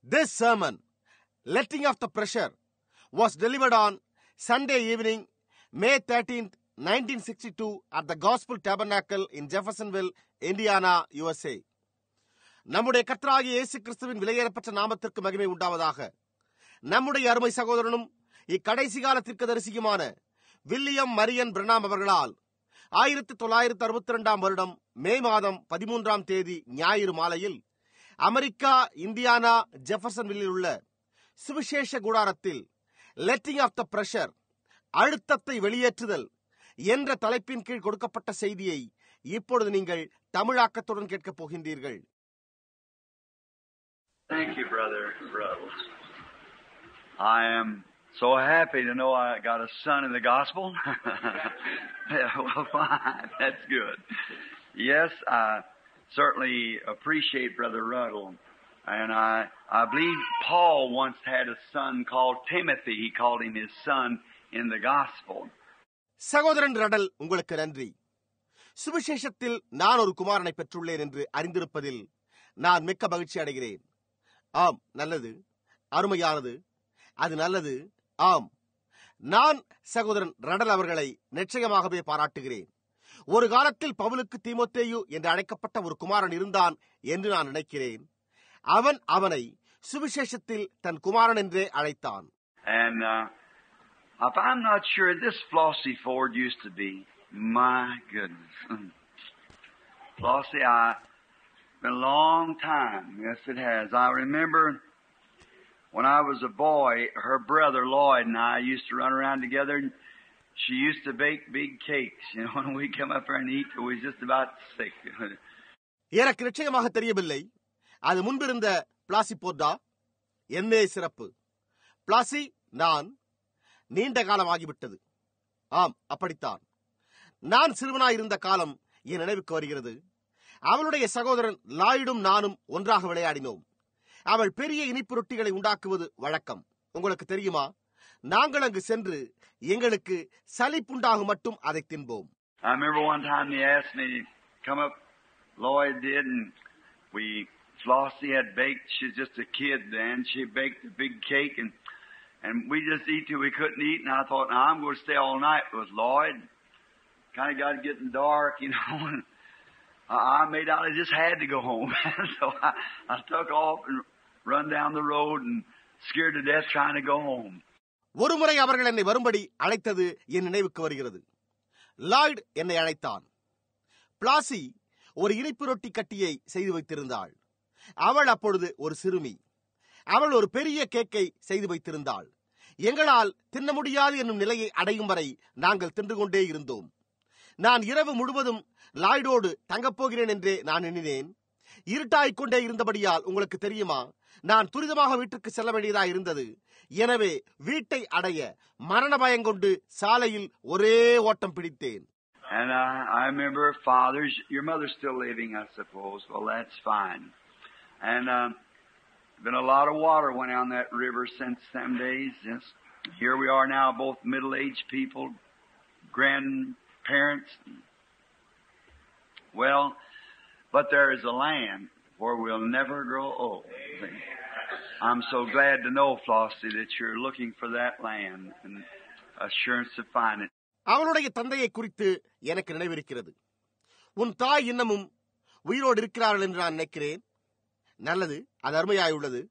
This sermon, Letting Off the Pressure, was delivered on Sunday evening, May 13th, 1962 at the Gospel Tabernacle in Jeffersonville, Indiana, USA. நம்முடைய கர்த்தராகிய இயேசு கிறிஸ்துவின் விலையேறப்பட்ட நாமத்திற்கு மகிமை உண்டாவதாக. நம்முடைய அருமை சகோதரனும் இக்கடைசி கால தீர்க்கதரிசியுமான வில்லியம் மரியன் பிரணாம் அவர்களால் 1962 வருடம் மே மாதம் 13ஆம் தேதி ஞாயிறு மாலையில் அமெரிக்கா, இந்தியானா, ஜெஃபர்சன்வில்லில் உள்ள சுவிசேஷ கூடாரத்தில் லெட்டிங் ஆஃப் த பிரஷர், அழுத்தத்தை வெளியேற்றுதல் என்ற தலைப்பின் கீழ் கொடுக்கப்பட்ட செய்தியை இப்பொழுது நீங்கள் தமிழாக்கத்துடன் கேட்கப் போகின்றீர்கள். Thank you, Brother Ruddles. I am so happy to know I got a son in the gospel. Yeah, well, fine. That's good. Yes, I certainly appreciate Brother Ruddle. And I believe Paul once had a son called Timothy. He called him his son in the gospel. சகோதரன் ரடல், உங்களுக்கு நன்றி. சுவிசேஷத்தில் நான் ஒரு குமாரனை பெற்றுள்ளேன் என்று அறிந்திருப்பதில் நான் மிக்க மகிழ்ச்சி அடைகிறேன். ஆம், நல்லது, அருமையானது, அது நல்லது. ஆம், நான் சகோதரன் ரடல் அவர்களை நிச்சயமாகவே பாராட்டுகிறேன். ஒரு காலத்தில் பவுலுக்கு தீமோத்தேயு என்று அழைக்கப்பட்ட ஒரு குமாரன் இருந்தான் என்று நான் நினைக்கிறேன். அவன் அவனை சுவிசேஷத்தில் தன் குமாரன் என்றே அழைத்தான். And if I'm not sure, this Flossie Ford used to be. My goodness. Flossie, been a long time. Yes, it has. I remember when I was a boy, her brother Lloyd and I used to run around together, and she used to bake big cakes. You know, when we come up there and eat, we was just about sick. எனக்கு நிச்சயமாக தெரியவில்லை. அது முன்பிருந்த பிளாசி போர்டா. என்னே சிறப்பு. பிளாசி, நான் நீண்ட காலம் ஆகிவிட்டது. ஆம், அப்படித்தான். நான் சிறுவனாயிருந்த காலம் என் நினைவுக்கு வருகிறது. அவளுடைய சகோதரன் லாய்டும் நானும் ஒன்றாக விளையாடினோம். அவள் பெரிய இனிப்பு ரொட்டிகளை உண்டாக்குவது வழக்கம். உங்களுக்கு தெரியுமா, நாங்கள் அங்கு சென்று எங்களுக்கு சலிப்புண்டாகும் மட்டும் அதை தின்போம். I remember one time he asked me to come up, Lloyd did, and Flossie had baked, she's just a kid then, she baked a big cake, and we just eat till we couldn't eat, and I thought, now I'm going to stay all night with Lloyd. Kind of got getting dark, you know, and I made out I just had to go home. So I took off and run down the road and scared to death trying to go home. ஒரு முறை அவர்கள் என்னை வரும்படி அழைத்தது என் நினைவுக்கு வருகிறது. Lloyd என்னை அழைத்தான். பிளாசி ஒரு இனிப்பு ரொட்டி கட்டியை செய்து வைத்திருந்தாள். அவள் அப்பொழுது ஒரு சிறுமி. அவள் ஒரு பெரிய கேக்கை செய்து வைத்திருந்தாள். எங்களால் தின்ன முடியாது என்னும் நிலையை அடையும் வரை நாங்கள் தின்று கொண்டே இருந்தோம். நான் இரவு முழுவதும் லாய்டோடு தங்கப்போகிறேன் என்றே நான் எண்ணினேன். இருட்டாய்கொண்டே இருந்தபடியால் உங்களுக்கு தெரியுமா, நான் துரிதமாக வீட்டுக்கு செல்ல வேண்டியதாக இருந்தது. எனவே வீட்டை அடைய மரண பயங்கொண்டு சாலையில் ஒரே ஓட்டம் பிடித்தேன். And I remember fathers, your mother's still living, I suppose. Well, that's fine. And been a lot of water went down that river since them days. Yes. Here we are now, both middle-aged people, grandparents. Well, but there is a land where we'll never grow old. I'm so glad to know, Flossie, that you're looking for that land and assurance to find it. அவளுடைய தந்தையை குறித்து எனக்கு நினைவிருக்கிறது. உன் தாய் இன்னமும் உயிரோடு இருக்கிறார்கள் என்று நான் நினைக்கிறேன். நல்லது, அது அருமையாயுள்ளது.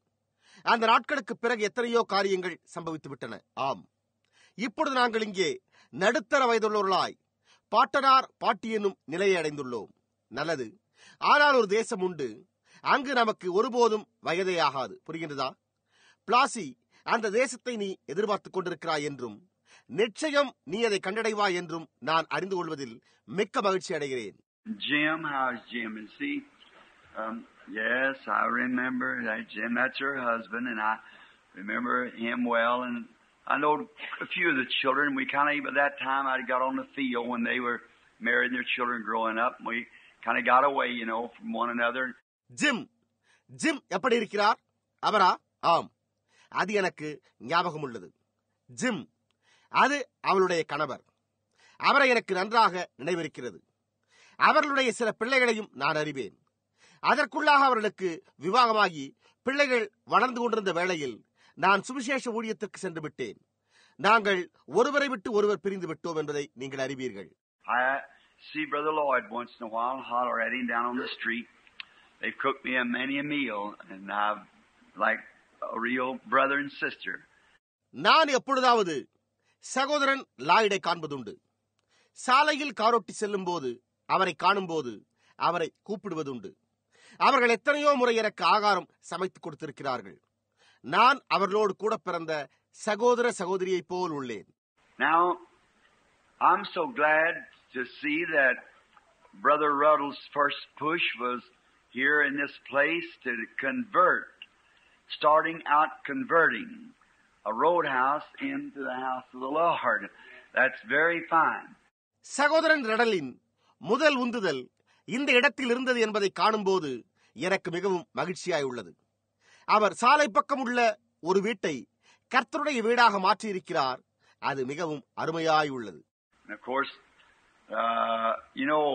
அந்த நாட்களுக்கு பிறகு எத்தனையோ காரியங்கள் சம்பவித்து விட்டன. ஆம், இப்பொழுது நாங்கள் இங்கே நடுத்தர வயதுள்ளவர்களாய் பாட்டனார் பாட்டி என்னும் நிலையை அடைந்துள்ளோம். நல்லது, ஆனால் ஒரு தேசம் உண்டு, அங்கு நமக்கு ஒருபோதும் வயதே ஆகாது. புரிகின்றதா? பிளாசி, அந்த தேசத்தை நீ எதிர்பார்த்துக் கொண்டிருக்கிறாய் என்றும் நிச்சயம் நீ அதை கண்டடைவாய் என்றும் நான் அறிந்து கொள்வதில் மிக்க மகிழ்ச்சி அடைகிறேன். Jim, how's Jim? Is he? Yes, I remember that Jim. That's her husband, and I remember him well. And I know a few of the children. We kind of, by that time, I got on the field when they were married and their children growing up. And we kind of got away, you know, from one another. Jim எப்படி இருக்கிறார்? அவரா? ஆம், அது எனக்கு ஞாபகம் உள்ளது. Gym, அது அவளுடைய கணவர். அவரை எனக்கு நன்றாக நினைவிருக்கிறது. அவர்களுடைய சில பிள்ளைகளையும் நான் அறிவேன். அதற்குள்ளாக அவர்களுக்கு விவாகமாகி பிள்ளைகள் வளர்ந்து கொண்டிருந்த வேளையில் நான் சுவிசேஷ ஊழியத்திற்கு சென்று விட்டேன். நாங்கள் ஒருவரை விட்டு ஒருவர் பிரிந்து விட்டோம் என்பதை நீங்கள் அறிவீர்கள். I see Brother Lloyd once in a while and holler at him down on the street. They've cooked me many a meal, and I've like a real brother and sister. நான் எப்பொழுதாவது சகோதரன் லாய்டை காண்பதுண்டு. சாலையில் காரோட்டி செல்லும் போது அவரை காணும் போது அவரை கூப்பிடுவதுண்டு. அவர்கள் எத்தனையோ முறை எனக்கு ஆகாரம் சமைத்து கொடுத்திருக்கிறார்கள். நான் அவர்களோடு கூட பிறந்த சகோதர சகோதரியைப் போல் உள்ளேன். Now, I'm so glad to see that Brother Ruddle's first push was here in this place to convert, starting out converting a roadhouse into the house of the Lord. That's very fine. சகோதரன் ரடலின் முதல் உந்துதல் இந்த இடத்தில் இருந்தது என்பதை காணும்போது எனக்கு மிகவும் மகிழ்ச்சியாய் உள்ளது. அவர் சாலை பக்கம் உள்ள ஒரு வீட்டை கர்த்தருடைய வீடாக மாற்றியிருக்கிறார். அது மிகவும் அருமையாய் உள்ளது. Of course, you know,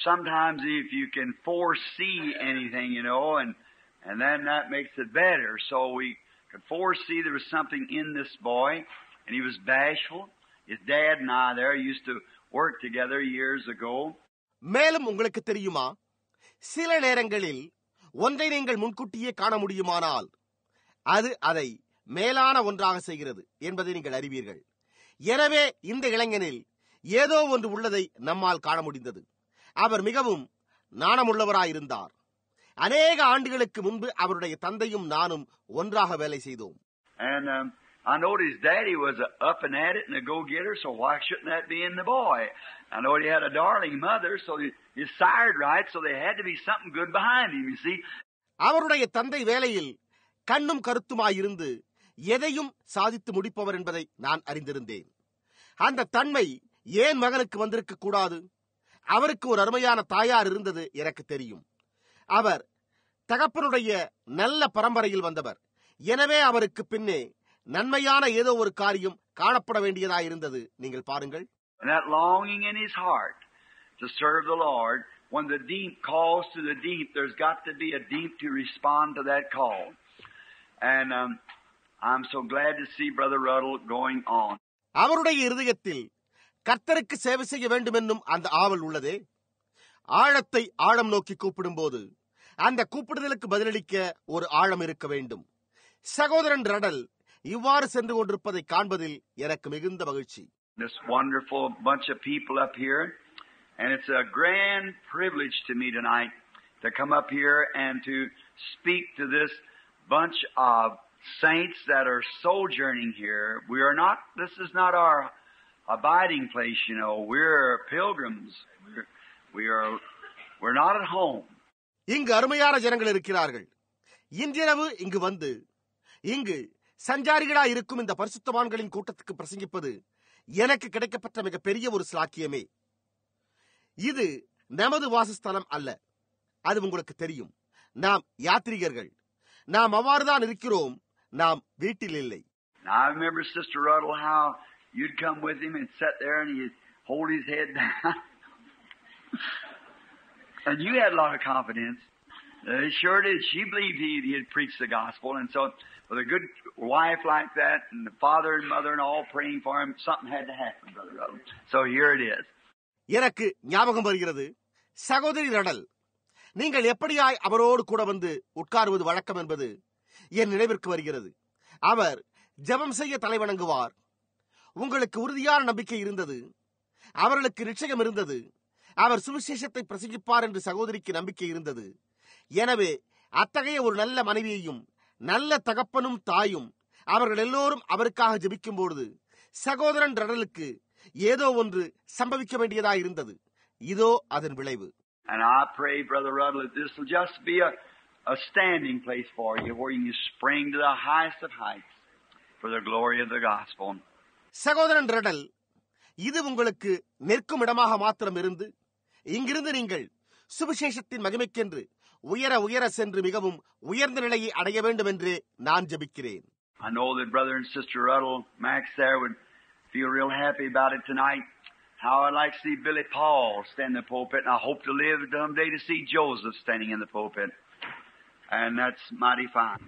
sometimes if you can foresee anything, you know, and then that makes it better. So we could foresee there was something in this boy, and he was bashful. His dad and I there used to work together years ago. மேலும் உங்களுக்கு தெரியுமா, சில நேரங்களில் ஒன்றை நீங்கள் முன்கூட்டியே காண முடியுமானால் அது அதை மேலான ஒன்றாக செய்கிறது என்பதை நீங்கள் அறிவீர்கள். எனவே இந்த இளைஞனில் ஏதோ ஒன்று உள்ளதை நம்மால் காண முடிந்தது. அவர் மிகவும் நாணமுள்ளவராயிருந்தார். அநேக ஆண்டுகளுக்கு முன்பு அவருடைய தந்தையும் நானும் ஒன்றாக வேலை செய்தோம். And I know his daddy was up and at it and a go-getter, so why shouldn't that be in the boy? I know he had a darling mother, so he sired right, so there had to be something good behind him, you see. அவருடைய தந்தை வேலையில் கண்ணும் கருத்துமாயிருந்து எதையும் சாதித்து முடிப்பவர் என்பதை நான் அறிந்திருந்தேன். அந்த தன்மை ஏன் மகனுக்கு வந்திருக்க கூடாது? அவருக்கு ஒரு அருமையான தாயார் இருந்தது எனக்கு தெரியும். அவர் தகப்பனுடைய நல்ல பரம்பரையில் வந்தவர். எனவே அவருக்கு பின்னே நன்மையான ஏதோ ஒரு காரியம் காணப்பட வேண்டியதாயிருந்தது. நீங்கள் பாருங்கள். And that longing in his heart to serve the Lord, when the deep calls to the deep, there's got to be a deep to respond to that call. And I'm so glad to see Brother Ruddle going on. அவருடைய இருதயத்தில் கர்த்தருக்கு சேவை செய்ய வேண்டும் என்னும் அந்த ஆவல் உள்ளதே. ஆழத்தை ஆழம் நோக்கி கூப்பிடும்போது அந்த கூப்பிடுதலுக்கு பதிலளிக்க ஒரு ஆழம் இருக்க வேண்டும். சகோதரன் ரடல் இவ்வாறு சென்று கொண்டிருப்பதை காண்பதில் எனக்கு மிகுந்த மகிழ்ச்சி. This wonderful bunch of people up here, and it's a grand privilege to me tonight to come up here and to speak to this bunch of saints that are sojourning here. This is not our abiding place, you know. We're pilgrims. We're not at home. இங்கு அருமையான ஜனங்கள் இருக்கிறார்கள். இன்றிரவு இங்கு வந்து இங்கு சஞ்சாரிகளா இருக்கும் இந்த பரிசுத்தவான்களின் கூட்டத்துக்கு பிரசங்கிப்பது எனக்கு கிடைக்கப்பட்ட மிகப்பெரிய ஒரு ஸ்லாக்கியமே. இது நமது வாசஸ்தலம் அல்ல. அது உங்களுக்கு தெரியும். நாம் யாத்ரீகர்கள். நாம் அவ்வாறுதான் இருக்கிறோம். நாம் வீட்டில் இல்லை. I remember Sister Ruddle, how you'd come with him and sit there and he'd hold his head down. And you had a lot of confidence. He sure did. She believed he had preached the gospel. And so with a good wife like that and the father and mother and all praying for him, something had to happen, Brother Ruddle. So here it is. எனக்கு ஞாபகம் வருகிறது, சகோதரி ரடல், நீங்கள் எப்படியாய் அவரோடு கூட வந்து உட்காருவது வழக்கம் என்பது என் நினைவிற்கு வருகிறது. அவர் ஜெபம் செய்ய தலைவணங்குவார். உங்களுக்கு உறுதியான நம்பிக்கை இருந்தது. அவர்களுக்கு நிச்சயம் இருந்தது. அவர் சுவிசேஷத்தை பிரசங்கிப்பார் என்று சகோதரிக்கு நம்பிக்கை இருந்தது. எனவே அத்தகைய ஒரு நல்ல மனைவியையும் நல்ல தகப்பனும் தாயும் அவர்கள் எல்லோரும் அவருக்காக ஜெபிக்கும் பொழுது சகோதரன் ரடலுக்கு ஏதோ ஒன்று சம்பவிக்க வேண்டியதாக இருந்தது. இதோ அதன் விளைவு. And I pray, Brother Ruddle, that this will just be a standing place for you, where you spring to the highest of heights for the glory of the gospel. சகோதரன் ரடல், இது உங்களுக்கு நிற்கும் இடமாக மாத்திரம் இருந்து இங்கிருந்து நீங்கள் சுவிசேஷத்தின் மகிமைக்கென்று உயர உயர சென்று மிகவும் உயர்ந்த நிலையை அடைய வேண்டும் என்று நான் ஜெபிக்கிறேன். I know that Brother and Sister Ruddle, Max there, would feel real happy about it tonight. How I'd like to see Billy Paul stand in the pulpit, and I hope to live someday to see Joseph standing in the pulpit. And that's mighty fine.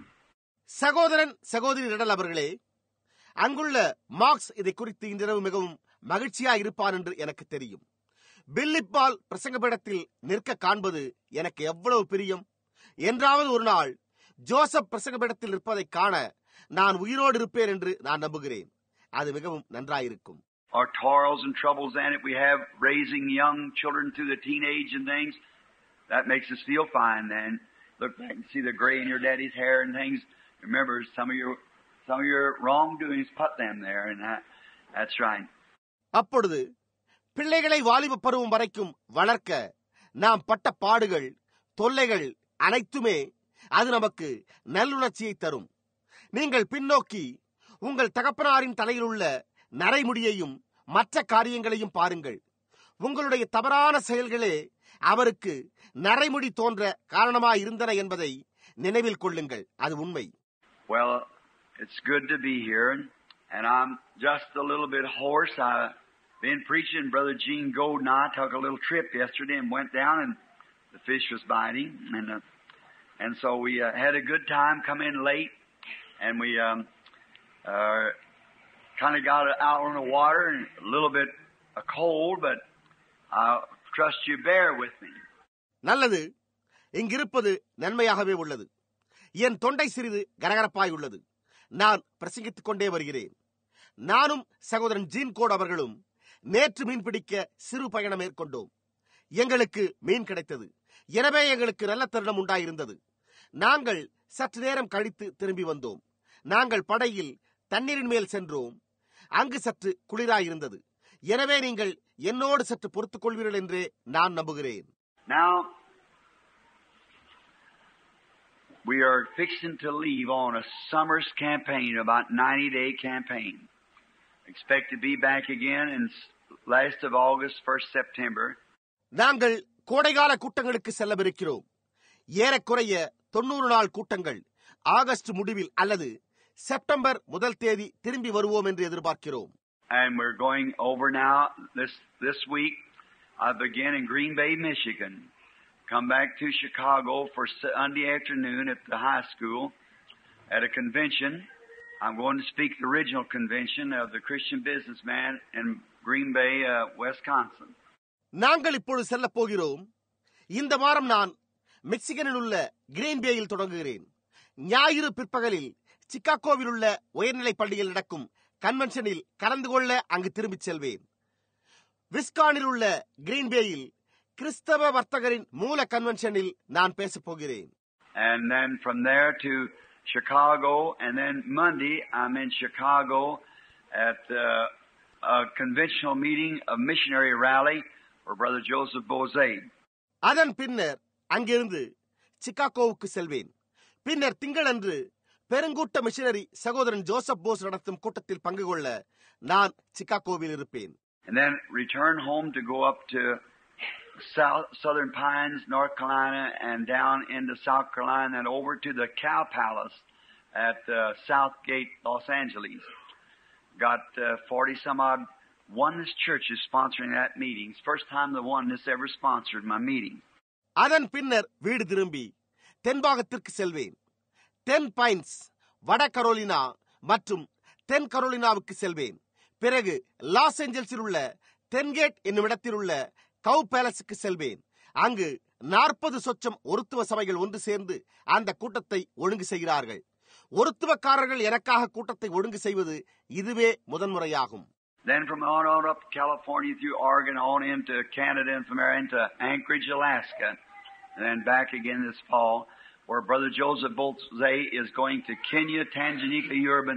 சகோதரன் சகோதரி ரெடல் அவர்களே, அங்குள்ள marks இதை குறித்து இன்றிரவு மிகவும் மகிழ்ச்சியா இருப்பார் என்று எனக்கு தெரியும். பில்லிப்பால் பிரசங்கபீடத்தில் நிற்க காண்பது எனக்கு எவ்வளவு பிரியம். என்றாவது ஒரு நாள் ஜோசப் பிரசங்கபீடத்தில் நிற்பதை காண நான் உயிரோடு இருப்பேன் என்று நான் நம்புகிறேன். அது மிகவும் நன்றாயிருக்கும். Our toils and troubles and we have raising young children through the teenage and things, that makes us feel fine then. Look back and see the gray in your daddy's hair and things. Remember some of your wrongdoings, put them there, and that's right. அப்பொழுது பிள்ளைகளை வாலிப பருவம் வரைக்கும் வளர்க்க நாம் பட்ட பாடுகள், தொல்லைகள் அனைத்துமே அது நமக்கு நல்லுணர்ச்சியை தரும். நீங்கள் பின்னோக்கி உங்கள் தகப்பனாரின் தலையில் உள்ள நரைமுடியையும் மற்ற காரியங்களையும் பாருங்கள். உங்களுடைய தவறான செயல்களே அவருக்கு நரைமுடி தோன்ற காரணமாய் இருந்தன என்பதை நினைவில் கொள்ளுங்கள். அது உண்மை. Well, it's good to be here, and I'm just a little bit hoarse. I've been preaching. Brother Gene Gold and I took a little trip yesterday and went down, and the fish was biting, and so we had a good time. Come in late, and we kind of got out on the water and a little bit cold, but I trust you bear with me. நல்லது, இங்கிருப்பது நன்மையாகவே உள்ளது. என் தொண்டை சிறிது கரகரப்பாய் உள்ளது. நான் பிரசங்கித்துக் கொண்டே வருகிறேன். நானும் சகோதரன் ஜீன் கோட் அவர்களும் நேற்று மீன் பிடிக்க சிறு பயணம் மேற்கொண்டோம். எங்களுக்கு மீன் கிடைத்தது. எனவே எங்களுக்கு நல்ல தருணம் உண்டாயிருந்தது. நாங்கள் சற்று நேரம் கழித்து திரும்பி வந்தோம். நாங்கள் படகில் தண்ணீரின் மேல் சென்றோம். அங்கு சற்று குளிராயிருந்தது. எனவே நீங்கள் என்னோடு சற்று பொறுத்துக் கொள்வீர்கள் என்றே நான் நம்புகிறேன். Now we are fixing to leave on a summer's campaign, about 90-day campaign. Expect to be back again in last of August, 1st September. நாங்கள் கோடைகால கூட்டங்களுக்கு செல்லவிருக்கிறோம். ஏறக்குறைய 90 நாள் கூட்டங்கள் ஆகஸ்ட் முடிவில் அல்லது செப்டம்பர் 1 தேதி திரும்பி வருவோம் என்று எதிர்பார்க்கிறோம். And we're going over now this week. I begin in Green Bay, Michigan. Come back to Chicago for Sunday afternoon at the high school at a convention. I'm going to speak the original convention of the Christian businessman in Green Bay, Wisconsin. நாங்கள் இப்பொழுது செல்ல போகிறோம். இந்த வாரம் நான் மெக்சிகனில் உள்ள green பேயில் தொடங்குகிறேன். ஞாயிறு பிற்பகலில் சிக்காகோவில் உள்ள உயர்நிலை பள்ளியில் நடக்கும் கன்வென்ஷனில் கலந்து கொள்ள அங்கு திரும்பிச் செல்வேன். விஸ்கானில் உள்ள கிரீன் பேயில் கிறிஸ்தவ வர்த்தகரின் மூல கன்வென்ஷனில் நான் பேசப் போகிறேன். And then from there to Chicago, and then Monday I'm in Chicago at a conventional meeting, a missionary rally for Brother Joseph Bose. அதன் பின்னர் அங்கிருந்து சிக்காகோவுக்கு செல்வேன். பின்னர் திங்களன்று பெருங்கூட்ட மிஷனரி சகோதரன் ஜோசப் போஸ் நடத்தும் கூட்டத்தில் பங்கு கொள்ள நான் சிக்காகோவில் இருப்பேன். And then return home to go up to Southern Pines, North Carolina, and down into South Carolina, and over to the Cow Palace at Southgate, Los Angeles. Got 40 some odd oneness churches sponsoring that meeting. It's first time the oneness ever sponsored my meeting. அதன் பின்னர் வீடு திரும்பி தென்பாகத்திற்கு செல்வேன். தென் pines, வட Carolina மற்றும் தென் கரோலினாவுக்கு செல்வேன். பிறகு loss ஏஞ்சல்ஸில் உள்ள தென்கேட் என்னும் இடத்தில் உள்ள கவ் பேலஸுக்கு செல்வேன். அங்கு 40 சொச்சம் ஒருத்துவ சபைகள் ஒன்று சேர்ந்து அந்த கூட்டத்தை ஒழுங்கு செய்கிறார்கள். ஒருத்துவக்காரர்கள் எனக்காக கூட்டத்தை ஒழுங்கு செய்வது இதுவே முதன்முறையாகும். Then from on up to California through Oregon on into Canada and from there into Anchorage, Alaska, and then back again this fall, where Brother Joseph Bose is going to Kenya, Tanzania, Europe,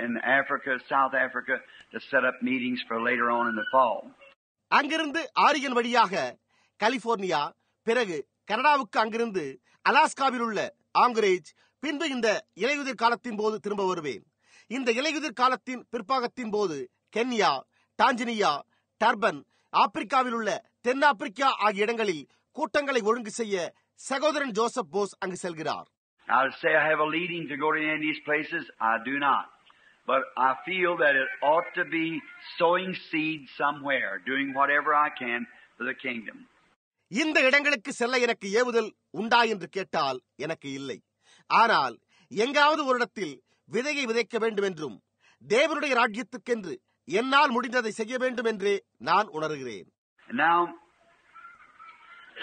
and Africa, South Africa, to set up meetings for later on in the fall. அங்கிருந்து ஆரியன் வழியாக California, பிறகு கனடாவுக்கு, அங்கிருந்து அலாஸ்காவில் உள்ள anchorage, பின்பு இந்த இலையுதிர் காலத்தின் போது திரும்ப வருவேன். இந்த இலையுதிர் காலத்தின் பிற்பாகத்தின் போது கென்யா, டான்ஜானியா, டர்பன், ஆப்பிரிக்காவில் உள்ள தென்னாப்பிரிக்கா ஆகிய இடங்களில் கூட்டங்களை ஒழுங்கு செய்ய சகோதரன் ஜோசப் போஸ் அங்கு செல்கிறார். Now to say I have a leading to go to any of these places, I do not. But I feel that it ought to be sowing seeds somewhere, doing whatever I can for the kingdom. இந்த இடங்களுக்கு செல்ல எனக்கு ஏவுதல் உண்டா என்று கேட்டால் எனக்கு இல்லை. ஆனால் எங்காவது ஒரு இடத்தில் விதையை விதைக்க வேண்டும் என்றும் தேவனுடைய ராஜ்யத்துக்கென்று என்னால் முடிந்ததை செய்ய வேண்டும் என்றே நான் உணர்கிறேன். Now,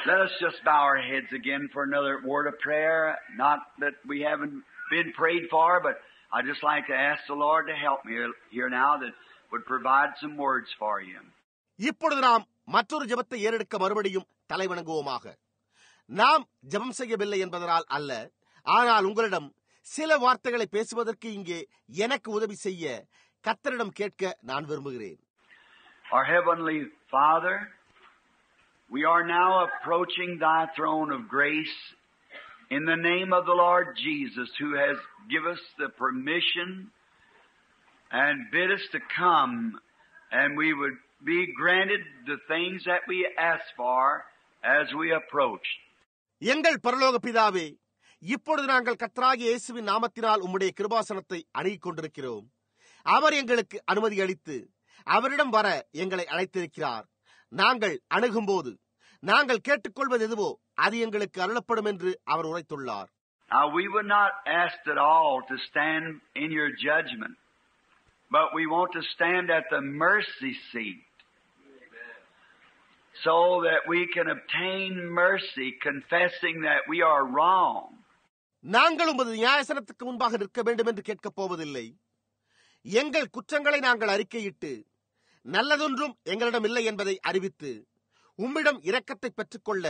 let us just bow our heads again for another word of prayer. Not that we haven't been prayed for, but I'd just like to ask the Lord to help me here now that would provide some words for you. இப்பொழுது நாம் மற்றொரு ஜெபத்தை ஏறெடுக்க மறுபடியும் தலைவணங்குவோமாக. நாம் ஜெபம் செய்யவில்லை என்பதனால் அல்ல, ஆனால் உங்களிடம் சில வார்த்தைகளை பேசுவதற்கு இங்கே எனக்கு உதவி செய்ய கர்த்தரிடம் கேட்க நான் விரும்புகிறேன். Our Heavenly Father, we are now approaching Thy throne of grace in the name of the Lord Jesus, who has given us the permission and bid us to come, and we would be granted the things that we ask for as we approach. எங்கள் பரலோக பிதாவே, இப்பொழுது நாங்கள் கர்த்தராகிய இயேசுவின் நாமத்தினால் உம்முடைய கிருபாசனத்தை அணுகிக் கொண்டிருக்கிறோம். அவர் எங்களுக்கு அனுமதி அளித்து அவரிடம் வர எங்களை அழைத்திருக்கிறார். நாங்கள் அணுகும்போது நாங்கள் கேட்டுக்கொள்வது எதுவோ அது எங்களுக்கு அருளப்படும் என்று அவர் உரைத்துள்ளார். Now we were not asked at all to stand in your judgment, but we want to stand at the mercy seat so that we can obtain mercy, confessing that we are wrong. நாங்கள் உமது நியாயசனத்துக்கு முன்பாக நிற்க வேண்டும் என்று கேட்கப் போவதில்லை. எங்கள் குற்றங்களை நாங்கள் அறிக்கையிட்டு நல்லதொன்றும் எங்களிடம் இல்லை என்பதை அறிவித்து உம்மிடம் இரக்கத்தை பெற்றுக்கொள்ள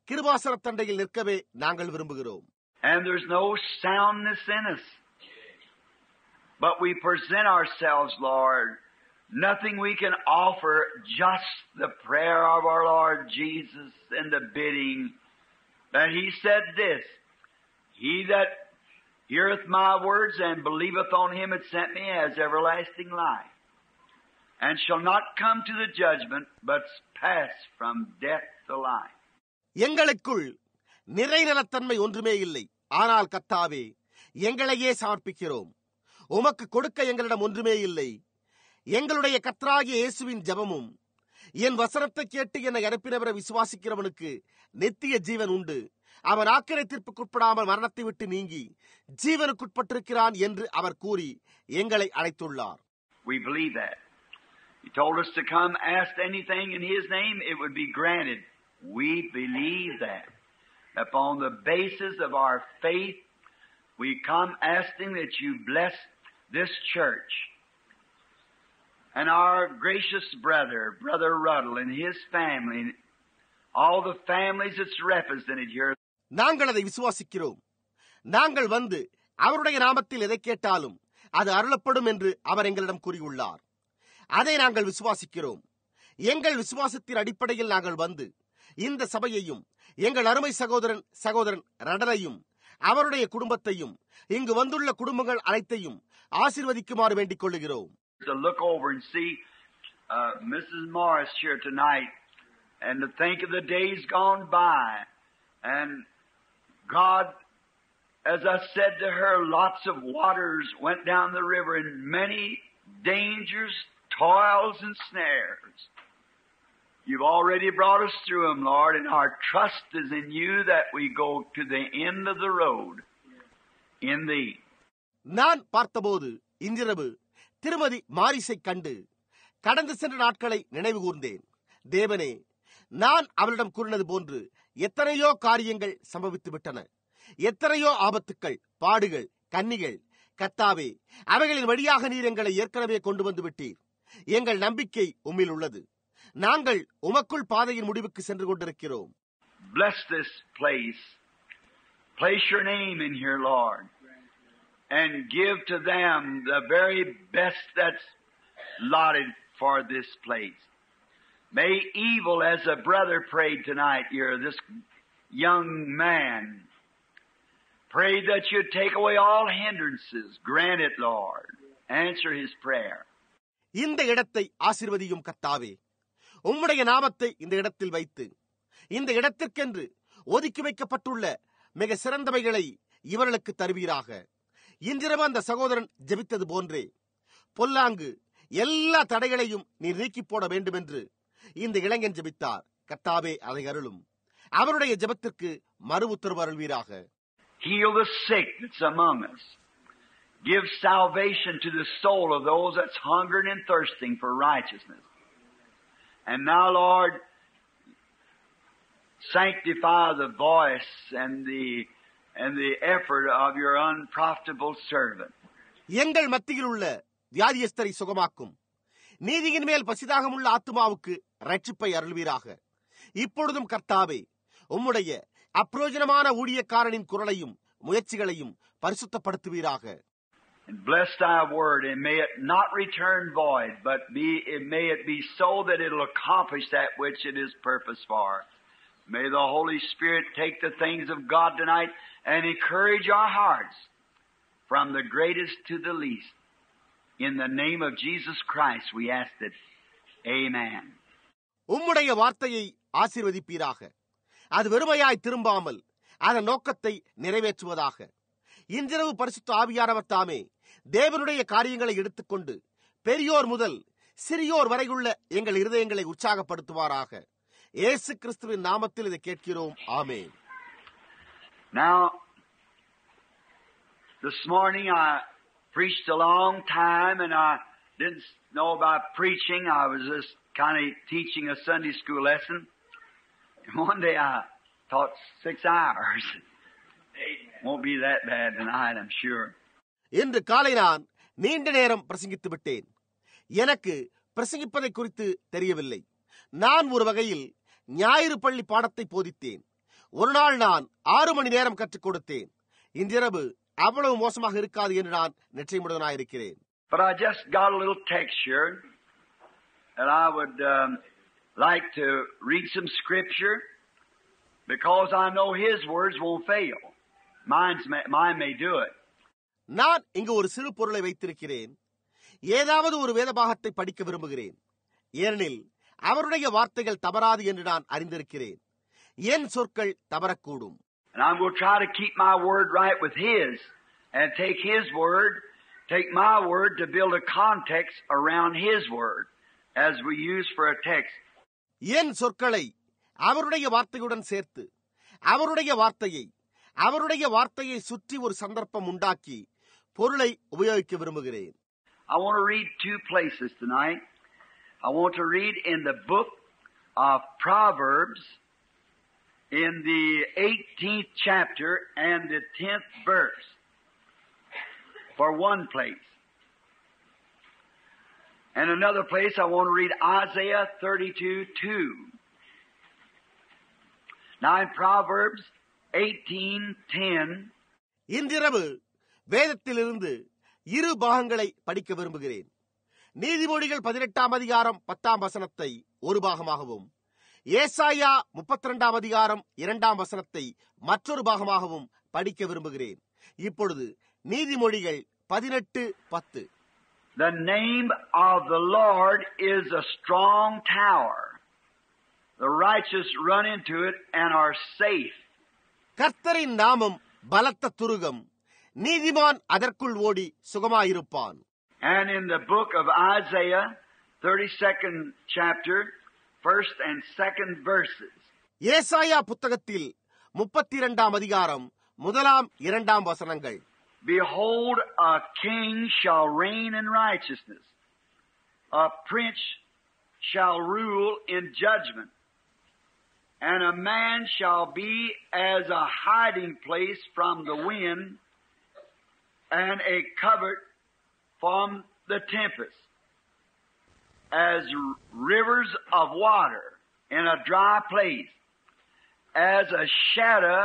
கிருபாசன தண்டையில் நிற்கவே நாங்கள் விரும்புகிறோம். And there's no soundness in us, but we present ourselves, Lord. Nothing we can offer, just the prayer of our Lord Jesus and the bidding that He said this, He that heareth my words and believeth on Him that sent me has everlasting life, and shall not come to the judgment, but pass from death to life. எங்களுக்குள் நிறைநலத்தன்மை ஒன்றுமே இல்லை. ஆனால் கர்த்தாவே, எங்களையே சமர்ப்பிக்கிறோம். உமக்கு கொடுக்க எங்களிடம் ஒன்றுமே இல்லை. எங்களுடைய கர்த்தராகிய இயேசுவின் ஜெபமும், என் வசனத்தை கேட்டு என்னை அனுப்பினவரை விசுவாசிக்கிறவனுக்கு நித்திய ஜீவன் உண்டு, அவன் ஆக்கினை தீர்ப்புக்குட்படாமல் மரணத்தை விட்டு நீங்கி ஜீவனுக்குட்பட்டிருக்கிறான் என்று அவர் கூறி எங்களை அழைத்துள்ளார். We believe that. He told us to come ask anything in His name, it would be granted. We believe that. Upon the basis of our faith, we come asking that you bless this church and our gracious brother, Brother Ruddle, and his family, all the families that's represented here. நாங்கள் அதை விசுவாசிக்கிறோம். நாங்கள் வந்து அவருடைய நாமத்தில் எதை கேட்டாலும் அது அருளப்படும் என்று அவர் எங்களிடம் கூறியுள்ளார். அதை நாங்கள் விசுவாசிக்கிறோம். எங்கள் விசுவாசத்தின் அடிப்படையில் நாங்கள் வந்து இந்த சபையையும் எங்கள் அருமை சகோதரன் ரடலையும் அவருடைய குடும்பத்தையும் இங்கு வந்துள்ள குடும்பங்கள் அனைத்தையும் ஆசீர்வதிக்குமாறு வேண்டிக் கொள்ளுகிறோம். To look over and see Mrs. Morris here tonight, and to think of the days gone by, and God, as I said to her, lots of waters went down the river, and many dangers, toils, and snares. You've already brought us through them, Lord, and our trust is in you that we go to the end of the road in Thee. நான் பார்த்தபோது இன்றிரவு திருமதி மாரிஸை கண்டு கடந்து சென்ற நாட்களை நினைவு கூர்ந்தேன். தேவனே, நான் அவளிடம் கூறினது போன்று எத்தனையோ காரியங்கள் சம்பவித்து விட்டன. எத்தனையோ ஆபத்துக்கள், பாடுகள், கன்னிகள். கர்த்தாவே, அவைகளின் வழியாக நீர் எங்களை ஏற்கனவே கொண்டு வந்து விட்டீர். எங்கள் நம்பிக்கை உம்மில் உள்ளது. நாங்கள் உமக்குள் பாதையின் முடிவுக்கு சென்று கொண்டிருக்கிறோம். Bless this place. Place your name in here, Lord, and give to them the very best that's allotted for this place. May evil, as a brother prayed tonight here, this young man, pray that you take away all hindrances. Grant it, Lord. Answer his prayer. இந்த இடத்தை ஆசீர்வதியும் கர்த்தாவே. உம்முடைய நாமத்தை இந்த இடத்தில் வைத்து இந்த இடத்திற்கென்று ஒதுக்கி வைக்கப்பட்டுள்ள மிக சிறந்தவைகளை இவர்களுக்கு தருவீராக. இன்றிரவு அந்த சகோதரன் ஜெபித்தது போன்றே பொல்லாங்கு எல்லா தடைகளையும் நீர் நீக்கி போட வேண்டும் என்று இந்த இளைஞன் ஜெபித்தார். கர்த்தாவே, அதை அருளும். அவருடைய ஜெபத்திற்கு மறு உத்தரவு அருள்வீராக. Heal the sick that's among us. Give salvation to the soul of those that's hungering and thirsting for righteousness. And now, Lord, sanctify the voice and the effort of your unprofitable servant. எங்கள் மத்தியில் உள்ள வியாதியஸ்தரை சுகமாக்கும். நீதியின் மேல் பசிதாகமுள்ள ஆத்துமாவுக்கு ரட்சிப்பை அருள்வீராக. இப்பொழுதும் கர்த்தாவே, உம்முடைய அப்பிரோஜனமான ஊழியக்காரனின் குரலையும் முயற்சிகளையும் பரிசுத்தப்படுத்துவீராக. And bless thy word, and may it not return void, but may it be so that it will accomplish that which it is purposed for. May the Holy Spirit take the things of God tonight and encourage our hearts from the greatest to the least. In the name of Jesus Christ we ask it. Amen. உம்முடைய வார்த்தையை ஆசீர்வதிப்பீராக. அது வெறுமையாய் திரும்பாமல் அதன் நோக்கத்தை நிறைவேற்றுவதாக. இன்றிரவு பரிசுத்த ஆவியானவர் தாமே தேவனுடைய காரியங்களை எடுத்துக்கொண்டு பெரியோர் முதல் சிறியோர் வரையுள்ள எங்கள் இருதயங்களை உற்சாகப்படுத்துவாராக. இயேசு கிறிஸ்துவின் நாமத்தில் இதை கேட்கிறோம். ஆமென். Now, this morning I preached a long time, and I didn't know about preaching. I was just kind of teaching a Sunday school lesson. And one day I taught 6 hours. Won't be that bad tonight, I'm sure. இன்று காலை நான் நீண்ட நேரம் பிரசங்கித்து விட்டேன். எனக்கு பிரசங்கிப்பதை குறித்து தெரியவில்லை. நான் ஒரு வகையில் ஞாயிறு பள்ளி பாடத்தை போதித்தேன். ஒரு நாள் நான் 6 மணி நேரம் கற்றுக் கொடுத்தேன். இன்றிரவு அவ்வளவு மோசமாக இருக்காது என்று நான் நிச்சயமுடனாயிருக்கிறேன். But I just got a little text here that I would like to read some scripture, because I know His words won't fail. Mine may do it. நான் இங்கு ஒரு சிறு பொருளை வைத்திருக்கிறேன். ஏதாவது ஒரு வேத பாகத்தை படிக்க விரும்புகிறேன். ஏனெனில் அவருடைய வார்த்தைகள் தவறாது என்று நான் அறிந்திருக்கிறேன். என் சொற்கள் தவறக்கூடும். And I'm going to try to keep my word right with His, and take His word, take my word to build a context around His word, as we use for a text. என் சொற்களை அவருடைய வார்த்தையுடன் சேர்த்து அவருடைய வார்த்தையை சுற்றி ஒரு சந்தர்ப்பம் உண்டாக்கி பொருளை உபயோகிக்க விரும்புகிறேன். I want to read 2 places tonight. I want to read in the book of Proverbs in the 18th chapter and the 10th verse for one place. And another place I want to read Isaiah 32:2. Now in Proverbs 18:10, இன்றிரவு வேதத்திலிருந்து 2 பாகங்களை படிக்க விரும்புகிறேன். நீதிமொழிகள் 18ஆம் அதிகாரம் 10ஆம் வசனத்தை ஒரு பாகமாகவும், ஏசாயா 32ஆம் அதிகாரம் 2ஆம் வசனத்தை மற்றொரு பாகமாகவும் படிக்க விரும்புகிறேன். இப்பொழுது நீதிமொழிகள் 18:10. The name of the Lord is a strong tower. The righteous run into it and are safe. கர்த்தரின் நாமம் பலத்த துருகம், நீதிமான் அதற்குள் ஓடி சுகமாயிருப்பான். And in the book of Isaiah, 32nd chapter, 1st and 2nd verses. ஏசாயா புத்தகத்தில் 32ஆம் அதிகாரம் 1ஆம் 2ஆம் வசனங்கள். Behold, a king shall reign in righteousness. A prince shall rule in judgment. And a man shall be as a hiding place from the wind, and a covert from the tempest, as rivers of water in a dry place, as a shadow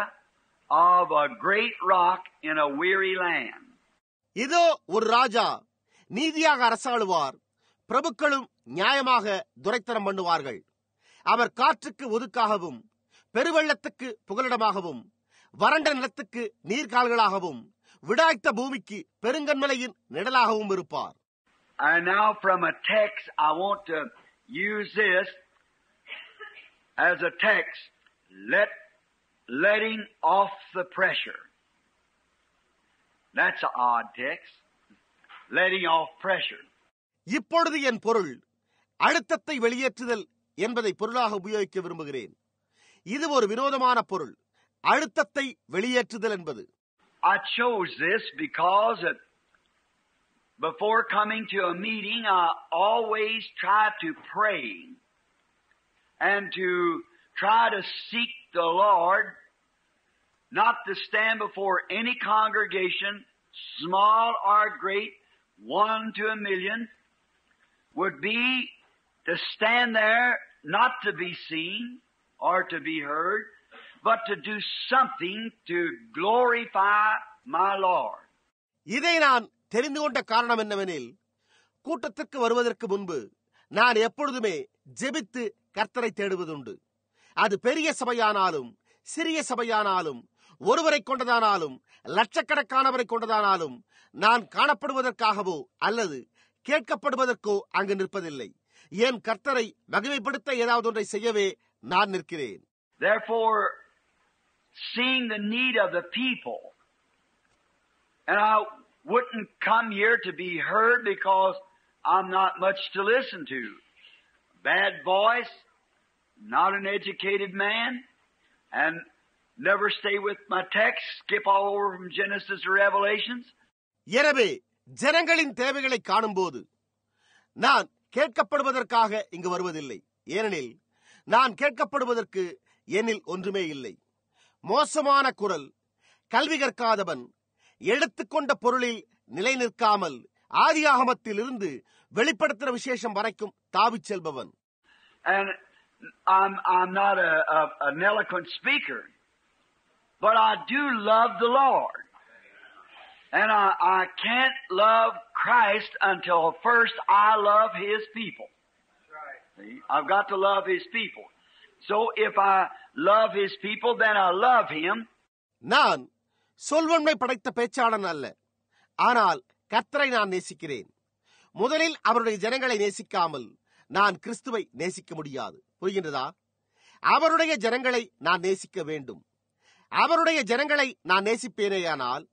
of a great rock in a weary land. இதோ ஒரு ராஜா நீதியாக அரசாளுவார், பிரபுக்களும் நியாயமாக துரைத்தனம் பண்ணுவார்கள். அவர் காற்றுக்கு ஒதுக்காகவும், பெருவெள்ளத்துக்கு புகலிடமாகவும், வறண்ட நிலத்துக்கு நீர்கால்களாகவும், விடாய்த்த பூமிக்கு பெருங்கன்மலையின் நிழலாகவும் இருப்பார். And now from a text, I want to use this as a text, letting off the pressure. That's an odd text. Letting off pressure. இப்பொழுது என் பொருள் அழுத்தத்தை வெளியேற்றுதல் என்பதை பொருளாக உபயோகிக்க விரும்புகிறேன். இது ஒரு வினோதமான பொருள், அழுத்தத்தை வெளியேற்றுதல் என்பது. I chose this because before coming to a meeting, I always try to pray and to try to seek the Lord, not to stand before any congregation, small or great, 1 to 1,000,000, would be to stand there, not to be seen or to be heard, but to do something to glorify my Lord. இதை நான் தெரிந்து கொண்ட காரணம் என்னவெனில், கூட்டத்திற்கு வருவதற்கு முன்பு நான் எப்பொழுதுமே ஜெபித்து கர்த்தரை தேடுவதுண்டு. அது பெரிய சபையானாலும் சிறிய சபையானாலும் ஒருவரை கொண்டதானாலும் லட்சக்கணக்கானவரை கொண்டதானாலும் நான் காணப்படுவதற்காகவோ அல்லது கேட்கப்படுவதற்கோ அங்கு நிற்பதில்லை. என் கர்த்தரை மகிமைப்படுத்த ஏதாவது ஒன்றை செய்யவே நான் நிற்கிறேன். Therefore, seeing the need of the people, and I wouldn't come here to be heard because I'm not much to listen to. Bad voice, not an educated man, and never stay with my text, skip all over from Genesis to Revelations. எனவே ஜனங்களின் தேவைகளை காணும்போது நான் கேட்கப்படுவதற்காக இங்கு வருவதில்லை. ஏனெனில் நான் கேட்கப்படுவதற்கு என்னில் ஒன்றுமே இல்லை. மோசமான குரல், கல்வி கற்காதவன், எடுத்துக்கொண்ட பொருளில் நிலை நிற்காமல் ஆதியாகமத்தில் இருந்து வெளிப்படுத்துகிற விசேஷம் வரைக்கும் தாவிச் செல்பவன். And I'm not an eloquent speaker, but I do love the Lord. And I can't love Christ until first I love His people. See? I've got to love His people. So if I love His people, then I love Him. நான் சொல்வன்மை படைத்த பேச்சாளன் அல்ல, ஆனால் கர்த்தரை நான் நேசிக்கிறேன். முதலில் அவருடைய ஜனங்களை நேசிக்காமல் நான் கிறிஸ்துவை நேசிக்க முடியாது. புரிகின்றதா? அவருடைய ஜனங்களை நான் நேசிக்க வேண்டும். அவருடைய ஜனங்களை நான் நேசிப்பேனேயானால்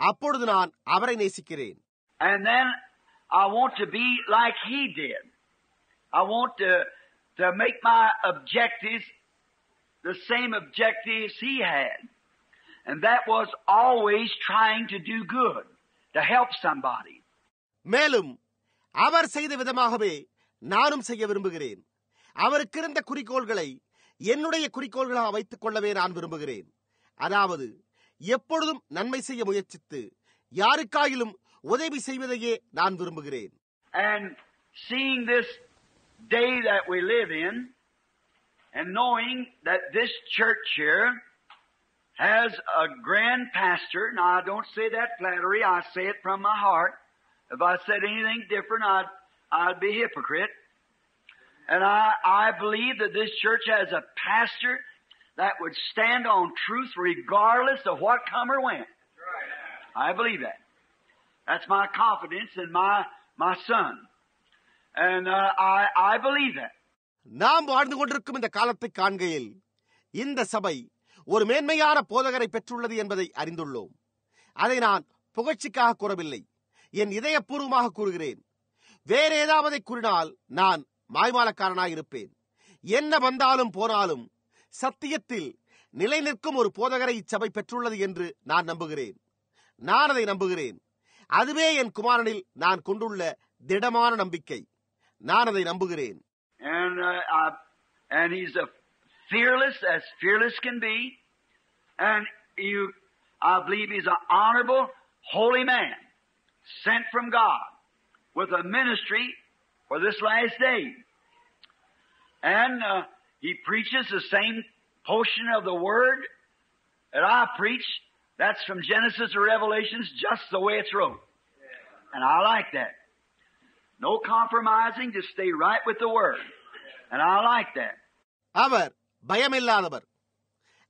அப்பொழுது நான் அவரை நேசிக்கிறேன். And then I want to be like He did. I want to make my objectives the same objectives He had. And that was always trying to do good, to help somebody. மேலும் அவர் செய்த விதமாகவே நானும் செய்ய விரும்புகிறேன். அவருக்கு இருந்த குறிக்கோள்களை என்னுடைய குறிக்கோள்களாக வைத்துக் கொள்ளவே நான் விரும்புகிறேன். அதாவது எப்பொழுதும் நன்மை செய்ய முயற்சித்து யாருக்காயிலும் உதவி செய்வதையே நான் விரும்புகிறேன். And seeing this day that we live in, and knowing that this church here has a grand pastor. Now I don't say that flattery, I say it from my heart. If I said anything different, I'd be a hypocrite. And I believe that this church has a pastor that would stand on truth regardless of what come or went. I believe that. That's my confidence in my son. And I believe that. நாம் வாழ்ந்து கொண்டிருக்கும் இந்த காலத்தை காண்கையில் இந்த சபை ஒரு மேன்மையான போதகரை பெற்றுள்ளது என்பதை அறிந்துள்ளோம். அதை நான் புகழ்ச்சிக்காக கூறவில்லை, என் இதயபூர்வமாக கூறுகிறேன். வேற ஏதாவது கூறினால் நான் மாய்மாலக்காரனாய் இருப்பேன். என்ன வந்தாலும் போனாலும் சத்தியத்தில் நிலை நிற்கும் ஒரு போதகரை இச்சபை பெற்றுள்ளது என்று நான் நம்புகிறேன். நான் அதை நம்புகிறேன். அதுவே என் குமாரனில் நான் கொண்டுள்ள திடமான நம்பிக்கை. நான் அதை நம்புகிறேன். And he's as fearless can be. And I believe he's an honorable, holy man, sent from God with a ministry for this last day. And he preaches the same portion of the Word that I preach. That's from Genesis to Revelations, just the way it's wrote. And I like that. No compromising, just stay right with the Word. And I like that. அவர் பயமில்லாதவர்,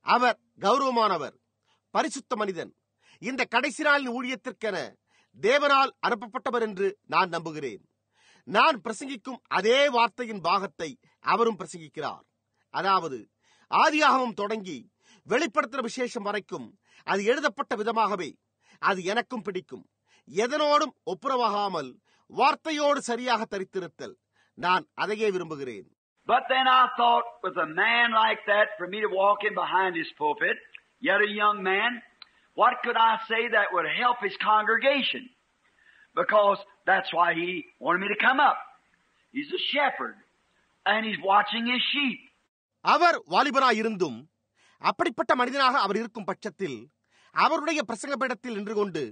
அவர் கௌரவமானவர், பரிசுத்த மனிதன், இந்த கடைசி நாளின் ஊழியத்திற்கென தேவனால் அனுப்பப்பட்டவர் என்று நான் நம்புகிறேன். நான் பிரசங்கிக்கும் அதே வார்த்தையின் பாகத்தை அவரும் பிரசங்கிக்கிறார். அதாவது ஆதியாகமம் தொடங்கி வெளிப்படுத்துகிற விசேஷம் வரைக்கும் அது எழுதப்பட்ட விதமாகவே அது எனக்கும் பிடிக்கும். எதனோடும் ஒப்புரவாகாமல் வார்த்தையோடு சரியாக தரித்திருத்தல், நான் அதையே விரும்புகிறேன். But then I thought, with a man like that, for me to walk in behind his pulpit, yet a young man, what could I say that would help his congregation? Because that's why he wanted me to come up. He's a shepherd, and he's watching his sheep. அவர் வாலிபராயிருந்தும் அப்படிப்பட்ட மனிதனாக அவர் இருக்கும் பட்சத்தில் அவருடைய பிரசங்க பீடத்தில் நின்று கொண்டு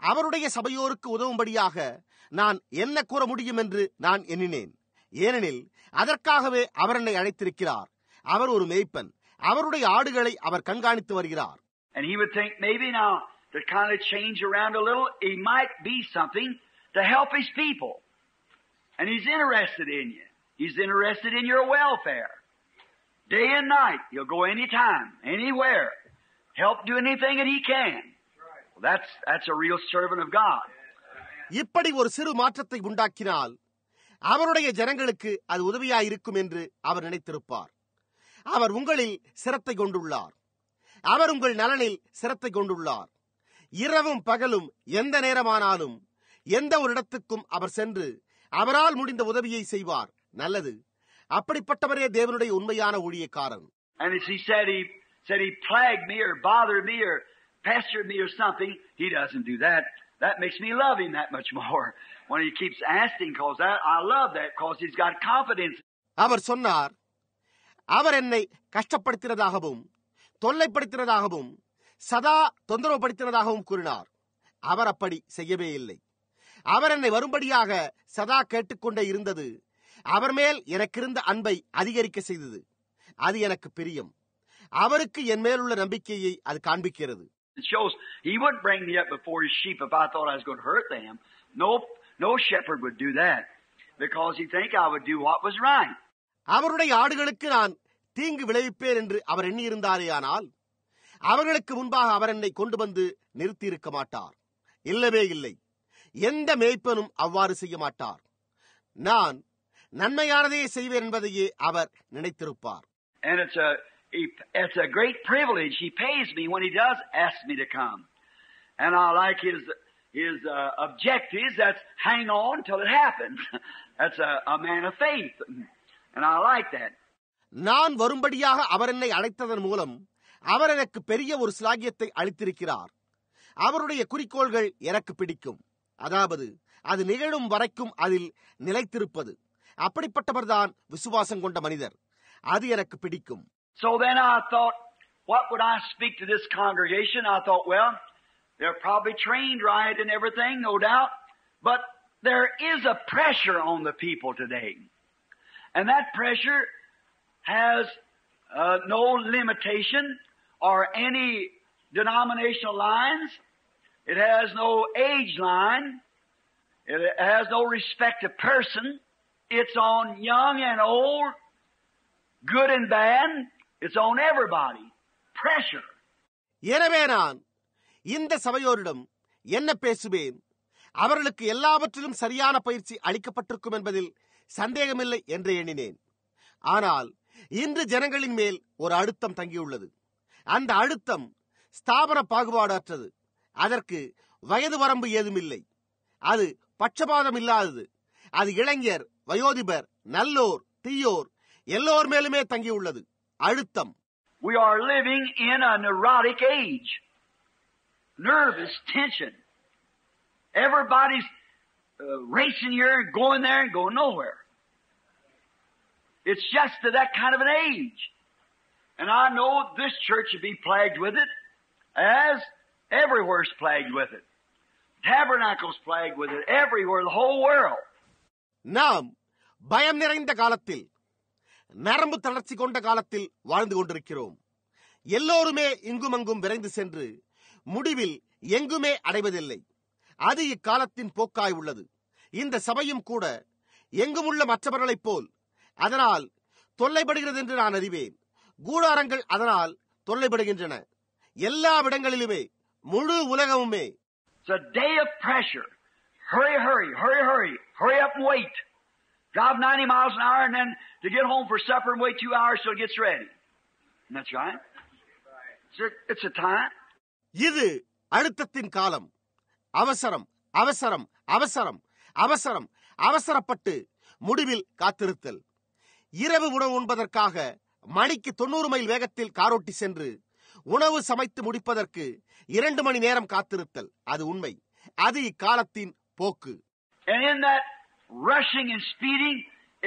அவருடைய சபையோருக்கு உதவும்படியாக நான் என்ன கூற முடியும் என்று நான் எண்ணினேன். ஏனெனில் அதற்காகவே அவர் என்னை அழைத்திருக்கிறார். அவர் ஒரு மேய்ப்பன். அவருடைய ஆடுகளை அவர் கண்காணித்து வருகிறார். And he would think maybe now to kind of change around a little, he might be something to help his people. And he's interested in you. He's interested in your welfare. Day and night, he'll go anytime, anywhere. Help do anything that he can. Well, that's a real servant of God. இப்படி ஒரு சிறு மாற்றத்தை உண்டாக்கினால் அவருடைய ஜனங்களுக்கு அது உதவியாயிருக்கும் என்று அவர் நினைத்திருப்பார். அவர் உங்களில் சிரத்தை கொண்டுள்ளார். அவர் உங்கள் நலனில் சிரத்தை கொண்டுள்ளார். இரவும் பகலும் எந்த நேரமானாலும் எந்த ஒரு இடத்துக்கும் அவர் சென்று அவரால் முடிந்த உதவியை செய்வார். நல்லது. அப்படிப்பட்டவரே தேவனுடைய உண்மையான ஊழியக்காரன். And as he said he plagued me or bothered me or pestered me or something, he doesn't do that. That makes me love him that much more. When he keeps asking, cause I love that, cause he's got confidence. அவர் சொன்னார், அவர் என்னை கஷ்டப்படுத்தினதாகவும் தொல்லைப்படுத்தினதாகவும் சதா தொந்தரவுப்படுத்தினதாகவும் கூறினார். அவர் அப்படி செய்யவே இல்லை. அவர் என்னை வரும்படியாக சதா கேட்டுக்கொண்டே இருந்தது அவர் மேல் எனக்கிருந்த அன்பை அதிகரிக்க செய்தது. அது எனக்கு பிரியம். அவருக்கு என் மேலுள்ள நம்பிக்கையை அது காண்பிக்கிறது. It shows he wouldn't bring me up before his sheep if I thought I was going to hurt them. No shepherd would do that because he think I would do what was right. அவருடைய ஆடுகளுக்கு நான் தீங்கு விளைவிப்பேன் என்று அவர் எண்ணியிருந்தாரேயானால் அவர்களுக்கு முன்பாக அவர் என்னை கொண்டு வந்து நிறுத்தி இருக்க மாட்டார். இல்லவே இல்லை. எந்த மேய்ப்பனும் அவ்வாறு செய்ய மாட்டார். நான் நன்மையானதையே செய்வேன் என்பதையே அவர் நினைத்திருப்பார். And it's a great privilege. He pays me when he does ask me to come. And I like his objectives. That's hang on till it happens. That's a man of faith. And I like that. நான் வரும்படியாக அவர் என்னை அழைத்ததன் மூலம் அவர் எனக்கு பெரிய ஒரு சிலாகியத்தை அளித்திருக்கிறார். அவருடைய குறிக்கோள்கள் எனக்கு பிடிக்கும். அதாவது அது நிகழும் வரைக்கும் அதில் நிலைத்திருப்பது. அப்படிப்பட்டவர்தான் விசுவாசம் கொண்ட மனிதர். அது எனக்கு பிடிக்கும். So then I thought, what would I speak to this congregation? I thought, well, they're probably trained right and everything, no doubt. But there is a pressure on the people today. And that pressure has no limitation or any denominational lines. It has no age line. It has no respect of person. It's on young and old, good and bad. It's on everybody. Pressure. எனவே நான் இந்த சபையோரிடம் என்ன பேசுவேன்? அவர்களுக்கு எல்லாவற்றிலும் சரியான பயிற்சி அளிக்கப்பட்டிருக்கும் என்பதில் சந்தேகமில்லை என்று எண்ணினேன். ஆனால் இன்று ஜனங்களின் மேல் ஒரு அழுத்தம் தங்கியுள்ளது. அந்த அழுத்தம் ஸ்தாபன பாகுபாடற்றது. அதற்கு வயது வரம்பு ஏதுமில்லை. அது பட்சபாதம் இல்லாதது. அது இளைஞர், வயோதிபர், நல்லோர், தீயோர் எல்லோர் மேலுமே தங்கியுள்ளது. அழுத்தம். We are living in a neurotic age. Nervous tension. Everybody's racing here and going there and going nowhere. It's just to that kind of an age. And I know this church will be plagued with it, as everywhere's plagued with it. Tabernacle's plagued with it, everywhere, the whole world. நாம் பயம் நிறைந்த காலத்தில், நரம்பு தளர்ச்சி கொண்ட காலத்தில் வாழ்ந்து கொண்டிருக்கிறோம். எல்லோருமே இங்குமங்கும் விரைந்து சென்று முடிவில் எங்குமே அடைவதில்லை. அது இக்காலத்தின் போக்காய் உள்ளது. இந்த சபையும் கூட எங்குமுள்ள மற்றவர்களைப் போல் அதனால் தொல்லைப்படுகிறது என்று நான் அறிவேன். கூடாரங்கள் அதனால் தொல்லைப்படுகின்றன. எல்லா இடங்களிலுமே, முழு உலகமுமே. It's a day of pressure. Hurry, hurry, hurry, hurry. Hurry up and wait. Drive 90 miles an hour and then to get home for supper and wait 2 hours till it gets ready. And that's right. It's a time. இது அழுத்தத்தின் காலம். அவசரம், அவசரம், அவசரம், அவசரம், அவசரப்பட்டு முடிவில் காத்திருத்தல். இரவு உணவு உண்பதற்காக மணிக்கு 90 மைல் வேகத்தில் காரோட்டி சென்று உணவு சமைத்து முடிப்பதற்கு 2 மணி நேரம் காத்திருத்தல், அது உண்மை. அது இக்காலத்தின் போக்கு. And in that rushing and speeding,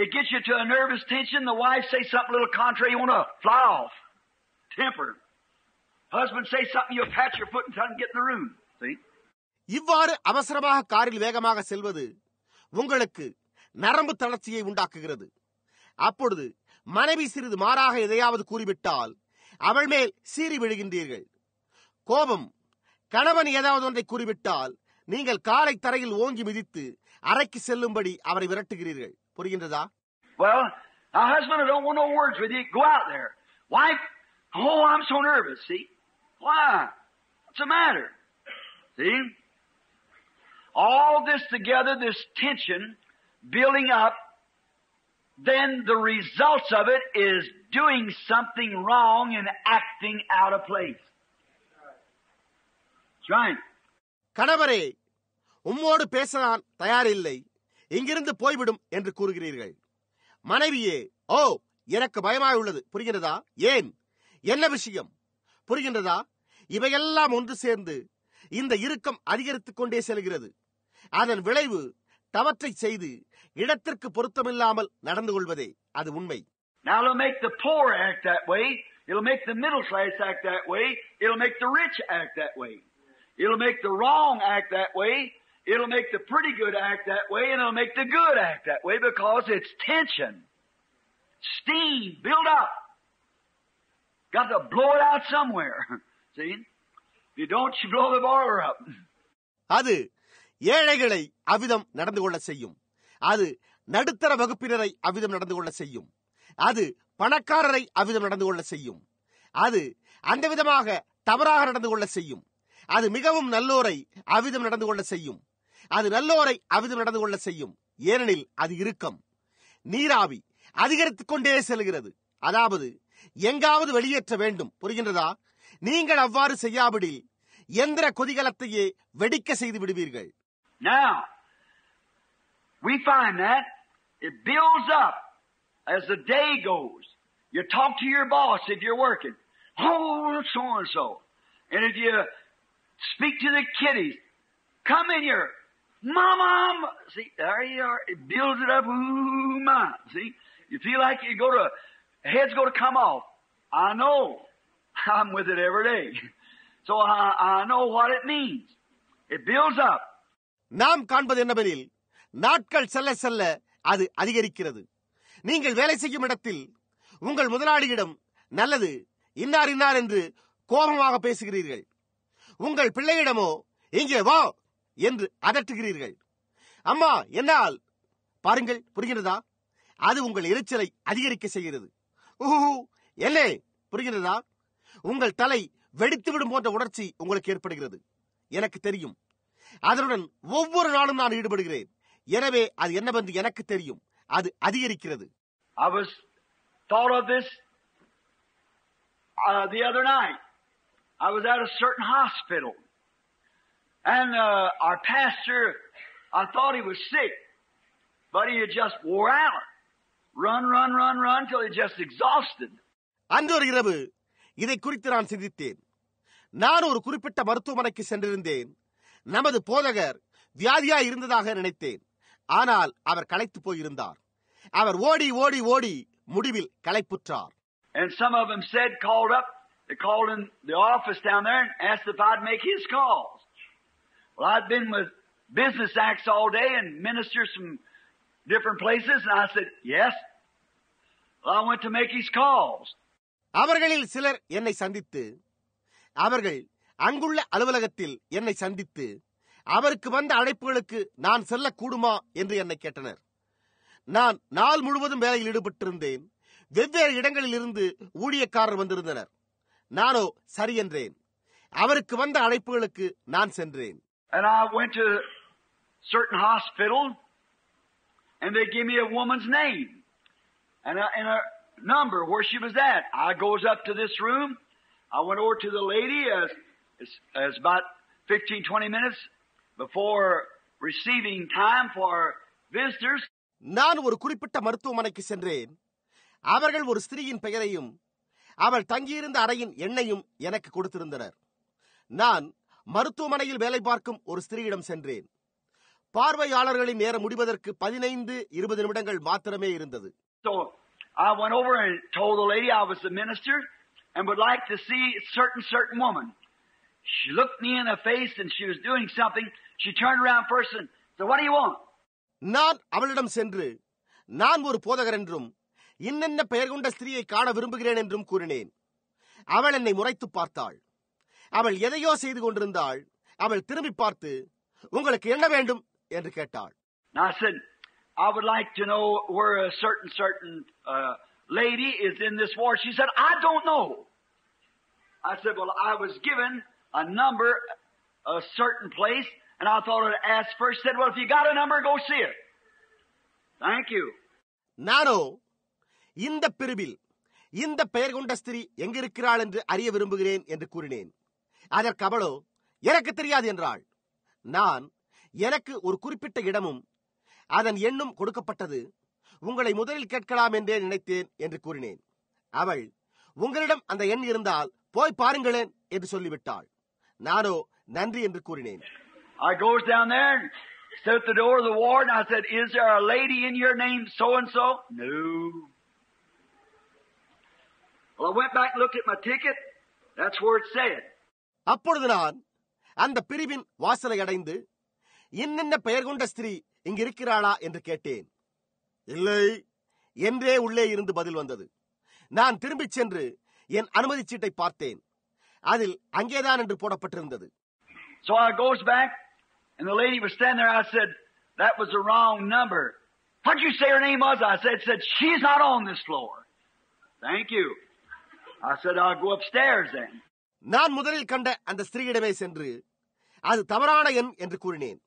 it gets you to a nervous tension. The wife says something a little contrary, you want to fly off. Temper. Husband says something, you'll pat your foot and try to get in the room. See? இவ்வாறு அவசரமாக காரில் வேகமாக செல்வது உங்களுக்கு நரம்பு தளர்ச்சியை உண்டாக்குகிறது. அப்பொழுது மனைவி சிறிது மாறாக எதையாவது கூறிவிட்டால் அவள் மேல் சீறி விழுகின்றீர்கள். கோபம், கணவன் ஏதாவது ஒன்றை கூறிவிட்டால் நீங்கள் காலை தரையில் ஓங்கி மிதித்து அறைக்கு செல்லும்படி அவரை விரட்டுகிறீர்கள். புரிகின்றதா? Well, a husband, I don't want no words with you. Go out there. Wife, oh, I'm so nervous. See? Why? What's the matter? See? All this together, this tension building up, then the results of it is doing something wrong and acting out of place. That's right. கணவரே, உம்மோடு பேச நான் தயாரில்லை, இங்கிருந்து போய்விடும் என்று கூறுகிறீர்கள். மனைவியே, ஓ, எனக்கு பயமாய் உள்ளது. புரிகிறதா? ஏன்? என்ன விஷயம்? புரிகின்றதா? இவையெல்லாம் ஒன்று சேர்ந்து இந்த இறுக்கம் அதிகரித்துக் கொண்டே செல்கிறது. அதன் விளைவு தவற்றை செய்து இடத்திற்கு பொருத்தமில்லாமல் நடந்து கொள்வதே, அது உண்மை. Now it'll make the poor act that way. It'll make the middle class act that way. It'll make the rich act that way. It'll make the wrong act that way. It'll make the pretty good act that way, and it'll make the good act that way because it's tension. Steam build up. Got to blow it out somewhere. See? If you don't, you blow the boiler up. அது ஏழைகளை அவ்விதம் நடந்து கொள்ள செய்யும். அது நடுத்தர வகுப்பினரை அவ்விதம் நடந்து கொள்ள செய்யும். அது பணக்காரரை அவ்விதம் நடந்து கொள்ள செய்யும். அது அந்த விதமாக தவறாக நடந்து கொள்ள செய்யும். அது மிகவும் நல்லோரை அவ்விதம் நடந்து கொள்ள செய்யும். அது நல்லோரை அவ்விதம் நடந்து கொள்ள செய்யும். ஏனெனில் அது இறுக்கம். நீராவி அதிகரித்துக் கொண்டே செல்கிறது. அதாவது எங்காவது வெளியேற்ற வேண்டும். புரிகின்றதா? நீங்கள் அவ்வாறு செய்யாவிடில் எந்திர கொதிகலத்தையே வெடிக்க செய்து விடுவீர்கள். Now, we find that it builds up as the day goes. You talk to your boss if you're working. Oh, so-and-so. And if you speak to the kiddies, come in here. Mama, see, there you are. It builds it up. Ooh, my. See, you feel like you go to, head's going to come off. I know. I'm with it every day. So I know what it means. It builds up. நாம் காண்பது என்னவெனில், நாட்கள் செல்ல செல்ல அது அதிகரிக்கிறது. நீங்கள் வேலை செய்யும் இடத்தில் உங்கள் முதலாளியிடம் நல்லது, இன்னார் இன்னார் என்று கோபமாக பேசுகிறீர்கள். உங்கள் பிள்ளையிடமோ இங்கே வா என்று அதட்டுகிறீர்கள். அம்மா, என்னால் பாருங்கள். புரிகிறதா? அது உங்கள் எரிச்சலை அதிகரிக்க செய்கிறது. என்ன புரிகிறதா? உங்கள் தலை வெடித்துவிடும் போன்ற உணர்ச்சி உங்களுக்கு ஏற்படுகிறது. எனக்கு தெரியும். அதனுடன் ஒவ்வொரு நாளும் நான் ஈடுபடுகிறேன். எனவே அது என்னவென்று எனக்கு தெரியும். அது அதிகரிக்கிறது. I was thought of this the other night. I was at a certain hospital, and our pastor, I thought he was sick, but he had just wore out. Run till he just exhausted. அன்றொரு இரவு இதை குறித்து நான் சிந்தித்தேன். நான் ஒரு குறிப்பிட்ட மருத்துவமனைக்கு சென்றிருந்தேன். நமது போதகர் வியாதியாய் இருந்ததாக நினைத்தேன். ஆனால் அவர் களைத்து போயிருந்தார். அவர் ஓடி ஓடி ஓடி முடிவில் களைப்புற்றார். And some of them said, they called in the office down there and asked if I'd make his calls. Well, I'd been with business acts all day and ministers from different places, and I said, yes. Well, I went to make his calls. அவர்களில் சிலர் என்னை சந்தித்து, அவர்கள் அங்குள்ள அலுவலகத்தில் என்னை சந்தித்து, அவருக்கு வந்த அழைப்புகளுக்கு நான் செல்லக்கூடுமா என்று என்னை கேட்டனர். நான் நாள் முழுவதும் வேலையில் ஈடுபட்டிருந்தேன். வெவ்வேறு இடங்களில் இருந்து ஊழியக்காரர் வந்திருந்தனர். நானோ சரி என்றேன். அவருக்கு வந்த அழைப்புகளுக்கு நான் சென்றேன். And I went to a certain hospital, and they gave me a woman's name and a number where she was at. I goes up to this room. I went over to the lady as about 15-20 minutes before receiving time for visitors. நான் ஒரு குறிப்பிட்ட மருத்துவமனைக்கு சென்றேன். அவர்கள் ஒரு ஸ்திரீயின் பெயரையும் அவள் தங்கியிருந்த அறையின் எண்ணையும் எனக்கு கொடுத்திருந்தனர். நான் மருத்துவமனையில் வேலை பார்க்கும் ஒரு ஸ்திரீயிடம் சென்றேன். பார்வையாளர்களின் நேரம் முடிவதற்கு 15-20 நிமிடங்கள் மாத்திரமே இருந்தது. So I went over and told the lady I was the minister and would like to see certain woman. She looked me in the face and she was doing something. She turned around first and said, "What do you want?" நான் அவளிடம் சென்று, நான் ஒரு போதகர் என்றும் இன்னென்ன பெயர் கொண்ட ஸ்திரீயை காண விரும்புகிறேன் என்றும் கூறினேன். அவள் என்னை முறைத்து பார்த்தாள். அவள் எதையோ செய்து கொண்டிருந்தாள். அவள் திரும்பி பார்த்து, உங்களுக்கு என்ன வேண்டும் என்று கேட்டாள். I said, "I would like to know where a certain lady is in this ward." She said, "I don't know." I said, "Well, I was given a number, a certain place, and I thought I'd ask first." Said, "Well, if you got a number, go see it." Thank you. நானோ இந்த பிரிவில் இந்த பெயர் கொண்ட ஸ்திரீ எங்கிருக்கிறாள் என்று அறிய விரும்புகிறேன் என்று கூறினேன். அதற்கு அவளோ, எனக்கு தெரியாது என்றாள். நான், எனக்கு ஒரு குறிப்பிட்ட இடமும் அதன் எண்ணும் கொடுக்கப்பட்டது, உங்களை முதலில் கேட்கலாம் என்றே நினைத்தேன் என்று கூறினேன். அவள், உங்களிடம் அந்த எண் இருந்தால் போய் பாருங்களேன் என்று சொல்லிவிட்டாள். நானோ நன்றி என்று கூறினேன். I goes down there and stood at the door of the ward and I said, "Is there a lady in your name so and so?" No. Well, I went back and looked at my ticket. That's where it said. அப்பொழுது நான் அந்த பிரிவின் வாசலை அடைந்து, இன்னென்ன பெயர் கொண்ட ஸ்திரீ இங்கு இருக்கிறாளா என்று கேட்டேன். இல்லை என்றே உள்ளே இருந்து பதில் வந்தது. நான் திரும்பிச் சென்று என் அனுமதி சீட்டை பார்த்தேன். அதில் அங்கேதான் என்று போடப்பட்டிருந்தது. So I goes back and the lady was standing there. I said, "That was the wrong number." "What did you say her name was?" I said, "She's not on this floor." "Thank you." I said, "I'll go upstairs then." நான் முதலில் கண்ட அந்த ஸ்திரீயிடமே சென்று, அது தவறான எண் என்று கூறினேன்.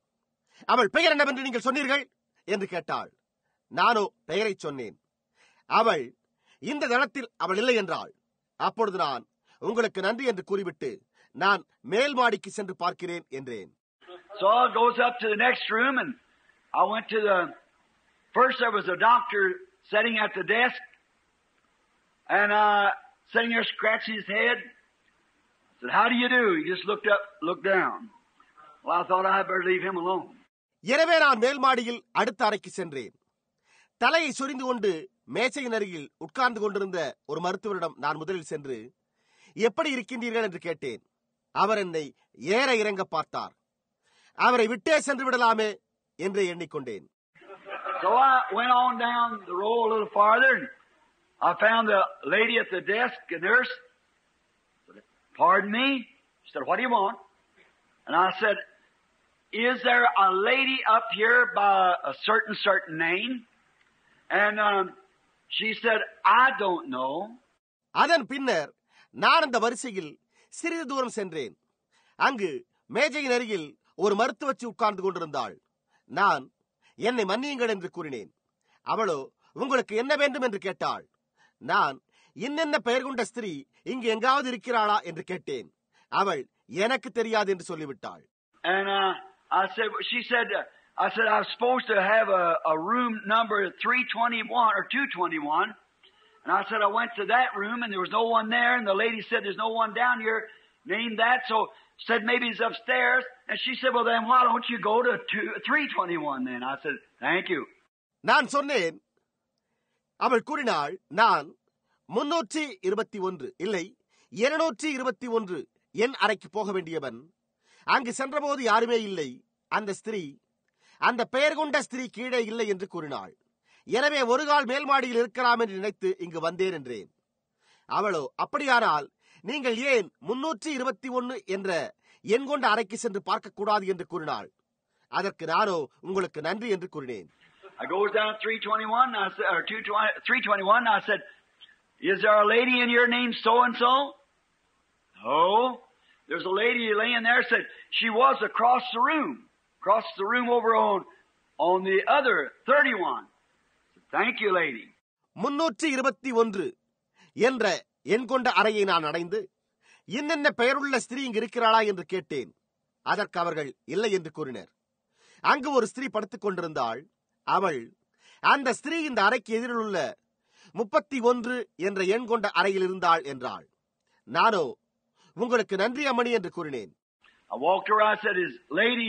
அவள் பெயர் என்னவென்று நீங்கள் சொன்னீர்கள் என்று கேட்டாள். நானோ பெயரை சொன்னேன். அவள், இந்த தளத்தில் அவள் இல்லை என்றாள். அப்பொழுது நான், உங்களுக்கு நன்றி என்று கூறிவிட்டு நான் மேல் மாடிக்கு சென்று பார்க்கிறேன் என்றேன். So I goes up to the next room and I went to first there was a doctor sitting at the desk and sitting there scratching his head. I said, "How do you do?" He just looked up, looked down. Well, I thought I'd better leave him alone. எனவே நான் மேல் மாடியில் அடுத்த அறைக்கு சென்றேன். தலையை சொரிந்து கொண்டு மேசையின் அருகில் உட்கார்ந்து கொண்டிருந்த ஒரு மருத்துவரிடம் நான் முதலில் சென்று, எப்படி இருக்கின்றீர்கள் என்று கேட்டேன். அவர் என்னை ஏற இறங்க பார்த்தார். அவரை விட்டே சென்று விடலாமே என்று எண்ணிக்கொண்டேன். So I went on down the row a little farther and I found the lady at the desk, a nurse. I said, "Pardon me?" She said, "What do you want?" And I said, "Is there a lady up here by a certain name?" And she said, "I don't know." அதன் பின்னர் நான் அந்த வரிசையில் சிறிது தூரம் சென்றேன். அங்கு மேஜையின் அருகில் ஒரு மருத்துவச்சி உட்கார்ந்து கொண்டிருந்தாள். நான், என்னை மன்னியுங்கள் என்று கூறினேன். அவளோ, உங்களுக்கு என்ன வேண்டும் என்று கேட்டாள். நான், இன்னென்ன பெயர் கொண்ட ஸ்திரீ இங்கு எங்காவது இருக்கிறாளா என்று கேட்டேன். அவள், எனக்கு தெரியாது என்று சொல்லிவிட்டாள். And she said, "I'm supposed to have a room number 321 or 221." And I said, "I went to that room and there was no one there." And the lady said, "There's no one down here named that." So said, "Maybe he's upstairs." And she said, "Well, then why don't you go to 321 then?" I said, "Thank you." நான் சொன்னேன். அவள் கூறினாள், நான் 321 இல்லை 221 என் அறைக்கு போக வேண்டியவன். அங்கு சென்றபோது யாருமே இல்லை. அந்த ஸ்திரீ, அந்த பெயர் கொண்ட ஸ்திரீ கீழே இல்லை என்று கூறினாள். எனவே ஒரு கால் மேல் மாடியில் இருக்கலாம் என்று நினைத்து இங்கு வந்தேன் என்றேன். அவளோ, அப்படியானால் நீங்கள் ஏன் 321 என்ற எண் கொண்ட அறைக்கு சென்று பார்க்க கூடாது என்று கூறினாள். அதற்கு நானோ, உங்களுக்கு நன்றி என்று கூறினேன். I goes down 321, I said, or 321, I said, "Is there a lady in your name so and so?" "No." There's a lady laying there, said she was across the room over on the other 31. Said, "Thank you, lady." 321 என்ற எண் கொண்ட அறையை நான் அடைந்து, இன்னென்ன பெயருள்ள ஸ்திரீ இங்கு இருக்கிறாளா என்று கேட்டேன். அதற்கு அவர்கள் இல்லை என்று கூறினர். அங்கு ஒரு ஸ்திரீ படுத்துக் கொண்டிருந்தாள். அவள், அந்த ஸ்திரீ இந்த அறைக்கு எதிரில் உள்ள 31 என்ற எண் கொண்ட அறையில் இருந்தாள் என்றாள். நானோ உங்களுக்கு நன்றி அம்மணி என்று கூறினேன். I walked around. I said, "Is lady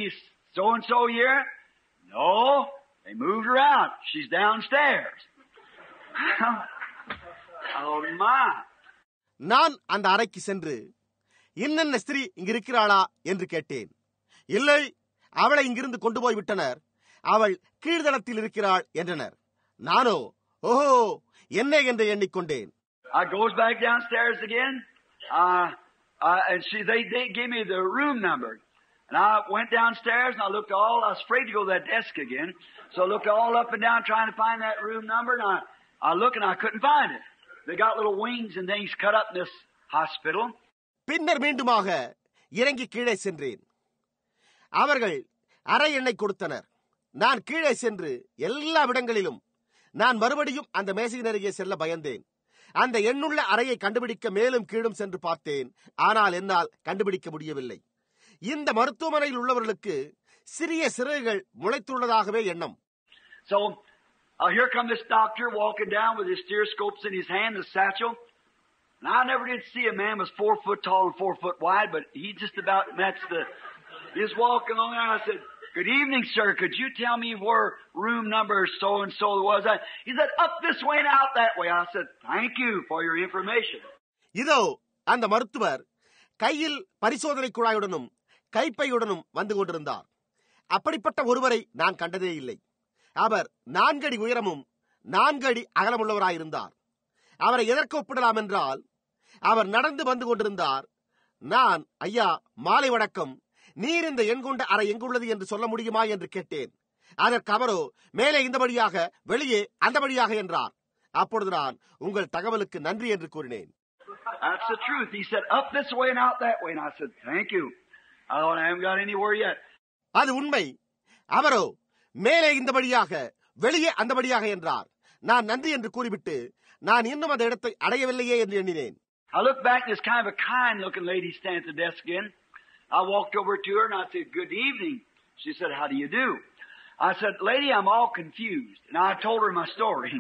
so and so here?" No, they moved her out. She's downstairs. Oh my! நான் அந்த அறைக்கு சென்று இன்னென்ன ஸ்திரீ இங்கு இருக்கிறாளா என்று கேட்டேன். இல்லை, அவளை இங்கிருந்து கொண்டு போய் விட்டனர், அவள் கீழ்தளத்தில் இருக்கிறாள் என்றனர். நானோ ஓஹோ என்ன என்று எண்ணிக்கொண்டேன். I goes back downstairs again, and they gave me the room number. And I went downstairs and I looked I was afraid to go to that desk again, so I looked all up and down trying to find that room number, and I looked and I couldn't find it. They got little wings and things cut up in this hospital. பின்னர் மீண்டுமாக இறங்கி கீழே சென்றேன். அவர்கள் அறை எண்ணை கொடுத்தனர். நான் கீழே சென்று எல்லா இடங்களிலும் நான் மறுபடியும் அந்த மேசையின் அருகே செல்ல பயந்தேன். அந்த எண்ணுள்ள அறையை கண்டுபிடிக்க மேலும் கீழும் சென்று பார்த்தேன். ஆனால் என்னால் கண்டுபிடிக்க முடியவில்லை. இந்த மருத்துவமனையில் உள்ளவர்களுக்கு சிறிய சிறகுகள் முளைத்துள்ளதாகவே எண்ணம். So here come this doctor walking down with his stethoscopes in his hand, the satchel. And I never did see a man was 4 foot tall and 4 foot wide, but he just about matched he's walking along there. I said, "Good evening, sir. Could you tell me where room number so-and-so was?" He said, "Up this way and out that way." I said, "Thank you for your information." இதோ அந்த மருத்துவர் கையில் பரிசோதனை குழாயுடனும் கைப்பையுடனும் வந்து கொண்டிருந்தார். அப்படிப்பட்ட ஒருவரை நான் கண்டதே இல்லை. அவர் 4 அடி உயரமும் 4 அடி அகலமுள்ளவராயிருந்தார். அவரை எதற்கு ஒப்பிடலாம் என்றால், அவர் நடந்து வந்து கொண்டிருந்தார். நான், ஐயா மாலை வணக்கம், நீர் இந்த எண் கொண்ட அறை எங்குள்ளது என்று சொல்ல முடியுமா என்று கேட்டேன். அதற்கு அவரோ மேலே இந்த வழியாக, வெளியே அந்த வழியாக என்றார். அப்பொழுது நான் உங்கள் தகவலுக்கு நன்றி என்று கூறினேன். That's the truth. He said, "Up this way and out that way." And I said, "Thank you. I haven't got anywhere yet." அது உண்மை. அவரோ மேலே இந்த வழியாக, வெளியே அந்த வழியாக என்றார். நான் நன்றி என்று கூறிவிட்டு நான் இன்னும் அந்த இடத்தை அடையவில்லையே என்று எண்ணினேன். I looked back, this kind of a kind-looking lady standing at the desk again. I walked over to her and I said, "Good evening." She said, "How do you do?" I said, "Lady, I'm all confused." And I told her my story.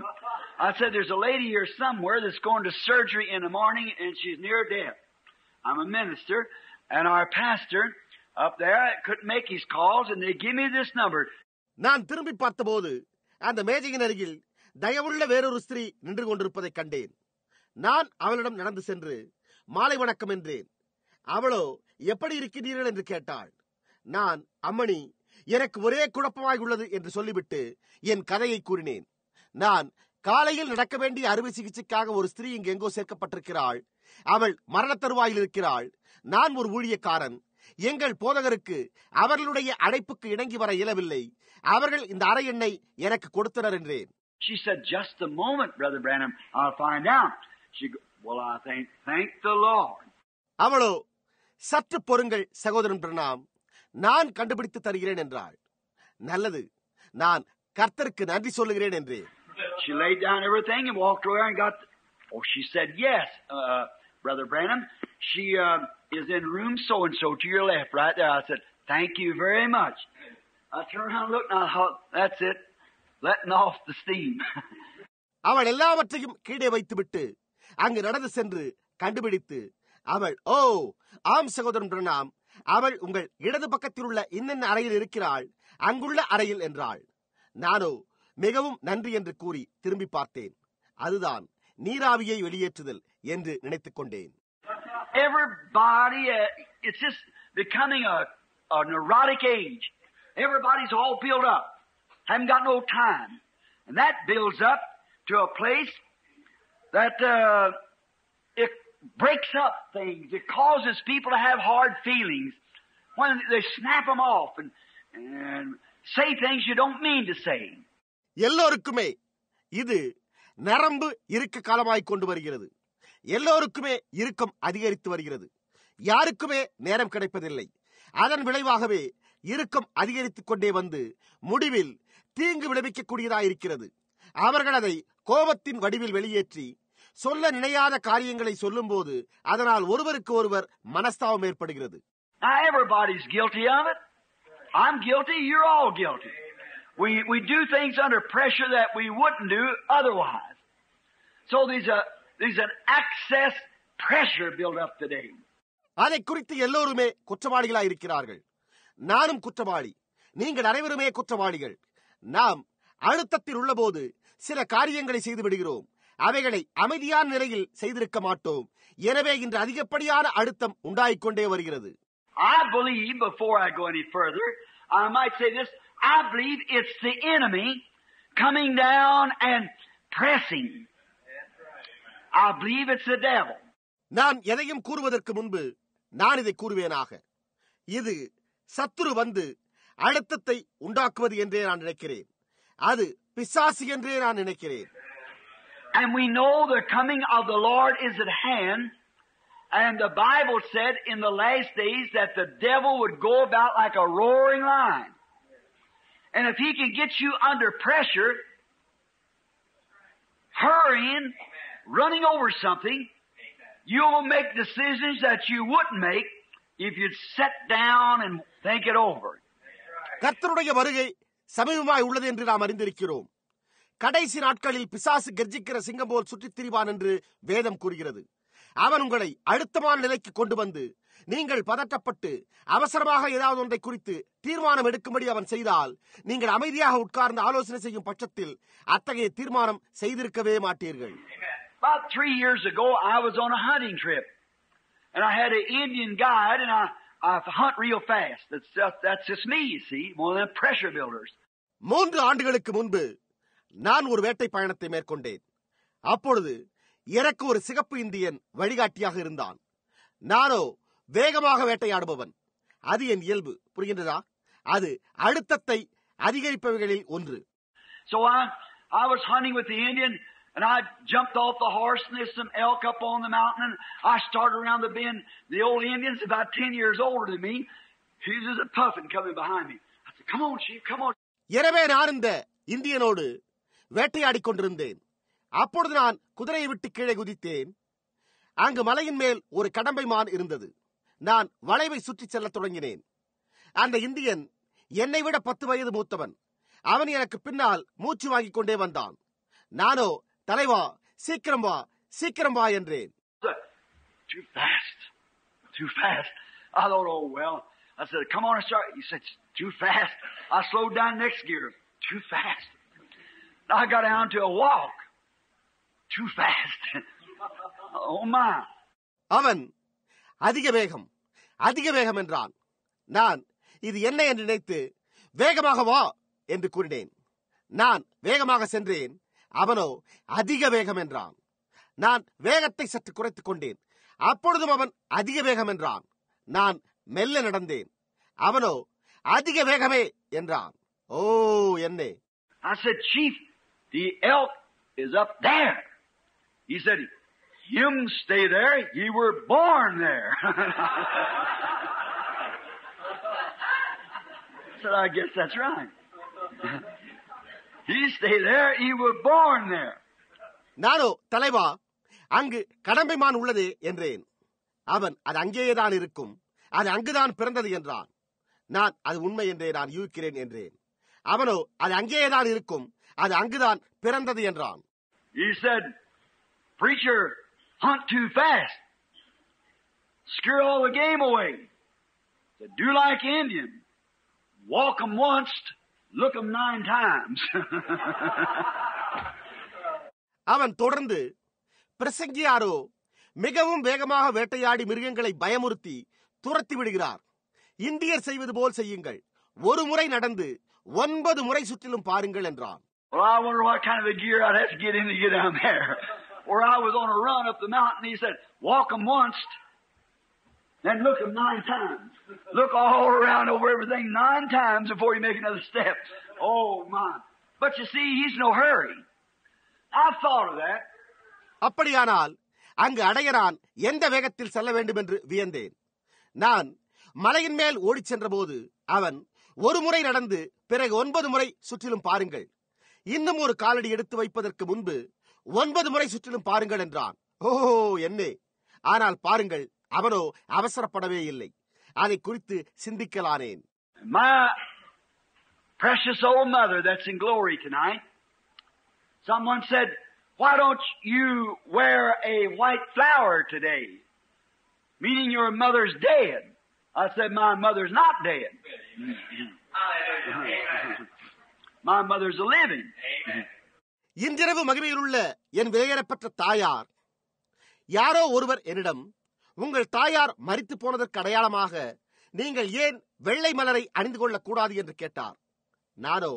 I said, "There's a lady here somewhere that's going to surgery in the morning and she's near death. I'm a minister and our pastor up there couldn't make his calls and they give me this number." நான் திரும்பி பார்த்தபோது அந்த மேஜையின் அருகில் தயவுள்ள வேறொரு ஸ்திரீ நின்று கொண்டிருப்பதை கண்டேன். நான் அவளிடம் நடந்து சென்று மாலை வணக்கம் என்றேன். அவளோ எப்படி இருக்கிறீர்கள் என்று கேட்டாள். நான், அம்மணி, எனக்கு ஒரே குழப்பமாய் உள்ளது என்று சொல்லிவிட்டு என் கதையை கூறினேன். நான் காலையில் நடக்க வேண்டிய அறுவை சிகிச்சைக்காக ஒரு ஸ்திரீ இங்கு எங்கோ சேர்க்கப்பட்டிருக்கிறாள். அவள் மரண தருவாயில் இருக்கிறாள். நான் ஒரு ஊழியக்காரன். எங்கள் போதகருக்கு அவர்களுடைய அழைப்புக்கு இணங்கி வர இயலவில்லை. அவர்கள் இந்த அறை எண்ணை எனக்கு கொடுத்தனர் என்றேன். She said, "Just a moment, Brother Branham. I'll find out." Well, I thank the Lord. அவளோ, சற்று பொறுங்கள் சகோதரன் பிரணாம், நான் கண்டுபிடித்து தருகிறேன் என்றாள். நல்லது, நான் கர்த்தருக்கு நன்றி சொல்லுகிறேன் என்றேன். She laid down everything and walked over and got. She said, "Yes, Brother Branham. She is in room so and so to your left, right there." I said, "Thank you very much." I turned around and looked and I thought, "That's it, letting off the steam." அவள் எல்லாவற்றையும் கீழே வைத்துவிட்டு அங்கு நடந்து சென்று கண்டுபிடித்து அவள், "ஓ ஆம் சகோதரன் பிரணாம், அவள் உங்கள் இடது பக்கத்தில் உள்ள இன்னென்ன அறையில் இருக்கிறாள், அங்குள்ள அறையில்" என்றாள். நானோ மிகவும் நன்றி என்று கூறி திரும்பி பார்த்தேன். அதுதான் நீராவியை வெளியேற்றுதல் என்று நினைத்துக் கொண்டேன். Everybody, it's just becoming a neurotic age. Everybody's all built up. Haven't got no time. And that builds up to a place that it breaks up things. It causes people to have hard feelings when they snap them off and say things you don't mean to say. எல்லோருக்குமே இது நரம்பு இருக்க காலமாய் கொண்டு வருகிறது. எல்லோருக்குமே இறுக்கம் அதிகரித்து வருகிறது. யாருக்குமே நேரம் கிடைப்பதில்லை. அதன் விளைவாகவே இறுக்கம் அதிகரித்துக் கொண்டே வந்து முடிவில் தீங்கு விளைவிக்கக்கூடியதாயிருக்கிறது. அவர்கள் அதை கோபத்தின் வடிவில் வெளியேற்றி சொல்ல நினையாத காரியங்களை சொல்லும் போது அதனால் ஒருவருக்கு ஒருவர் மனஸ்தாபம் ஏற்படுகிறது. Now everybody's guilty of it. I'm guilty. You're all guilty. We do things under pressure that we wouldn't do otherwise. So there's an excess pressure built up today. அதை குறித்து எல்லோருமே குற்றவாளிகளாய் இருக்கிறார்கள். நானும் குற்றவாளி, நீங்கள் அனைவருமே குற்றவாளிகள். நாம் அழுத்தத்தில் உள்ளபோது சில காரியங்களை செய்து விடுகிறோம். அவைகளை அமைதியான நிலையில் செய்திருக்க மாட்டோம். எனவே இன்று அதிகப்படியான அழுத்தம் உண்டாகிக்கொண்டே வருகிறது. I believe, before I go any further, I might say this, I believe it's the enemy coming down and pressing. I believe it's the devil. நான் எதையும் கூறுவதற்கு முன்பு நான் இதை கூறுவேனாக. இது சத்துரு வந்து அழுத்தத்தை உண்டாக்குவது என்றே நான் நினைக்கிறேன். அது பிசாசு என்றே நான் நினைக்கிறேன். And we know the coming of the Lord is at hand. And the Bible said in the last days that the devil would go about like a roaring lion. And if he can get you under pressure, hurrying, running over something, you will make decisions that you wouldn't make if you'd sit down and think it over. கர்த்தருடைய வருகை சமீபமாய் உள்ளது என்று நாம் அறிந்திருக்கிறோம். கடைசி நாட்களில் பிசாசு கர்ஜிக்கிற சிங்கம் போல் சுற்றித் திரிவான் என்று வேதம் கூறுகிறது. அவன் உங்களை அழுத்தமான நிலைக்கு கொண்டு வந்து நீங்கள் பதட்டப்பட்டு அவசரமாக ஏதாவது ஒன்றை குறித்து தீர்மானம் எடுக்கும்படி அவன் செய்தால், நீங்கள் அமைதியாக உட்கார்ந்து ஆலோசனை செய்யும் பட்சத்தில் அத்தகைய தீர்மானம் செய்திருக்கவே மாட்டீர்கள். About 3 years ago, I was on a hunting trip, and I had an Indian guide, and I hunt real fast. That's just me, you see, one of them pressure builders. 3 ஆண்டுகளுக்கு முன்பு நான் ஒரு வேட்டை பயணத்தை மேற்கொண்டேன். அப்பொழுது எனக்கு ஒரு சிகப்பு இந்தியன் வழிகாட்டியாக இருந்தான். நானோ வேகமாக வேட்டையாடுபவன். அது என் இயல்பு. புரிகின்றதா? அது அழுத்தத்தை அதிகரிப்பவைகளில் ஒன்று. So I was hunting with the Indian, and I jumped off the horse, and there's some elk up on the mountain, and I started around the bend. The old Indian's about 10 years older than me. He's just a puffin coming behind me. I said, "Come on, Chief, come on." எனவே நான் இந்த இந்தியனோடு வேட்டையாடிக் கொண்டிருந்தேன். அப்பொழுது நான் குதிரையை விட்டு கீழே குதித்தேன். அங்கு மலையின் மேல் ஒரு கடம்பை மான் இருந்தது. நான் வளைவை சுற்றி செல்ல தொடங்கினேன். அந்த இந்தியன் என்னை விட 10 வயது மூத்தவன். அவன் எனக்கு பின்னால் மூச்சு வாங்கிக் கொண்டே வந்தான். நானோ, தலைவா, சீக்கிரம் வா, சீக்கிரம் வா என்றேன். Too fast. Too fast. I thought, oh, well. I said, come on and start. He said, too fast. I slowed down next gear. Too fast. I got down to a walk. Too fast. Oh, my. அவன் அதிக வேகம் என்றான். நான் இது என்ன என்று நினைத்து வேகமாக வா என்று கூறினேன். நான் வேகமாக சென்றேன். அவனோ அதிக வேகம் என்றான். நான் வேகத்தை சற்று குறைத்துக் கொண்டேன். அப்பொழுதும் அவன் அதிக வேகம் என்றான். நான் மெல்ல நடந்தேன். அவனோ அதிக வேகமே என்றான். ஓ என்னே! I said, Chief, the elk is up there. He said, him stay there. Ye were born there. I said, I guess that's right. He stay there. Ye were born there. நானோ, தலைவா, அங்கு கடம்பைமான் உள்ளது என்றேன். அவன் அது அங்கேயேதான் இருக்கும், அது அங்குதான் பிறந்தது என்றான். நான் அது உண்மை என்றே நான் யூகிக்கிறேன் என்றேன். அவனோ அது அங்கேயேதான் இருக்கும், அது அங்குதான் பிறந்தது என்றான். He said, preacher, hunt too fast. Scare all the game away. Said, do like Indian. Walk them once, look them 9 times. அவன் தொடர்ந்து, பிரசங்கியாரோ மிகவும் வேகமாக வேட்டையாடி மிருகங்களை பயமுறுத்தி துரத்தி விடுகிறார். இந்தியர் செய்வது போல் செய்யுங்கள். ஒரு முறை நடந்து 9 முறை சுற்றிலும் பாருங்கள் என்றான். Well, I wonder what kind of a gear I'd have to get in to get down there. Where I was on a run up the mountain, he said, walk them once, then look them 9 times. Look all around over everything 9 times before you make another step. Oh, my. But you see, he's no hurry. I've thought of that. அப்படியானால் அங்கு அடையறான் எந்த வேகத்தில் செல்ல வேண்டும் என்று வியந்தேன். நான் மலையின் மேல் ஓடிச் சென்ற போது அவன் 1 முறை நடந்து பிறகு 9 முறை சுற்றிலும் பாருங்கள், இன்னும் ஒரு காலடி எடுத்து வைப்பதற்கு முன்பு 9 முறை சுற்றிலும் பாருங்கள் என்றான். ஓஹோ என்னே! ஆனால் பாருங்கள், அவனோ அவசரப்படவே இல்லை. அதை குறித்து சிந்திக்கலானேன். My precious old mother that's in glory tonight, someone said, why don't you wear a white flower today? Meaning your mother's dead. I said, my mother's not dead. My mother's a living. இன்றிரவு மகிமையிலுள்ள என் விலையேறப்பட்ட தாயார், யாரோ ஒருவர் என்னிடம், உங்கள் தாயார் மரித்து போனதற்கு அடையாளமாக நீங்கள் ஏன் வெள்ளை மலரை அணிந்து கொள்ளக்கூடாது என்று கேட்டார். நானோ,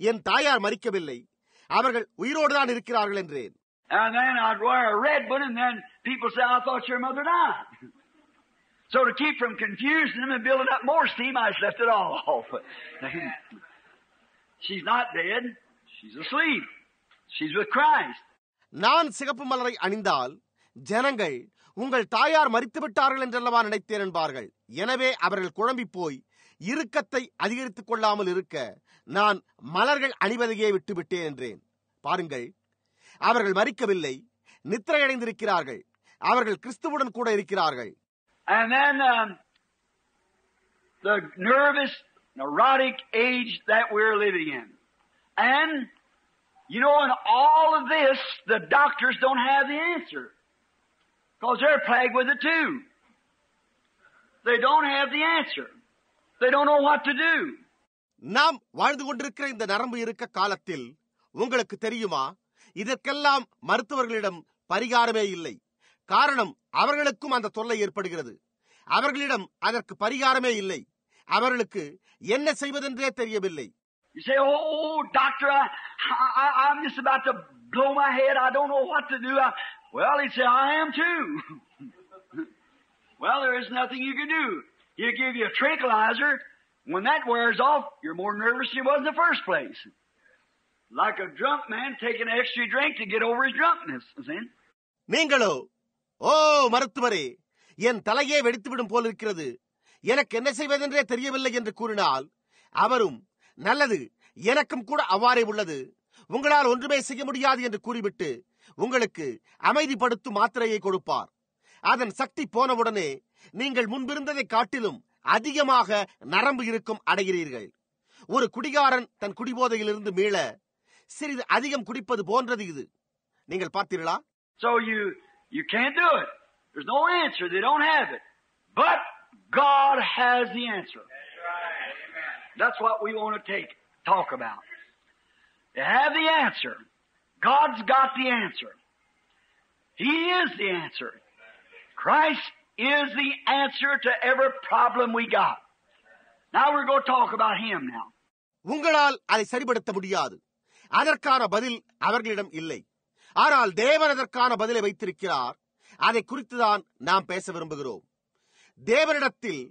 என் தாயார் மரிக்கவில்லை, அவர்கள் உயிரோடுதான் இருக்கிறார்கள் என்றேன். And then I'd wear a red one, and then people say, I thought your mother died. So to keep from confusing them and building up more steam, I just left it all off. She's not dead. She's asleep. She's with Christ. நான் சிகப்பு மலரை அணிந்தால் ஜனங்கள் உங்கள் தாயார் மரித்து விட்டார்கள் என்றல்லவா நினைத்தேன் என்பார்கள். எனவே அவர்கள் குழம்பி போய் இறுக்கத்தை அதிகரித்துக் கொள்ளாமல் இருக்க நான் மலர்கள் அணிவதையே விட்டுவிட்டேன் என்றேன். பாருங்கள், அவர்கள் மரிக்கவில்லை, நித்திரையடைந்திருக்கிறார்கள். அவர்கள் கிறிஸ்துவுடன் கூட இருக்கிறார்கள். And then the nervous, neurotic age that we're living in. And, you know, in all of this, the doctors don't have the answer. Because they're plagued with it too. They don't have the answer. They don't know what to do. நாம் வாழ்ந்து கொண்டிருக்கிற இந்த நரம்பு இருக்க காலத்தில் உங்களுக்கு தெரியுமா, இதற்கெல்லாம் மருத்துவர்களிடம் பரிகாரமே இல்லை. காரணம், அவர்களுக்கும் அந்த தொல்லை ஏற்படுகிறது. அவர்களிடம் அதற்கு பரிகாரமே இல்லை. அவர்களுக்கு என்ன செய்வதென்றே தெரியவில்லை. You say, oh, doctor, I'm just about to blow my head. I don't know what to do. Well, he'd say, I am too. Well, there is nothing you can do. He'll give you a tranquilizer. When that wears off, you're more nervous than you was in the first place. Like a drunk man taking an extra drink to get over his drunkenness. நீங்களோ, ஓ மருத்துவரே, என் தலையே வெடித்துவிடும் போல் இருக்கிறது, எனக்கு என்ன செய்வதென்றே தெரியவில்லை என்று கூறினால், அவரும் நல்லது, எனக்கும் கூட அவ்வாறே உள்ளது, உங்களால் ஒன்றுமே செய்ய முடியாது என்று கூறிவிட்டு உங்களுக்கு அமைதிப்படுத்தும் மாத்திரையை கொடுப்பார். அதன் சக்தி போனவுடனே நீங்கள் முன்பிருந்ததை காட்டிலும் அதிகமாக நரம்பு இருக்கும் அடைகிறீர்கள். ஒரு குடிகாரன் தன் குடிபோதையிலிருந்து மீள சிறிது அதிகம் குடிப்பது போன்றது இது. நீங்கள் பார்த்தீர்களா? So you can't do it. There's no answer. They don't have it. But God has the answer. That's what we want to talk about. They have the answer. God's got the answer. He is the answer. Christ is the answer to every problem we got. Now we're going to talk about Him now. உங்களால் அதை சரிபடுத்த முடியாது. அதற்கான பதில் அவர்களிடம் இல்லை. ஆனால் தேவன் அதற்கான பதிலை வைத்திருக்கிறார். அதை குறித்துதான் நாம் பேச விரும்புகிறோம். தேவனிடத்தில்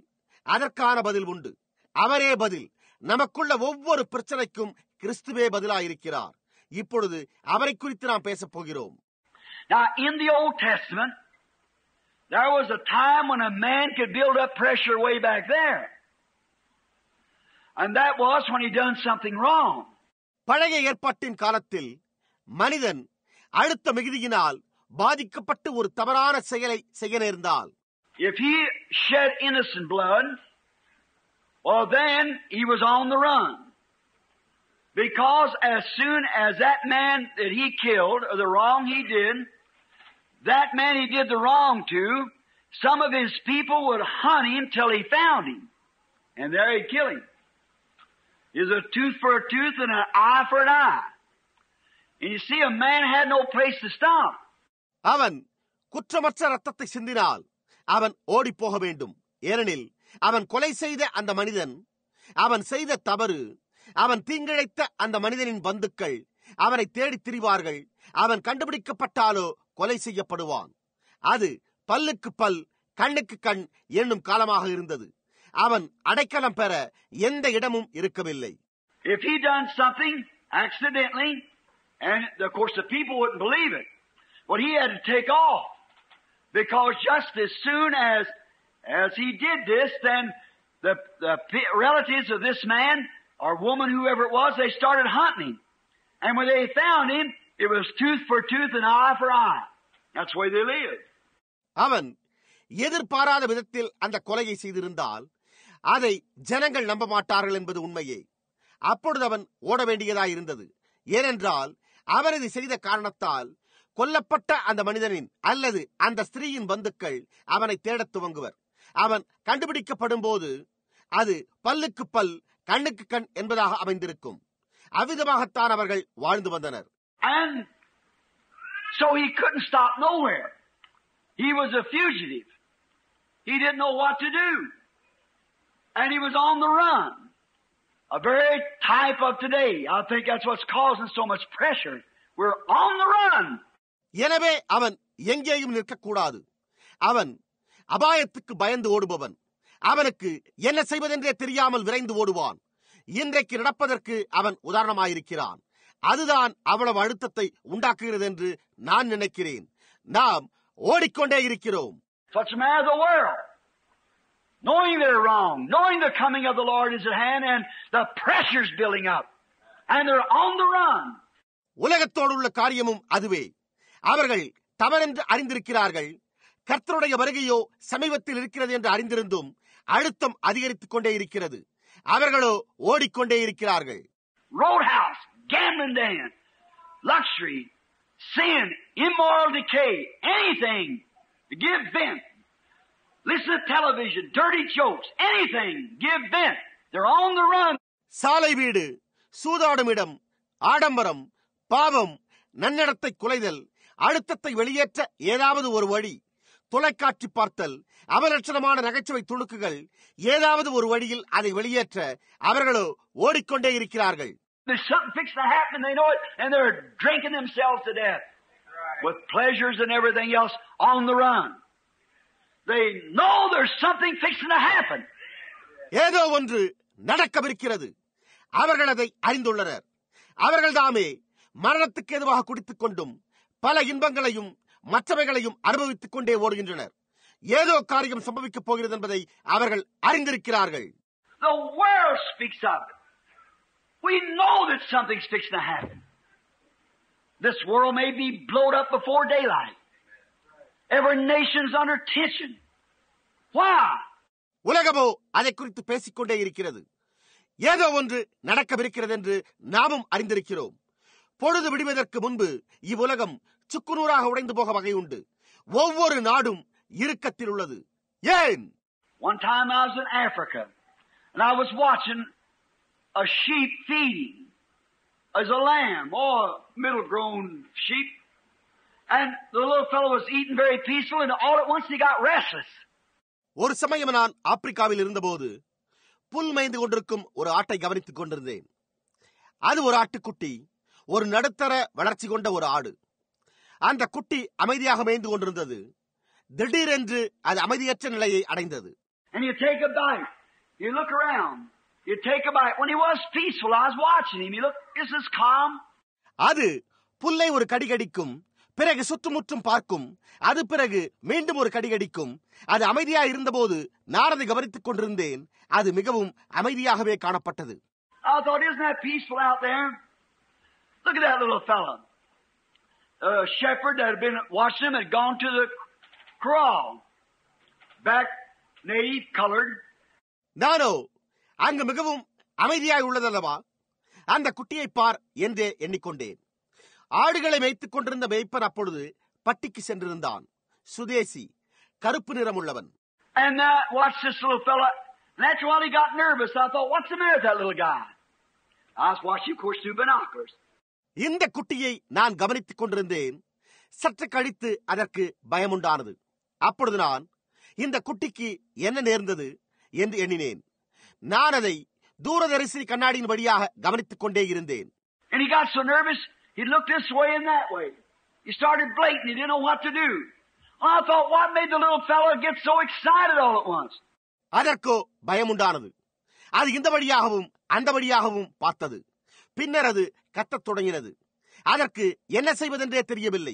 அதற்கான பதில் உண்டு. அவரே பதில். நமக்குள்ள ஒவ்வொரு பிரச்சனைக்கும் கிறிஸ்துவே பதிலாயிருக்கிறார். இப்பொழுது அவரை குறித்து நாம் பேசப் போகிறோம். Now in the Old Testament, there was a time when a man could build up pressure way back there. And that was when he done something wrong. பழைய ஏற்பாட்டின் காலத்தில் மனிதன் அழுத்த மிகுதியினால் பாதிக்கப்பட்டு ஒரு தவறான செயலை செய்ய நேர்ந்தால், if he shed innocent blood, well then he was on the run. Because as soon as that man that he killed, or the wrong he did, that man he did the wrong to, some of his people would hunt him till he found him. And there he'd kill him. Is a tooth for a tooth and an eye for an eye. And you see, a man had no place to stop. அவன் குற்றமற்ற ரத்தத்தை சிந்தினால் அவன் ஓடி போக வேண்டும். ஏனெனில் அவன் கொலை செய்த அந்த மனிதன், அவன் செய்த தவறு, அவன் தீங்கிழைத்த அந்த மனிதனின் பந்துக்கள் அவனை தேடித் திரிவார்கள். அவன் கண்டுபிடிக்கப்பட்டாலோ கொலை செய்யப்படுவான். அது பல்லுக்கு பல், கண்ணுக்கு கண் என்னும் காலமாக இருந்தது. அவன் அடைக்கலம் பெற எந்த இடமும் இருக்கவில்லை. If he done something accidentally, and of course the people wouldn't believe it, but he had to take off, because just as soon as he did this, then the relatives of this man or woman, whoever it was, they started hunting him. And when they found him, it was tooth for tooth and eye for eye. That's the way they lived. அவன் எதிர்பாராத விதத்தில் அந்த கொலையை செய்திருந்தால் அதை ஜனங்கள் நம்ப மாட்டார்கள் என்பது உண்மையே. அப்பொழுது அவன் ஓட வேண்டியதாயிருந்தது. ஏனென்றால் அவன் இதை செய்த காரணத்தால் கொல்லப்பட்ட அந்த மனிதனின் அல்லது அந்த ஸ்திரீயின் பந்துக்கள் அவனை தேடத் துவங்குவர். அவன் கண்டுபிடிக்கப்படும் போது அது பல்லுக்கு பல், கண்ணுக்கு கண் என்பதாக அமைந்திருக்கும். அவ்விதமாகத்தான் அவர்கள் வாழ்ந்து வந்தனர். And so he couldn't stop nowhere. He was a fugitive. He didn't know what to do. And he was on the run. A very type of today. I think that's what's causing so much pressure. We're on the run. எனவே அவன் எங்கேயும் நிற்கக்கூடாது. அவன் அபாயத்துக்கு பயந்து ஓடுபவன். அவனுக்கு என்ன செய்வதென்றே தெரியாமல் விரைந்து ஓடுவான். இன்றைக்கு நடப்பதற்கு அவன் உதாரணமாயிருக்கிறான். அதுதான் அவ்வளவு அழுத்தத்தை உண்டாக்குகிறது என்று நான் நினைக்கிறேன். நாம் ஓடிக்கொண்டே இருக்கிறோம். What's the matter with the world? Knowing they're wrong, knowing the coming of the Lord is at hand, and the pressure's building up, and they're on the run. உலகத்தோடு உள்ள காரியமும் அதுவே. அவர்கள் தவறென்று அறிந்திருக்கிறார்கள். கர்த்தருடைய வருகையோ சமீபத்தில் இருக்கிறது என்று அறிந்திருந்தும் அழுத்தம் அதிகரித்துக் கொண்டே இருக்கிறது. அவர்களோ ஓடிக்கொண்டே இருக்கிறார்கள். Roadhouse, gambling den, luxury, sin, immoral decay, anything to give vent. Listen to television, dirty jokes, anything, give vent. They're on the run. சாலை வீடு, சூதாடும் இடம், ஆடம்பரம், பாவம், நன்னடத்தை குலைதல், அழுத்தத்தை வெளியேற்ற ஏதாவது ஒரு வழி, தொலைக்காட்சி பார்த்தல், அவலட்சணமான நகைச்சுவை துணுக்குகள், ஏதாவது ஒரு வழியில் அதை வெளியேற்ற அவர்களோ ஓடிக்கொண்டே இருக்கிறார்கள். There's something fixing to happen, they know it, and they're drinking themselves to death with pleasures and everything else on the run. They know there's something fixing to happen. ஏதோ ஒன்று நடக்கவிருக்கிறது. அவர்கள் அதை அறிந்துள்ளனர். அவர்கள் தாமே மரணத்துக்கு ஏதுவாக குடித்துக் கொண்டும் பல இன்பங்களையும் மற்றவைகளையும் அனுபவித்துக் கொண்டே ஓடுகின்றனர். ஏதோ காரியம் சம்பவிக்கப் போகிறது என்பதை அவர்கள் அறிந்திருக்கிறார்கள். The world speaks of it. We know that something's fixing to happen. This world may be blown up before daylight. Every nation's under tension. Why? உலகமோ அதை குறித்து பேசிக்கொண்டே இருக்கிறது. ஏதோ ஒன்று நடக்கவிருக்கிறது என்று நாமும் அறிந்திருக்கிறோம். பொழுது விடுவதற்கு முன்பு இவ்வுலகம் சுக்குநூறாக உடைந்து போக வகை உண்டு. ஒவ்வொரு நாடும் இறுக்கத்தில் உள்ளது. ஏன்? One time I was in Africa and I was watching a sheep feeding as a lamb or middle grown sheep, and the little fellow was eating very peaceful, and all at once he got restless. ஒரு சமயம் நான் ஆப்பிரிக்காவில் இருந்தபோது புல் மேய்ந்து கொண்டிருக்கும் ஒரு ஆட்டை கவனித்துக் கொண்டிருந்தேன். அது ஒரு ஆட்டுக்குட்டி, ஒரு நடுத்தர வளர்ச்சி கொண்ட ஒரு ஆடு. அந்த குட்டி அமைதியாக மேய்ந்து கொண்டிருந்தது. திடீரென்று அது அமைதியற்ற நிலையை அடைந்தது. And you take a bite, you look around, you take a bite. When he was peaceful, I was watching him. You look, this is calm. அது புல்லை ஒரு கடிகடிக்கும், பிறகு சுற்றுமுற்றும் பார்க்கும். அது பிறகு மீண்டும் ஒரு கடிகடிக்கும். அது அமைதியாக இருந்தபோது நான் அதை கவனித்துக் கொண்டிருந்தேன். அது மிகவும் அமைதியாகவே காணப்பட்டது. I thought, isn't that peaceful out there? Look at that little fella. A shepherd that had been watching him had gone to the corral. Back, native, colored. நானோ அங்கு மிகவும் அமைதியாய் உள்ளதல்லவா, அந்த குட்டியை பார் என்றே எண்ணிக்கொண்டேன். ஆடுகளை மேய்த்துக் கொண்டிருந்த மேய்ப்பன் அப்பொழுது பட்டிக்கு சென்றிருந்தான். சுதேசி, கருப்பு நிறம் உள்ளவன். And watch this little fella. And after a while he got nervous. I thought, what's the matter with that little guy? I was watching, of course, through binoculars. இந்த குட்டியை நான் கவனித்துக் கொண்டிருந்தேன். சற்று கழித்து அதற்கு பயமுண்டானது. அப்பொழுது நான் இந்த குட்டிக்கு என்ன நேர்ந்தது என்று எண்ணினேன். நான் அதை தூரதரிசி கண்ணாடியின் வழியாக கவனித்துக் கொண்டே இருந்தேன். And he got so nervous, he looked this way and that way. He started blinking. He didn't know what to do. I thought, what made the little fellow get so excited all at once? அதற்கோ பயமுண்டானது. அது இந்த வழியாகவும் அந்த வழியாகவும் பார்த்தது. பின்னர் அது கத்தத் தொடங்கினது. அதற்கு என்ன செய்வதென்றே தெரியவில்லை.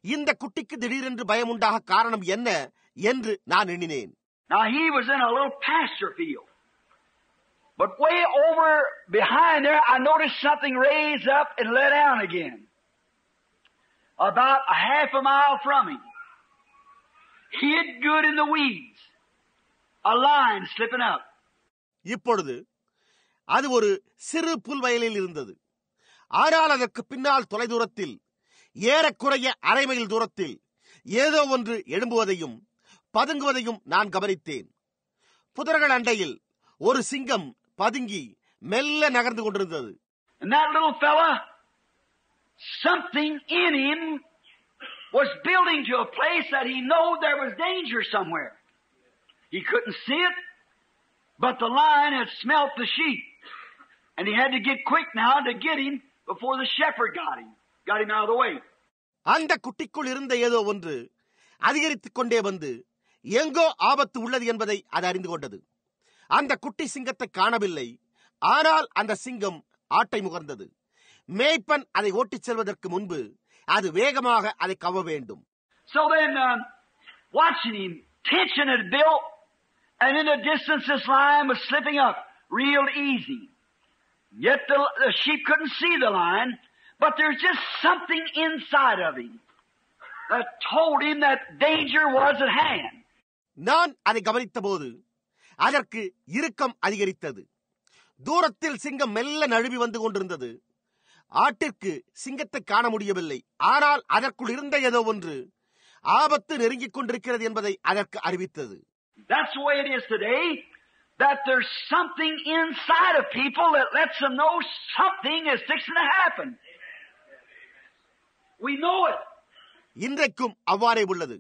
இந்த குட்டிக்கு திடீரென்று பயமுண்டாக காரணம் என்ன என்று நான் எண்ணினேன். Now he was in a little pasture field. But way over behind there, I noticed something raise up and lay down again. About a half a mile from him. Hid good in the weeds. A line slipping up. இப்பொழுது அது ஒரு சிறு புல்வயலில் இருந்தது. ஆனால் அதற்கு பின்னால் தொலைதூரத்தில் ஏறக்குறைய அரை மைல் தூரத்தில் ஏதோ ஒன்று எழும்புவதையும் பதுங்குவதையும் நான் கவனித்தேன். புதர்கள் அண்டையில் ஒரு சிங்கம் பதுங்கி மெல்ல நகர்ந்து கொண்டிருந்தது. And that little fella, something in him was building to a place that he knew there was danger somewhere. He couldn't see it, but the lion had smelt the sheep. And he had to get quick now to get him before the shepherd got him out of the way. அந்த குட்டிக்குள் இருந்த ஏதோ ஒன்று அதிகரித்துக் கொண்டே வந்து எங்கோ ஆபத்து உள்ளது என்பதை அது அறிந்து கொண்டது. அந்த குட்டி சிங்கத்தை காணவில்லை. ஆனால் அந்த சிங்கம் ஆட்டை முகர்ந்தது. மேய்ப்பன் அதை ஓட்டிச் செல்வதற்கு முன்பு அது வேகமாக அதை கவ வேண்டும். So then, watching him, tension had built, and in the distance this lion was slipping up real easy. Yet the sheep couldn't see the lion, but there's just something inside of him that told him that danger was at hand. நான் அதை கவனித்த போது அதற்கு இறுக்கம் அதிகரித்தது. தூரத்தில் சிங்கம் மெல்ல நழுவி வந்து கொண்டிருந்தது. ஆட்டிற்கு சிங்கத்தை காண முடியவில்லை. ஆனால் அதற்குள் இருந்த ஏதோ ஒன்று ஆபத்து நெருங்கிக் கொண்டிருக்கிறது என்பதை அதற்கு அறிவித்தது. That's the way it is today, that there's something inside of people that lets them know something is fixing to happen. We know it. இன்றைக்கும் அவ்வாறே உள்ளது.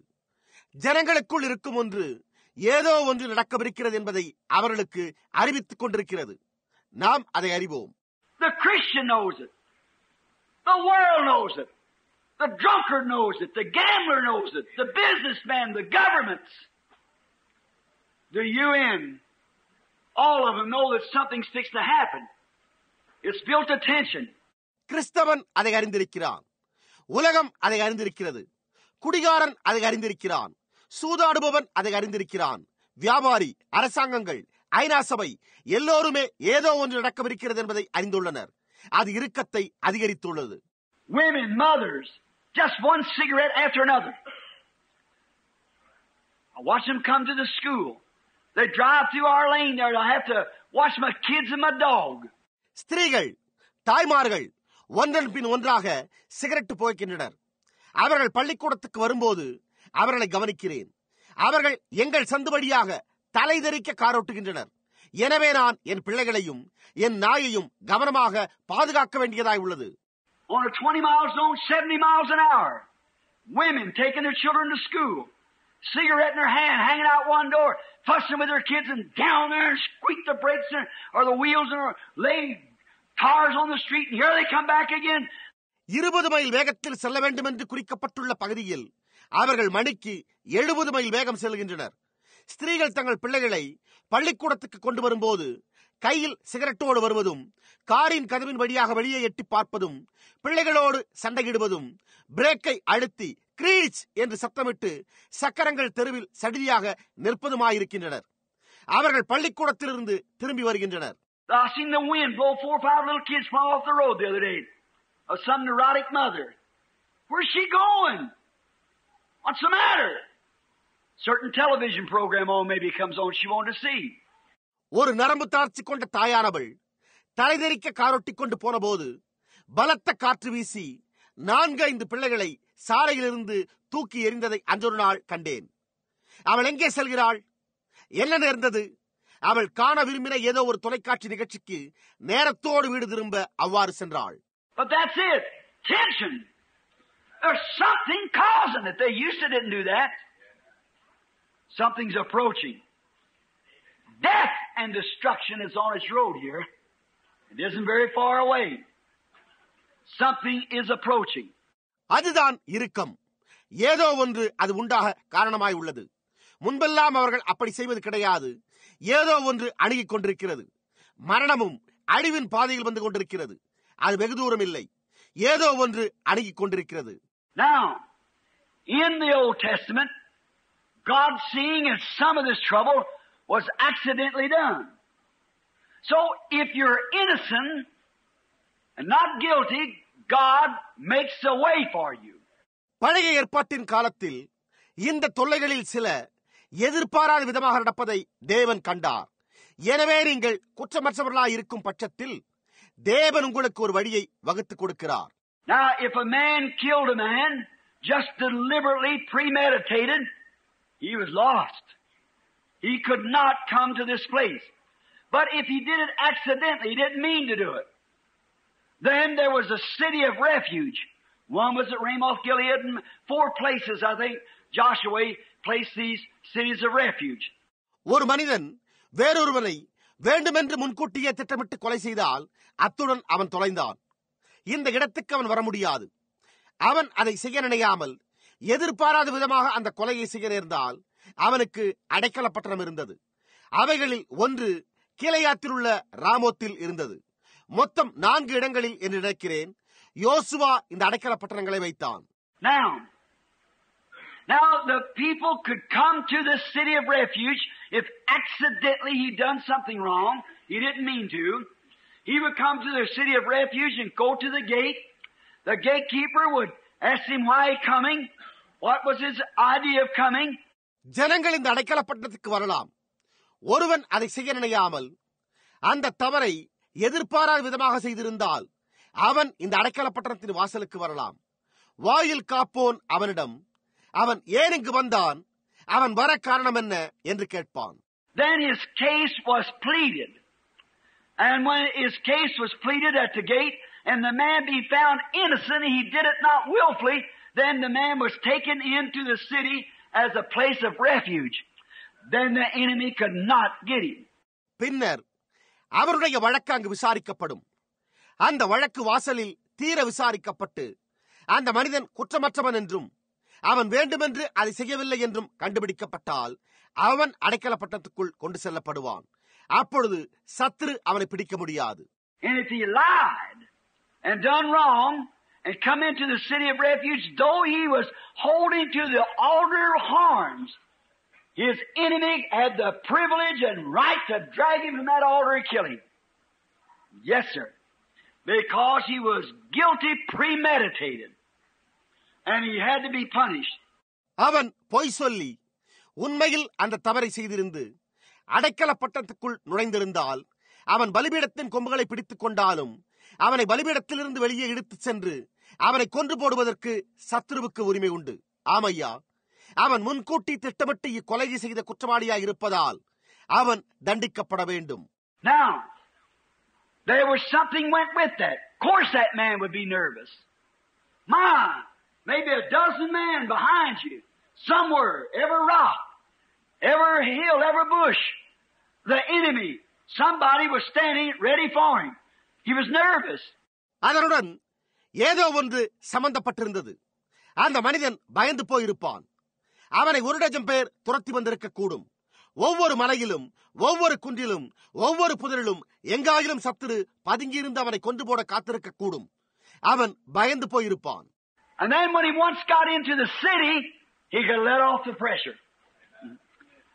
ஜனங்களுக்குள் இருக்கும் ஒன்று ஏதோ ஒன்று நடக்கவிருக்கிறது என்பதை அவர்களுக்கு அறிவித்துக் கொண்டிருக்கிறது. நாம் அதை அறிவோம். The Christian knows it. The world knows it. The drunkard knows it. The gambler knows it. The businessman, the governments, the UN, all of them know that something's fixed to happen. It's built attention. கிறிஸ்தவன் அதை அறிந்திருக்கிறான். உலகம் அதை அறிந்திருக்கிறது. குடிகாரன் அதை அறிந்திருக்கிறான். சூதாடுபவன் அதை அறிந்திருக்கிறான். வியாபாரி, அரசாங்கங்கள், ஐநா சபை எல்லோருமே ஏதோ ஒன்று நடக்கவிருக்கிறது என்பதை அறிந்துள்ளனர். அது இறுக்கத்தை அதிகரித்துள்ளது. Women, mothers, just one cigarette after another. I watch them come to the school. They drive through our lane there. I have to watch my kids and my dog. ஸ்திரீகள், தாய்மார்கள் ஒன்றன் பின் ஒன்றாக சிகரெட் புகைக்கின்றனர். அவர்கள் பள்ளிக்கூடத்துக்கு வரும்போது அவர்களை கவனிக்கிறேன். அவர்கள் எங்கள் சந்து வழியாக தலை தெறிக்க காரோட்டுகின்றனர். எனவே நான் என் பிள்ளைகளையும் என் நாயையும் கவனமாக பாதுகாக்க வேண்டியதாய் உள்ளது. On a 20-mile zone, 70 miles an hour. Women taking their children to school. Cigarette in their hand, hanging out one door, fussing with their kids, and down there and squeak the brakes or the wheels and lay cars on the street, and here they come back again. 20 mile வேகத்தில் செல்ல வேண்டும் என்று குறிக்கப்பட்டுள்ள பகுதியில் அவர்கள் மணிக்கு 70 mile வேகம் செல்கின்றனர். ஸ்திரீகள் தங்கள் பிள்ளைகளை பள்ளிக்கூடத்துக்கு கொண்டு வரும்போது கையில் சிகரெட்டோடு வருவதும், காரின் கதவின் வழியாக வெளியே எட்டி பார்ப்பதும், பிள்ளைகளோடு சண்டையிடுவதும், பிரேக்கை அழுத்தி கிரீச் என்று சத்தமிட்டு சக்கரங்கள் தெருவில் சடிதியாக நிற்பதுமாயிருக்கின்றனர். அவர்கள் பள்ளிக்கூடத்திலிருந்து திரும்பி வருகின்றனர். I seen the wind blow 4 or 5 little kids fly off the road the other day. Of some neurotic mother. Where's she going? What's the matter? Certain television program maybe comes on she wanted to see. ஒரு நரம்பு தாழ்ச்சி கொண்ட தாயானவள் தலைதெறிக்க காரொட்டி கொண்டு போன போது பலத்த காற்று வீசி 4-5 பிள்ளைகளை சாலையிலிருந்து தூக்கி எறிந்ததை அன்றொரு நாள் கண்டேன். அவள் எங்கே செல்கிறாள்? என்ன நேர்ந்தது? அவள் காண விரும்பின ஏதோ ஒரு தொலைக்காட்சி நிகழ்ச்சிக்கு நேரத்தோடு வீடு திரும்ப அவ்வாறு சென்றாள். But that's it. Tension. There's something causing it. They used to didn't do that. Something's approaching. Death and destruction is on its road here. It isn't very far away. Something is approaching. அதுதான் இறுக்கம். ஏதோ ஒன்று அது உண்டாக காரணமாய் உள்ளது. முன்பெல்லாம் அவர்கள் அப்படி செய்வது கிடையாது. ஏதோ ஒன்று அணுகிக் கொண்டிருக்கிறது. மரணமும் அழிவின் பாதையில் வந்து கொண்டிருக்கிறது. அது வெகு தூரம் இல்லை. ஏதோ ஒன்று அணுகிக் கொண்டிருக்கிறது. Now, in the Old Testament, God seeing that some of this trouble was accidentally done. So, if you're innocent and not guilty, God makes a way for you. பழைய ஏற்பாட்டின் காலத்தில் இந்த தொல்லைகளில் சில எதிர்பாராத விதமாக நடப்பதை தேவன் கண்டார். எனவே நீங்கள் குற்றமற்றவர்களாய் இருக்கும் பட்சத்தில் தேவன் உங்களுக்கு ஒரு வழியை வகுத்துக் கொடுக்கிறார். Now, if a man killed a man, just deliberately premeditated, he was lost. He could not come to this place. But if he did it accidentally, he didn't mean to do it, then there was a city of refuge. One was at Ramoth Gilead, and 4 places, I think, Joshua placed these cities of refuge. ஒரு மனிதன் வேறொருவனை வேண்டுமென்று முன்கூட்டியே திட்டமிட்டு கொலை செய்தால் அத்துடன் அவன் தொலைந்தான். இந்த இடத்துக்கு அவன் வர முடியாது. அவன் அதை செய்ய நினையாமல் எதிர்பாராத விதமாக அந்த கொலையை செய்ய நேர்ந்தால் அவனுக்கு அடைக்கலப்பட்டணம் இருந்தது. அவைகளில் ஒன்று கீலேயாத்தில் உள்ள ராமோத்தில் இருந்தது. மொத்தம் 4 இடங்களில் என்று நினைக்கிறேன் யோசுவா இந்த அடைக்கலப்பட்டணங்களை வைத்தான். Now the people could come to this city of refuge if accidentally he'd done something wrong. He didn't mean to. He would come to the city of refuge and go to the gate. The gatekeeper would ask him why he coming. What was his idea of coming? ஜனங்கள் இந்த அடைக்கலப்பட்டணத்துக்கு வரலாம். ஒருவன் அதை செய்ய நினையாமல் அந்த தவறை எதிர்பாராத விதமாக செய்திருந்தால் அவன் இந்த அடைக்கலப்பட்டணத்தின் வாசலுக்கு வரலாம். வாயில் காப்போன் அவனிடம் அவன் ஏன் இங்கு வந்தான், அவன் வர காரணம் என்ன என்று கேட்பான். Then his case was pleaded. And when his case was pleaded at the gate, and the man be found innocent, he did it not willfully, then the man was taken into the city as a place of refuge. Then the enemy could not get him. பின்னர் அவருடைய வழக்கு அங்கு விசாரிக்கப்படும். அந்த வழக்கு வாசலில் தீர விசாரிக்கப்பட்டு அந்த மனிதன் குற்றமற்றவன் என்றும் அவன் வேண்டுமென்று அதை செய்யவில்லை என்றும் கண்டுபிடிக்கப்பட்டால் அவன் அடைக்கலப்பட்டணத்துக்குள் கொண்டு செல்லப்படுவான். அப்பொழுது சத்துரு அவனை பிடிக்க முடியாது. And if he lied and done wrong and come into the city of refuge, though he was holding to the altar horns, his enemy had the privilege and right to drag him from that altar and kill him. Yes, sir. Because he was guilty premeditated. And he had to be punished. அவன் பொய் சொல்லி உண்மையில் அந்த தவறை செய்திருந்து அடைக்கலப்பட்டணத்துக்குள் நுழைந்திருந்தால் அவன் பலிபீடத்தின் கொம்புகளை பிடித்துக் கொண்டாலும் அவனை பலிபீடத்திலிருந்து வெளியே இழுத்துச் சென்று அவனை கொன்று போடுவதற்கு சத்துருவுக்கு உரிமை உண்டு. ஆமையா, அவன் முன்கூட்டி திட்டமிட்டு இக்கொலையை செய்த குற்றவாளியாய் இருப்பதால் அவன் தண்டிக்கப்பட வேண்டும். Now, there was something went with that. Of course that man would be nervous. Maybe a dozen men behind you, somewhere, every rock, every hill, every bush, the enemy, somebody was standing ready for him. He was nervous. அதனுடன் ஏதோ ஒன்று சம்பந்தப்பட்டிருந்தது. அந்த மனிதன் பயந்து போயிருப்பான். அவனை 1 dozen பேர் துரத்தி வந்திருக்க கூடும். ஒவ்வொரு மலையிலும், ஒவ்வொரு குன்றிலும், ஒவ்வொரு புதரிலும் எங்காயிலும் சத்துரு பதுங்கியிருந்து அவனை கொண்டு போட காத்திருக்க கூடும். அவன் பயந்து போயிருப்பான். And then when he once got into the city, he could let off the pressure.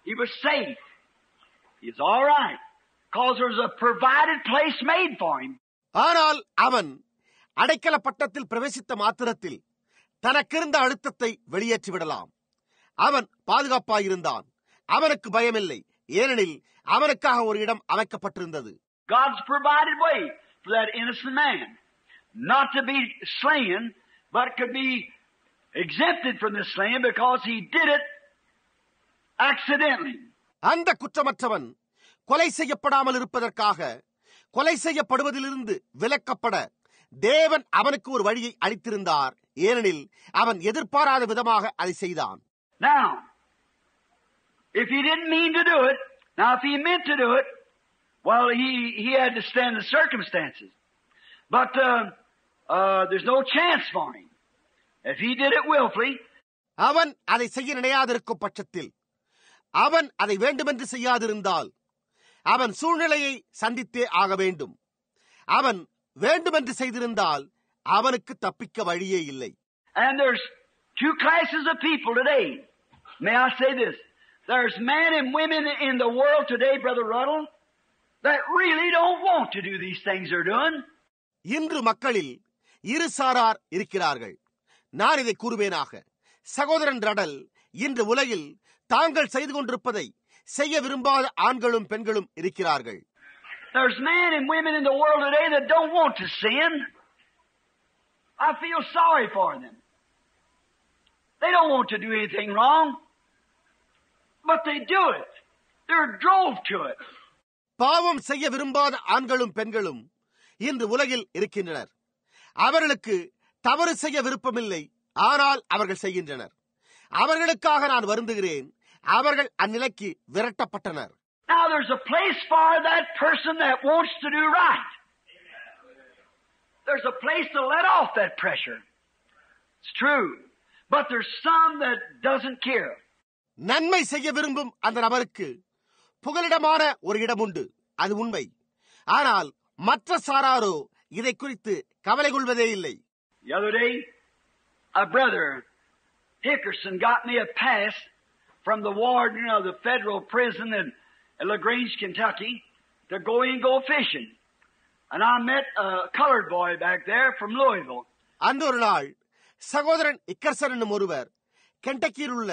He was safe. He's all right. Because there was a provided place made for him. ஆனால் அவன் அடைக்கலப்பட்டணத்தில் பிரவேசித்த மாத்திரத்தில் தனக்கிருந்த அழுத்தத்தை வெளியேற்றி விடலாம். அவன் பாதுகாப்பாயிருந்தான். அவனுக்கு பயமில்லை. ஏனெனில் அவனுக்காக ஒரு இடம் அமைக்கப்பட்டிருந்தது. God's provided way for that innocent man not to be slain, but could be exempted from the slaying because he did it accidentally. அந்த குற்றமற்றவன் கொலை செய்யப்படாமல் இருப்பதற்காக கொலை செய்யப்படுவதிலிருந்து விலக்கப்பட தேவன் அவனுக்கு ஒரு வழியை அளித்திருந்தார். ஏனெனில் அவன் எதிர்பாராத விதமாக அதை செய்தான். Now, if he didn't mean to do it, now if he meant to do it, well, he had to stand the circumstances. But there's no chance for him. If he did it willfully, அவன் அதை செய்ய நினையாதிருக்கும் பட்சத்தில், அவன் அதை வேண்டுமென்று செய்யாதிருந்தால் அவன் சூழ்நிலையை சந்தித்தே ஆக வேண்டும். அவன் வேண்டுமென்று செய்திருந்தால் அவனுக்கு தப்பிக்க வழியே இல்லை. And there's 2 classes of people today. May I say this? There's men and women in the world today, Brother Ruddle, that really don't want to do these things they're doing. இன்று மக்களில் 2 சாரார் இருக்கிறார்கள். நான் இதை கூறுவேனாக. சகோதரன் ரடல், இன்று உலகில் தாங்கள் செய்து கொண்டிருப்பதை செய்ய விரும்பாத ஆண்களும் பெண்களும் இருக்கிறார்கள். There's men and women in the world today that don't want to sin. I feel sorry for them. They don't want to do anything wrong, but they do it. They're drove to it. பாவம் செய்ய விரும்பாத ஆண்களும் பெண்களும் இன்று உலகில் இருக்கின்றனர். அவர்களுக்கு தவறு செய்ய விருப்பமில்லை, ஆனால் அவர்கள் செய்கின்றனர். அவர்களுக்காக நான் வருந்துகிறேன். அவர்கள் அந்நிலைக்கு விரட்டப்பட்டனர். Now there's a place for that person that wants to do right. There's a place to let off that pressure. It's true. But there's some that doesn't care. நன்மை செய்ய விரும்பும் அந்த நபருக்கு புகலிடமான ஒரு இடம் உண்டு, அது உண்மை. ஆனால் மற்ற சாராரோ இதை குறித்து கவலை கொள்வதே இல்லை. The other day, a brother Hickerson got me a pass from the warden of the federal prison in LaGrange, Kentucky, to go fishing. And I met a colored boy back there from Louisville. அந்த ஒரு நாள் சகோதரன் இக்கர்சன் என்னும் ஒருவர் கென்டக்கியில் உள்ள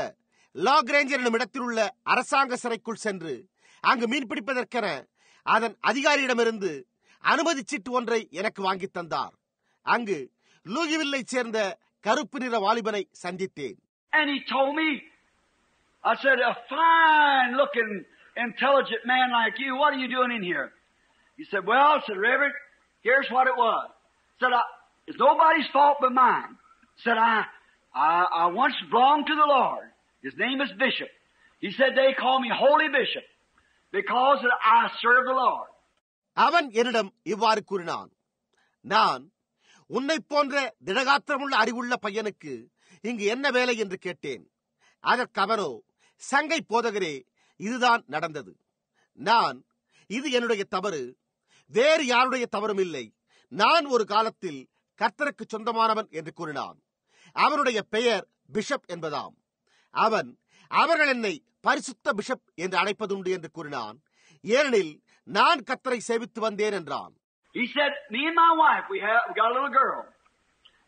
லாக்ரேஞ்சர் என்னும் இடத்தில் உள்ள அரசாங்க சிறைக்குள் சென்று அங்கு மீன் பிடிப்பதற்கென அதன் அதிகாரியிடமிருந்து அனுமதி சீட்டு ஒன்றை எனக்கு வாங்கி தந்தார். அங்கு லூயிவில்லை சேர்ந்த கருப்பு நிற வாலிபனை சந்தித்தேன். And he told me, I said, a fine looking intelligent man like you, what are you doing in here? He said, well, said Reverend, here's what it was. Said, it's nobody's fault but mine. Said, I once belonged to the Lord. His name is Bishop. He said they call me Holy Bishop because I serve the Lord. அவன் என்னிடம் இவ்வாறு கூறினான், நான் உன்னை போன்ற திடகாத்திரமுள்ள அறிவுள்ள பையனுக்கு இங்கு என்ன வேலை என்று கேட்டேன். அதற்கு அவனோ, சங்கை போதகரே, இதுதான் நடந்தது. நான், இது என்னுடைய தவறு, வேறு யாருடைய தவறும் இல்லை. நான் ஒரு காலத்தில் கர்த்தருக்கு சொந்தமானவன் என்று கூறினான். அவனுடைய பெயர் பிஷப் என்பதாம். அவன், அவர்கள் என்னை பரிசுத்த பிஷப் என்று அழைப்பதுண்டு என்று கூறினான். ஏனெனில் நான் கர்த்தரை சேவித்து வந்தேன் என்றான். He said, me and my wife, we got a little girl.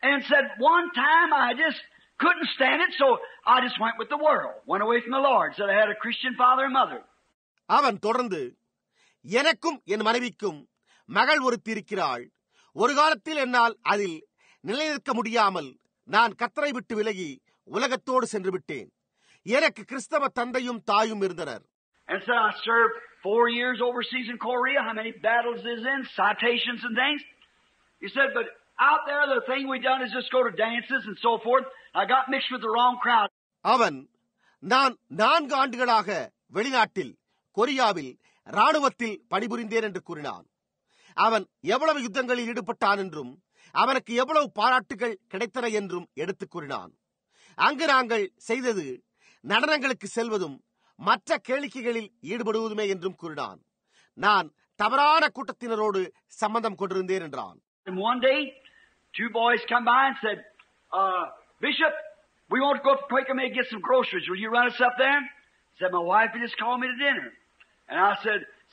And said, one time I just couldn't stand it, so I just went with the world. Went away from the Lord. Said I had a Christian father and mother. அவன் தொடர்ந்து, எனக்கும் என் மனைவிக்கும் மகள் ஒருத்தி இருக்கிறாள். ஒரு காலத்தில் என்னால் அதில் நிலைநிற்க முடியாமல் நான் கர்த்தரை விட்டு விலகி உலகத்தோடு சென்று விட்டேன். எனக்கு கிறிஸ்தவ தந்தையும் தாயும் இருந்தனர். And so I served 4 years overseas in Korea. How many battles is in, citations and things. He said, but out there the thing we done is just go to dances and so forth. I got mixed with the wrong crowd. அவன், நான் 4 ஆண்டுகளாக வெளிநாட்டில் கொரியாவில் ராணுவத்தில் பணிபுரிந்தேன் என்று கூறினான். அவன் எவ்வளவு யுத்தங்களில் ஈடுபட்டான் என்றும் அவனுக்கு எவ்வளவு பாராட்டுகள் கிடைத்தன என்றும் எடுத்துக் கூறினான். அங்கு நாங்கள் செய்தது நடனங்களுக்கு செல்வதும் மற்ற கேளிக்கைகளில் ஈடுபடுவதுமே என்றும் கூறினான். நான் தவறான கூட்டத்தினரோடு சம்பந்தம் கொண்டிருந்தேன் என்றான். And one day, 2 boys come by and said, Bishop, we want to go up to Quaker May get some groceries. Will you run us up there? Said, my wife just called me to dinner. And I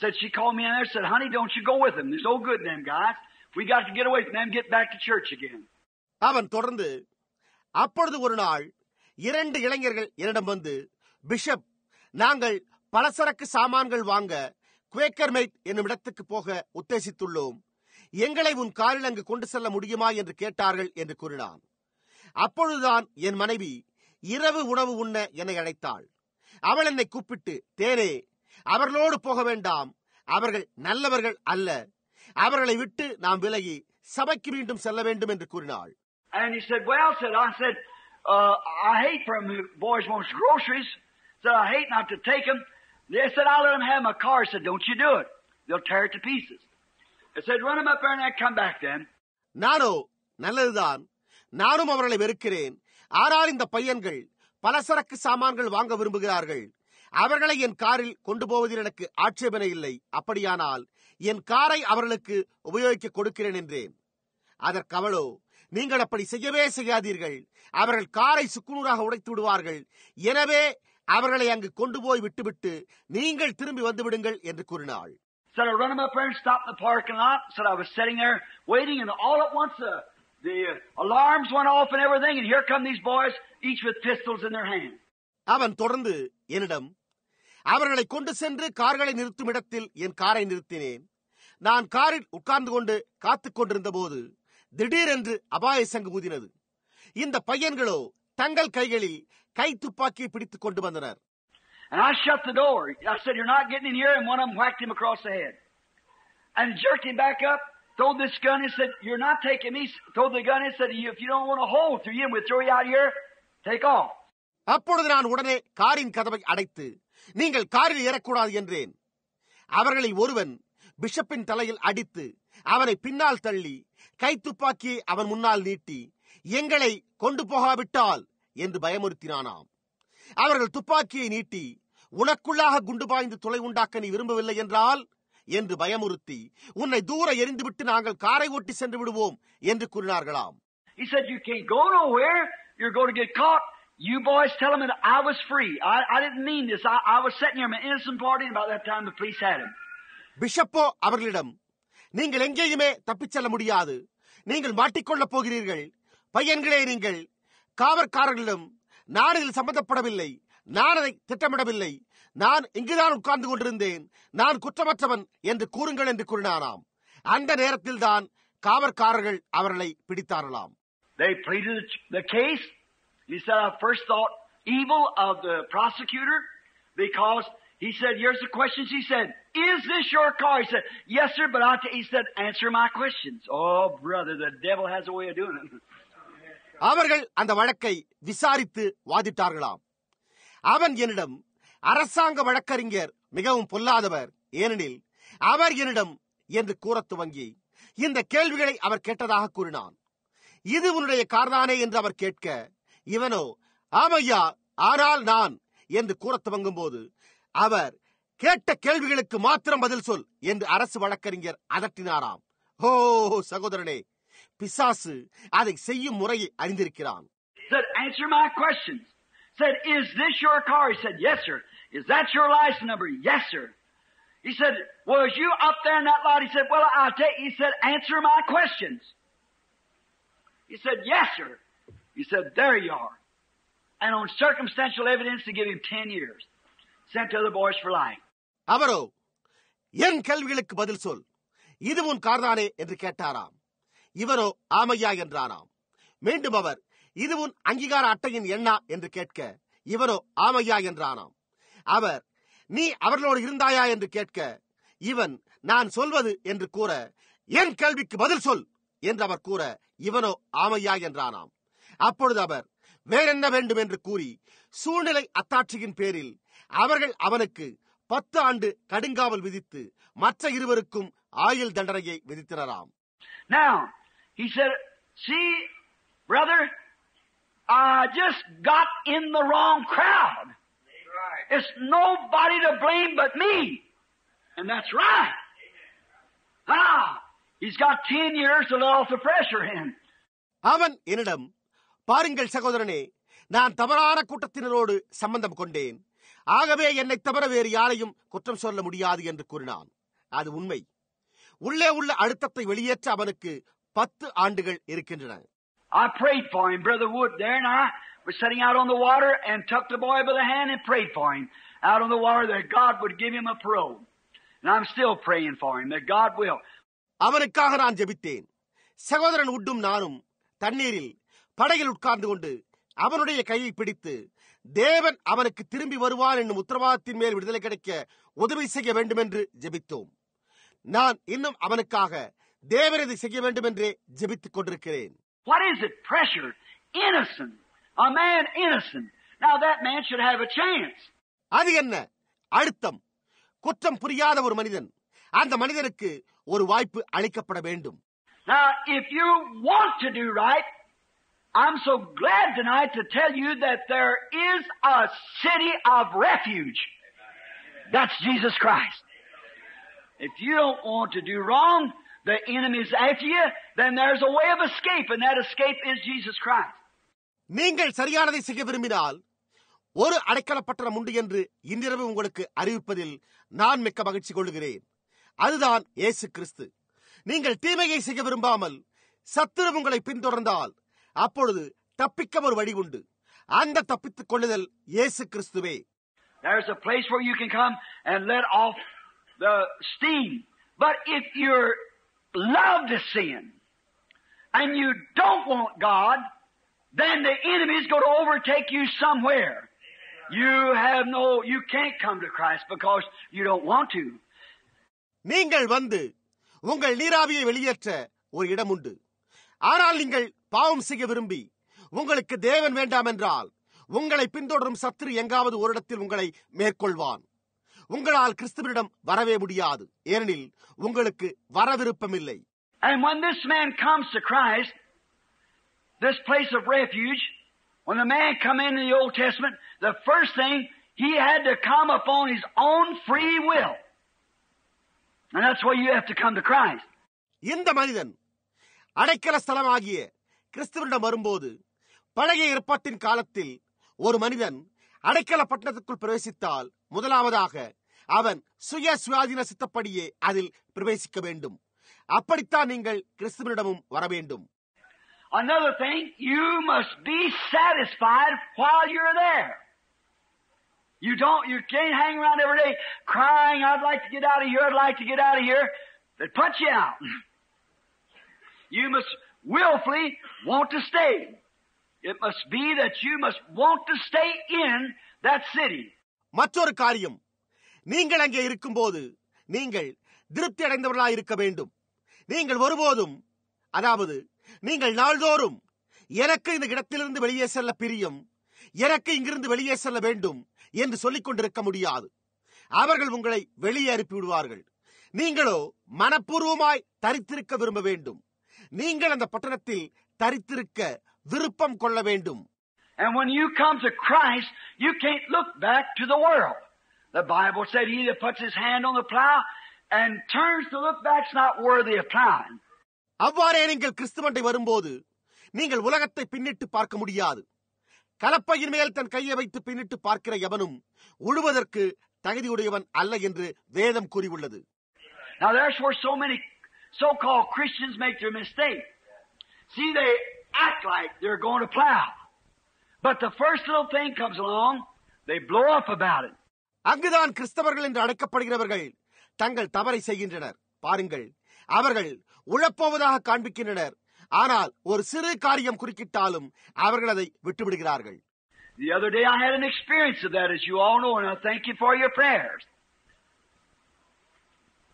said she called me in there and said, honey, don't you go with them. There's no good in them guys. We got to get away from them and get back to church again. அவன் தொடர்ந்து, அப்பொழுது ஒரு நாள் 2 இளைஞர்கள் என்னிடம் வந்து, bishop, நாங்கள் பலசரக்கு சாமான்கள் வாங்க குவேக்கர் மெய்ட் என்னும் இடத்துக்கு போக உத்தேசித்துள்ளோம். எங்களை உன் காரில் அங்கு கொண்டு செல்ல முடியுமா என்று கேட்டார்கள் என்று கூறினான். அப்பொழுதுதான் என் மனைவி இரவு உணவு உண்ண என்னை அழைத்தாள். அவள் என்னை கூப்பிட்டு, தேனே, அவர்களோடு போக வேண்டாம், அவர்கள் நல்லவர்கள் அல்ல, அவர்களை விட்டு நாம் விலகி சபைக்கு மீண்டும் செல்ல வேண்டும் என்று கூறினாள். And he said, well, I said, I hate for them boys wants groceries. Said, I hate not to take them. They said, I'll let them have my car. I said, don't you do it. They'll tear it to pieces. I said, run them up there and I come back then. நானோ, நல்லதுதான், நானும் அவர்களை வெறுக்கிறேன். ஆனால் இந்த பையன்கள் பலசரக்கு சாமான்கள் வாங்க விரும்புகிறார்கள். அவர்களை என் காரில் கொண்டு போவதில் எனக்கு ஆட்சேபனை இல்லை. அப்படியானால் என் காரை அவர்களுக்கு உபயோகிக்க கொடுக்கிறேன் என்றேன். அதற்கு அவளோ, நீங்கள் அப்படி செய்யவே செய்யாதீர்கள். அவர்கள் காரை சுக்குநூறாக உடைத்து விடுவார்கள். எனவே அவர்களை அங்கு கொண்டு போய் விட்டுவிட்டு நீங்கள் திரும்பி வந்து விடுங்கள் என்று கூறினாள். Said I run them up there and stop in the parking lot. Said I was sitting there waiting, and all at once the alarms went off and everything, and here come these boys, each with pistols in their hands. அவன் தொடர்ந்து என்னிடம், அவர்களை கொண்டு சென்று கார்களை நிறுத்தும் இடத்தில் என் காரை நிறுத்தினேன். நான் காரில் உட்கார்ந்து கொண்டு காத்துக் கொண்டிருந்த போது திடீரென்று அபாய சங்கு ஊதினது. இந்த பையன்களோ தங்கள் கைகளில் கை துப்பாக்கியை பிடித்துக் கொண்டு வந்தனர். And I shut the door. I said, "You're not getting in here." And one of them whacked him across the head and jerked him back up, threw this gun and said, "You're not taking me." Threw the gun and said, "If you don't want a hole through you and we'll throw you out here, take off." அப்பொழுது நான் உடனே காரின் கதவை அடைத்து, நீங்கள் காரில் ஏறக்கூடாது என்றேன். அவர்களில் ஒருவன் பிஷப்பின் தலையில் அடித்து அவனை பின்னால் தள்ளி கை துப்பாக்கியை அவன் முன்னால் நீட்டி, எங்களை கொண்டு போகாவிட்டால் என்று பயமுறுத்தினானாம். அவர்கள் துப்பாக்கியை நீட்டி, உனக்குள்ளாக குண்டு பாய்ந்து தொலை உண்டாக்க நீ விரும்பவில்லை என்றால் என்று பயமுறுத்தி, உன்னை தூர எரிந்துவிட்டு நாங்கள் காரை ஓட்டி சென்று விடுவோம் என்று கூறினார்களாம். He said, "You can't go nowhere. You're going to get caught. You boys tell him that I was free. I didn't mean this. I was sitting here in an innocent party, and about that time the police had him." பிஷப்போ அவர்களிடம், நீங்கள் எங்கேயுமே தப்பிச் செல்ல முடியாது, நீங்கள் மாட்டிக்கொள்ளப் போகிறீர்கள். பையன்களே, நீங்கள் காவற்காரர்களிடம், நான் இதில் சம்பந்தப்படவில்லை, நான் அதை திட்டமிடவில்லை, நான் இங்குதான் உட்கார்ந்து கொண்டிருந்தேன், நான் குற்றமற்றவன் என்று கூறுங்கள் என்று கூறினாராம். அந்த நேரத்தில் தான் காவற்காரர்கள் அவர்களை பிடித்தாரலாம். They pleaded the case. He said, "I first thought evil of the prosecutor because he said, here's the questions." He said, "Is this your car?" He said, "Yes, sir, but he said, answer my questions." Oh, brother, the devil has a way of doing it. அவர்கள் அந்த வழக்கை விசாரித்து வாதிட்டார்களாம். அவன் என்னிடம், அரசாங்க வழக்கறிஞர் மிகவும் பொல்லாதவர், ஏனெனில் அவர் என்னிடம் என்று கூறத் துவங்கி இந்த கேள்விகளை அவர் கேட்டதாக கூறினான். இது உன்னுடைய கார்தானே என்று அவர் கேட்க, இவனோ ஆமையா, ஆனால் நான் என்று கூறத் துவங்கும் போது அவர், கேட்ட கேள்விகளுக்கு மாத்திரம் பதில் சொல் என்று அரசு வழக்கறிஞர் அதட்டினாராம். ஓ சகோதரனே, பிசாசு அதை செய்யும் முறையை அறிந்திருக்கிறான். Said, "Answer my questions." Said, "Is this your car?" He said, "Yes, sir." "Is that your license number?" "Yes, sir." He said, "Was you up there in that lot?" He said, "Well, he said, answer my questions." He said, "Yes, sir." He said, "There you are." And on circumstantial evidence to give him 10 years. Sent to other boys for life. அவரோ, என் கேள்விகளுக்கு பதில் சொல், இது உன் கார்தானே என்று கேட்டாராம். இவரோ ஆமையா என்றானாம். மீண்டும் அவர், இது உன் அங்கீகார அட்டையின் எண்ணா என்று கேட்க, இவரோ ஆமையா என்றானாம். அவர், நீ அவர்களோடு இருந்தாயா என்று கேட்க, இவன், நான் சொல்வது என்று கூற, என் கேள்விக்கு பதில் சொல் என்று அவர் கூற, இவனோ ஆமையா என்றானாம். அப்பொழுது அவர், வேறென்ன வேண்டும் என்று கூறி சூழ்நிலை அத்தாட்சியின் பேரில் அவர்கள் அவனுக்கு 10 ஆண்டு கடுங்காவல் விதித்து மற்ற இருவருக்கும் ஆயுள் தண்டனையை விதித்தனராம். Now, he said, "See, brother, I just got in the wrong crowd. It's nobody to blame but me." And that's right. He's got 10 years to let off the pressure in. அவன் என்னிடம், பாருங்கள் சகோதரனே, நான் தவறான கூட்டத்தினரோடு சம்பந்தம் கொண்டேன், ஆகவே என்னை தவிர வேறு யாரையும் குற்றம் சொல்ல முடியாது என்று கூறினான். அது உண்மை. உள்ளே உள்ள அழுத்தத்தை வெளியேற்ற அவனுக்கு 10 ஆண்டுகள் இருக்கின்றன. I prayed for him, Brother Wood there, and I was sitting out on the water and took the boy by the hand and prayed for him out on the water that God would give him a parole. And I'm still praying for him that God will. அவனுக்காக நான் ஜெபித்தேன். சகோதரன் உட்டும் நானும் தண்ணீரில் படகில் உட்கார்ந்து கொண்டு அவனுடைய கையை பிடித்து, தேவன் அவனுக்கு திரும்பி வருவான் என்னும் உத்தரவாதத்தின் மேல் விடுதலை கிடைக்க உதவி செய்ய வேண்டும் என்று ஜெபித்தோம். நான் இன்னும் அவனுக்காக தேவன் இதை செய்ய வேண்டும் என்றே ஜெபித்துக் கொண்டிருக்கிறேன். What is it? Pressure. Innocent. A man innocent. Now that man should have a chance. அது என்ன? அழுத்தம். குற்றம் புரியாத ஒரு மனிதன். அந்த மனிதனுக்கு ஒரு வாய்ப்பு அளிக்கப்பட வேண்டும். Now, if you want to do right, I'm so glad tonight to tell you that there is a city of refuge. That's Jesus Christ. If you don't want to do wrong, the enemy's after you, then there's a way of escape, and that escape is Jesus Christ. நீங்கள் சரியானதை செய்ய விரும்பினால் ஒரு அடைக்கலப்பட்டணம் உண்டு என்று இன்றிரவு உங்களுக்கு அறிவிப்பதில் நான் மிக்க மகிழ்ச்சி கொள்கிறேன். அதுதான் இயேசு கிறிஸ்து. நீங்கள் தீமையை செய்ய விரும்பாமல் சத்துரு உங்களை பின்தொடர்ந்தால் அப்பொழுது தப்பிக்க ஒரு வழி உண்டு. அந்த தப்பித்துக் கொள்ளுதல் இயேசு கிறிஸ்துவே. There's a place where you can come and let off the steam. But if you're love to sin, and you don't want God, then the enemy is going to overtake you somewhere. You can't come to Christ because you don't want to. நீங்கள் வந்து உங்கள் நீராவியை வெளியேற்ற ஒரு இடம் உண்டு. ஆனால் நீங்கள் பாவம் செய்ய விரும்பி உங்களுக்கு தேவன் வேண்டாம் என்றால் உங்களை பின்தொடரும் சத்துரு எங்காவது ஒரு இடத்தில் உங்களை மேற்கொள்வான். உங்களால் கிறிஸ்துவனிடம் வரவே முடியாது, ஏனெனில் உங்களுக்கு வர விருப்பமில்லை. And when this man comes to Christ, this place of refuge, when the man come in the Old Testament, the first thing, he had to come upon his own free will. And that's why you have to come to Christ. இந்த மனிதன் அடைக்கல ஸ்தலமாகிய கிறிஸ்துவனிடம் வரும்போது, பழைய ஏற்பாட்டின் காலத்தில் ஒரு மனிதன் அடைக்கல பட்டணத்துக்குள் பிரவேசித்தால் முதலாவதாக அவன் சுய சுயாதீன சித்தப்படியே அதில் பிரவேசிக்க வேண்டும். அப்படித்தான் நீங்கள் கிறிஸ்துவனிடமும் வர வேண்டும். Another thing, you must be satisfied while you're there. You can't hang around every day crying, I'd like to get out of here, I'd like to get out of here. They put you out. You must willfully want to stay. It must be that you must want to stay in that city. மற்றொரு காரியம், நீங்கள் அங்கே இருக்கும்போது நீங்கள் திருப்தி அடைந்தவர்களாக இருக்க வேண்டும். நீங்கள் ஒருபோதும், அதாவது நீங்கள் நாள்தோறும் எனக்கு இந்த இடத்திலிருந்து வெளியே செல்ல பிரியம், எனக்கு இங்கிருந்து வெளியே செல்ல வேண்டும் என்று சொல்லிக் கொண்டிருக்க முடியாது. அவர்கள் உங்களை வெளியே அனுப்பிவிடுவார்கள். நீங்களோ மனப்பூர்வமாய் தரித்திருக்க விரும்ப வேண்டும். நீங்கள் அந்த பட்டணத்தில் தரித்திருக்க விருப்பம் கொள்ள வேண்டும். And when you come to Christ, you can't look back to the world. The Bible said he that puts his hand on the plow and turns to look back is not worthy of plowing. அவ்வாறே நீங்கள் கிறிஸ்துவண்டை வரும்போது நீங்கள் உலகத்தை பின்னிட்டு பார்க்க முடியாது. கலப்பையின் மேல் தன் கையை வைத்து பின்னிட்டு பார்க்கிற எவனும் உழுவதற்கு தகுதியுடையவன் அல்ல என்று வேதம் கூறியுள்ளது. Now there's where so many so-called Christians make their mistake. See, they act like they're going to plow. But the first little thing comes along, they blow up about it. அங்குதான் கிறிஸ்தவர்கள் என்று அழைக்கப்படுகிறவர்கள் தங்கள் தவறை செய்கின்றனர். பாருங்கள், அவர்கள் உழப்போவதாக காண்பிக்கின்றனர். ஆனால் ஒரு சிறு காரியம் குறுக்கிட்டாலும் அவர்கள் அதை விட்டுவிடுகிறார்கள். The other day I had an experience of that, as you all know, and I thank you for your prayers.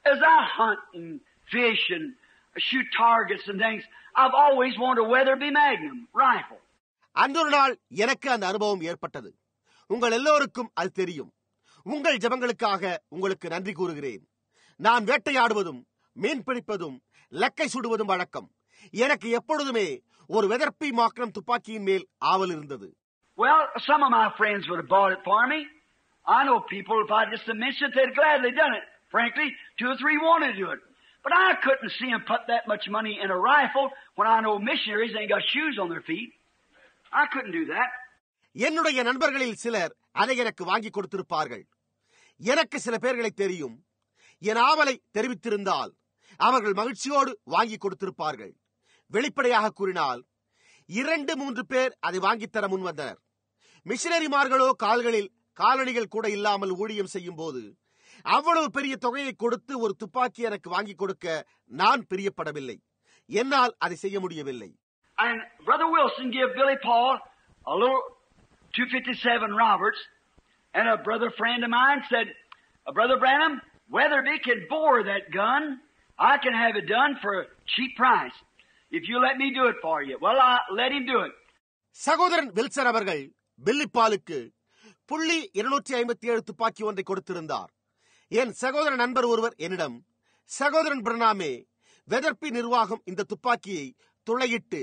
As I hunt and fish and shoot targets and things, I've always wanted a Weatherby Magnum rifle. அன்றொரு நாள் எனக்கு அந்த அனுபவம் ஏற்பட்டது. உங்கள் எல்லோருக்கும் அது தெரியும். உங்கள் ஜெபங்களுக்காக உங்களுக்கு நன்றி கூறுகிறேன். நான் வேட்டையாடுவதும் மீன் பிடிப்பதும் லக்கை சுடுவதும் வழக்கம். எனக்கு எப்பொழுதுமே ஒரு வெதர்பி மாக்னம் துப்பாக்கியின் மேல் ஆவல் இருந்தது. Well, some of my friends would have bought it for me. I know people, if I just mentioned it, they'd gladly done it. Frankly, 2 or 3 wanted to do it. But I couldn't see them put that much money in a rifle when I know missionaries ain't got shoes on their feet. I couldn't do that. என்னுடைய நண்பர்களில் சிலர் அதை எனக்கு வாங்கி கொடுத்திருப்பார்கள். எனக்கு சில பேர்களை தெரியும். என் ஆவலை தெரிவித்திருந்தால் அவர்கள் மகிழ்ச்சியோடு வாங்கி கொடுத்திருப்பார்கள். வெளிப்படையாக கூறினால் 2-3 பேர் அதை வாங்கித்தர முன்வந்தனர். மிஷனரிமார்களோ கால்களில் காலணிகள் கூட இல்லாமல் ஊழியம் செய்யும் போது அவ்வளவு பெரிய தொகையை கொடுத்து ஒரு துப்பாக்கி எனக்கு வாங்கி கொடுக்க நான் பிரியப்படவில்லை. என்னால் அதை செய்ய முடியவில்லை. And Brother Wilson gave Billy Paul a little 257 Roberts, and a brother friend of mine said, Brother Branham, Weatherby can bore that gun. I can have it done for a cheap price. If you let me do it for you. Well, I let him do it. சகோதரன் Wilson அவர்கள் பில்லி பாலுக்கு .257 துப்பாக்கி ஒன்றை கொடுத்திருந்தார். என் சகோதர நண்பர் ஒருவர் என்னிடம், சகோதரன் பிரணாமே, வெதர்பி நிர்வாகம் இந்த துப்பாக்கியை துளையிட்டு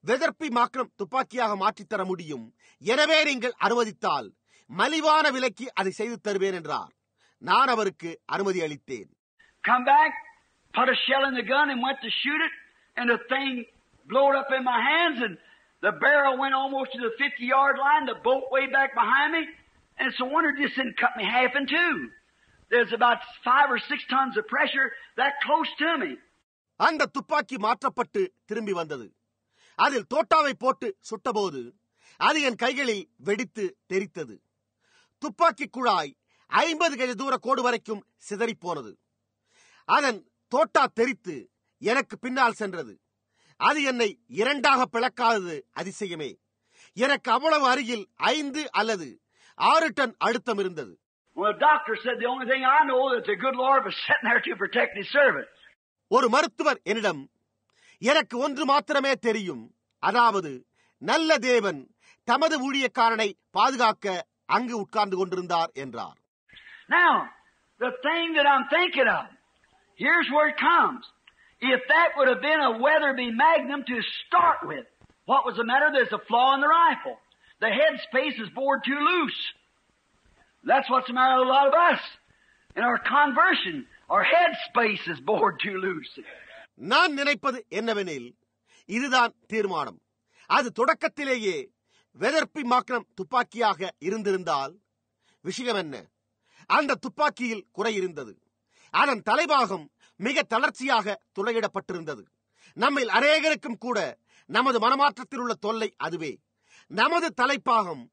வெதர்பி மாக்னம் துப்பாக்கியாக மாற்றித்தர முடியும். எனவே நீங்கள் அனுமதித்தால் மலிவான விலைக்கு அதை செய்து தருவேன் என்றார். நான் அவருக்கு அனுமதி அளித்தேன். Come back, put a shell in the gun and went to shoot it, and the thing blowed up in my hands, and the barrel went almost to the 50-yard line, the bolt way back behind me, and it's a wonder it just didn't cut me half in two. There's about 5 or 6 tons of pressure that close to me. அந்த துப்பாக்கி மாற்றப்பட்டு திரும்பி வந்தது. அதில் தோட்டாவை போட்டு சுட்டபோது அது என் கைகளில் வெடித்து தெரித்தது. துப்பாக்கி குழாய் 50 கஜ தூர கோடு வரைக்கும் சிதறி போனது. அதன் தோட்டா தெரித்து எனக்கு பின்னால் சென்றது. அது என்னை இரண்டாக பிளக்காதது அதிசயமே. எனக்கு அவ்வளவு அருகில் 5 அல்லது 6 டன் அழுத்தம் இருந்தது. ஒரு மருத்துவர் என்னிடம், எனக்கு ஒன்று மாத்திரமே தெரியும், அதாவது நல்ல தேவன் தமது ஊழியக்காரனை பாதுகாக்க அங்கு உட்கார்ந்து கொண்டிருந்தார் என்றார். Now, the thing that I'm thinking of, here's where it comes. If that would have been a Weatherby Magnum to start with, what was the matter? There's a flaw in the rifle. The head space is bored too loose. That's what's the matter with a lot of us. In our conversion, our head space is bored too loose. நான் நினைப்பது என்னவெனில், இதுதான் தீர்மானம். அது தொடக்கத்திலேயே வெதர்பி மாக்னம் துப்பாக்கியாக இருந்திருந்தால் விஷயம் என்ன? அந்த துப்பாக்கியில் குறை இருந்தது. அதன் தலைபாகம் மிக தளர்ச்சியாக துளையிடப்பட்டிருந்தது. நம்மில் அநேகருக்கும் கூட நமது மனமாற்றத்தில் உள்ள தொல்லை அதுவே. நமது தலைப்பாகம்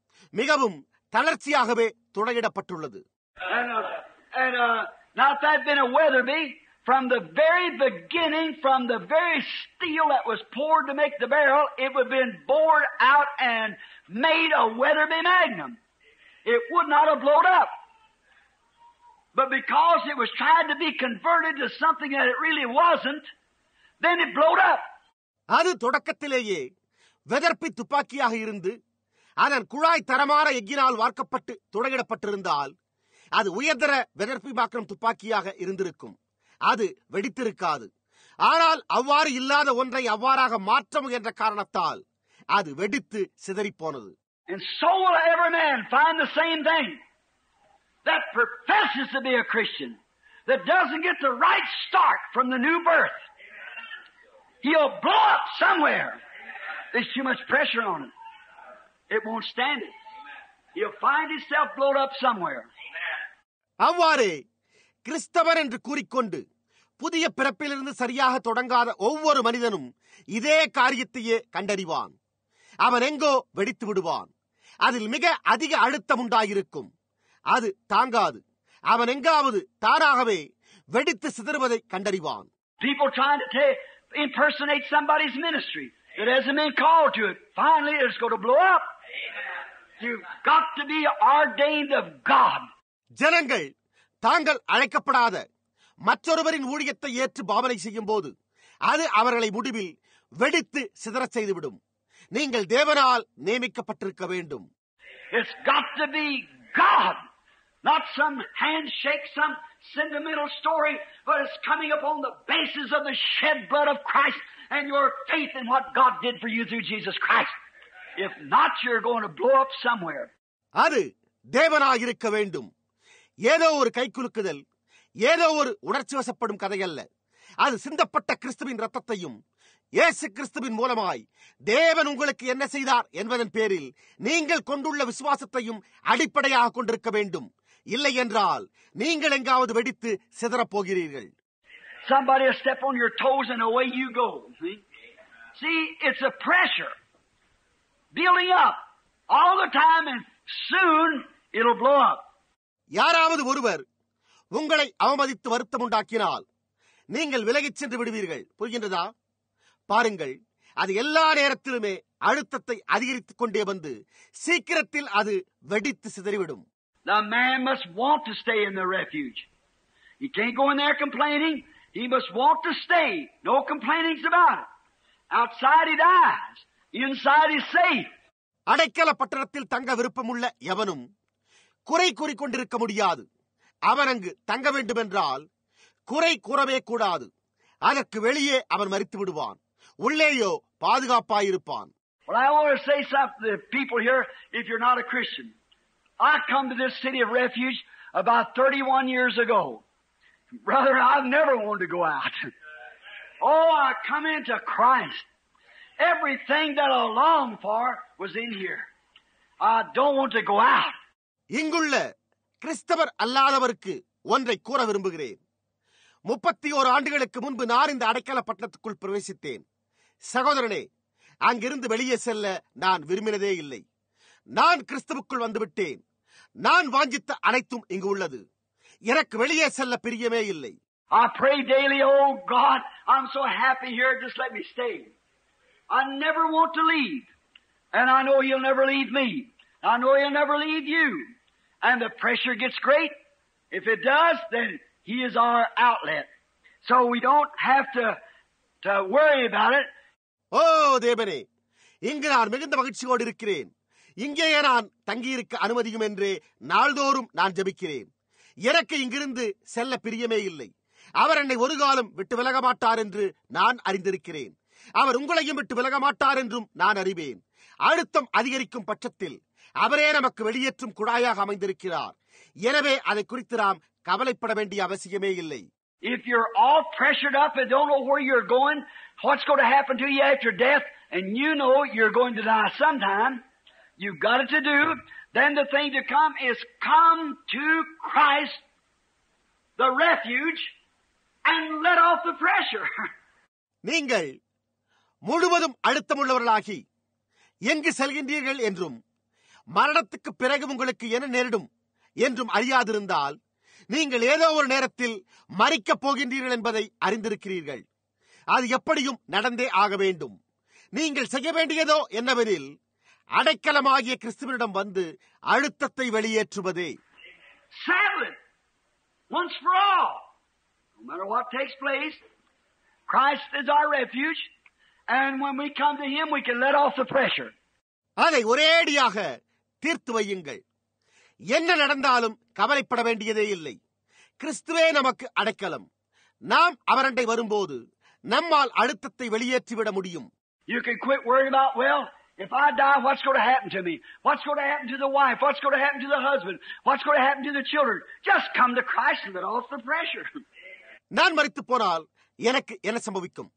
மிகவும் தளர்ச்சியாகவே துளையிடப்பட்டுள்ளது. Not that been a Weatherby, from the very beginning, from the very steel that was poured to make the barrel, it would have been bored out and made a Weatherby Magnum. It would not have blown up. But because it was trying to be converted to something that it really wasn't, then it blowed up. அது தொடக்கத்திலேயே வெதர்பி துப்பாக்கியாக இருந்து அதன் குழாய் தரமான எக்கினால் வார்க்கப்பட்டு துளையிடப்பட்டிருந்தால் அது உயர்தர வெதர்பி மாக்னம் துப்பாக்கியாக இருந்திருக்கும். அது வெடித்திருக்காது. ஆனால் அவ்வாறு இல்லாத ஒன்றை அவ்வாறாக மாற்ற முயன்ற காரணத்தால் அது வெடித்து சிதறிப்போனது. And so will every man find the same thing. That professes to be a Christian, that doesn't get the right start from the new birth. He'll blow up somewhere. There's too much pressure on it. It won't stand it. He'll find himself blown up somewhere. அவ்வாறே கிறிஸ்தவர் என்று கூறிக்கொண்டு புதிய பிறப்பிலிருந்து சரியாக தொடங்காத ஒவ்வொரு மனிதனும் இதே காரியத்தையே கண்டறிவான். அவன் எங்கோ வெடித்து விடுவான். அதில் மிக அதிக அழுத்தம் உண்டாயிருக்கும். அது தாங்காது. அவன் எங்காவது தானாகவே வெடித்து சிதறுவதை கண்டறிவான். People trying to impersonate somebody's ministry that hasn't been called to it. Finally, it's going to blow up. You've got to be ordained of God. ஜனங்கள் தாங்கள் அழைக்கப்படாத மற்றொருவரின் ஊழியத்தை ஏற்று பாவனை செய்யும் போது அது அவர்களை முடிவில் வெடித்து சிதறச் செய்துவிடும். நீங்கள் தேவனால் நியமிக்கப்பட்டிருக்க வேண்டும். It's got to be God, not some handshake, some sentimental story, but it's coming upon the basis of the shed blood of Christ and your faith in what God did for you through Jesus Christ. If not, you're going to blow up somewhere. அது தேவனாயிருக்க வேண்டும். ஏதோ ஒரு கைக்குலுக்குதல், ஏதோ ஒரு உணர்ச்சி வசப்படும் கதையல்ல. அது சிந்தப்பட்ட கிறிஸ்துவின் ரத்தத்தையும் இயேசு கிறிஸ்துவின் மூலமாய் தேவன் உங்களுக்கு என்ன செய்தார் என்பதன் பேரில் நீங்கள் கொண்டுள்ள விசுவாசத்தையும் அடிப்படையாக கொண்டிருக்க வேண்டும். இல்லை என்றால் நீங்கள் எங்காவது வெடித்து சிதறப் போகிறீர்கள். Somebody will step on your toes and away you go. See, it's a pressure building up all the time and soon it'll blow up. யாராவது ஒருவர் உங்களை அவமதித்து வருத்தம் உண்டாக்கினால் நீங்கள் விலகிச் சென்று விடுவீர்கள். புரிகின்றதா? பாருங்கள், அது எல்லா நேரத்திலுமே அழுத்தத்தை அதிகரித்துக் கொண்டே வந்து சீக்கிரத்தில் அது வெடித்து சிதறிவிடும். The man must want to stay in the refuge. He can't go in there complaining. He must want to stay. No complainings about it. Outside he dies. Inside he's safe. அடைக்கல பட்டணத்தில் தங்க விருப்பமுள்ள எவனும் குறை கூறிக்கொண்டிருக்க முடியாது. அவன் அங்கு தங்க வேண்டுமென்றால் குறை கூறவே கூடாது. அதற்கு வெளியே அவன் மரித்து விடுவான். உள்ளேயோ பாதுகாப்பாயிருப்பான். Well, I want to say something to people here if you're not a Christian. I come to this city of refuge about 31 years ago. Brother, I've never wanted to go out. Oh, I come into Christ. Everything that I long for was in here. I don't want to go out. இங்குள்ள கிறிஸ்தவர் அல்லாதவருக்கு ஒன்றை கூற விரும்புகிறேன். 31 ஆண்டுகளுக்கு முன்பு நான் இந்த அடைக்கல பட்டணத்துக்குள் பிரவேசித்தேன். சகோதரனே, அங்கிருந்து வெளியே செல்ல நான் விரும்பினதே இல்லை. நான் கிறிஸ்துவுக்குள் வந்துவிட்டேன். நான் வாஞ்சித்த அனைத்தும் இங்கு உள்ளது. எனக்கு வெளியே செல்ல பிரியமே இல்லை. I pray daily, oh God, I'm so happy here, just let me stay. I never want to leave. And I know He'll never leave me. I know He'll never leave you. And the pressure gets great. If it does, then He is our outlet. So we don't have to worry about it. ஓ தேவனே, இங்கு நான் மிகுந்த மகிழ்ச்சியோடு இருக்கிறேன். இங்கேயே நான் தங்கியிருக்க அனுமதியும் என்று நாள்தோறும் நான் ஜெபிக்கிறேன். எனக்கு இங்கிருந்து செல்ல பிரியமே இல்லை. அவர் என்னை ஒரு காலம் விட்டு விலக மாட்டார் என்று நான் அறிந்திருக்கிறேன். அவர் உங்களையும் விட்டு விலக மாட்டார் என்றும் நான் அறிவேன். அழுத்தம் அதிகரிக்கும் பட்சத்தில் அவரே நமக்கு வெளியேற்றும் குழாயாக அமைந்திருக்கிறார். எனவே அதை குறித்து நாம் கவலைப்பட வேண்டிய அவசியமே இல்லை. If you're all pressured up and don't know where you're going, what's going to happen to you after death, and you know you're going to die sometime, you've got it to do, then the thing to come is come to Christ, the refuge, and let off the pressure. நீங்கள் முழுவதும் அழுத்தமுள்ளவர்களாகி எங்கு செல்கின்றீர்கள் என்றும் மரணத்துக்கு பிறகு உங்களுக்கு என்ன நேரிடும் என்றும் அறியாதிருந்தால் நீங்கள் ஏதோ ஒரு நேரத்தில் மரிக்கப் போகின்றீர்கள் என்பதை அறிந்திருக்கிறீர்கள். அது எப்படியும் நடந்தே ஆக வேண்டும். நீங்கள் செய்ய வேண்டியதோ என்னவெனில் அடைக்கலமாகிய கிறிஸ்துவனிடம் வந்து அழுத்தத்தை வெளியேற்றுவதே. Settle it once for all. No matter what takes place, Christ is our refuge, and when we come to Him, we can let off the pressure. அதை ஒரேடியாக தீர்த்து வையுங்கள். என்ன நடந்தாலும் கவலைப்பட வேண்டியதே இல்லை. கிறிஸ்துவே நமக்கு அடைக்கலம். நாம் அவரண்டை வரும்போது நம்மால் அழுத்தத்தை வெளியேற்றிவிட முடியும். You can quit worrying about, well, if I die, what's going to happen to me? What's going to happen to the wife? What's going to happen to the husband? What's going to happen to the children? Just come to Christ and let off the pressure. நான் மரித்து போனால் எனக்கு என்ன சம்பவிக்கும்?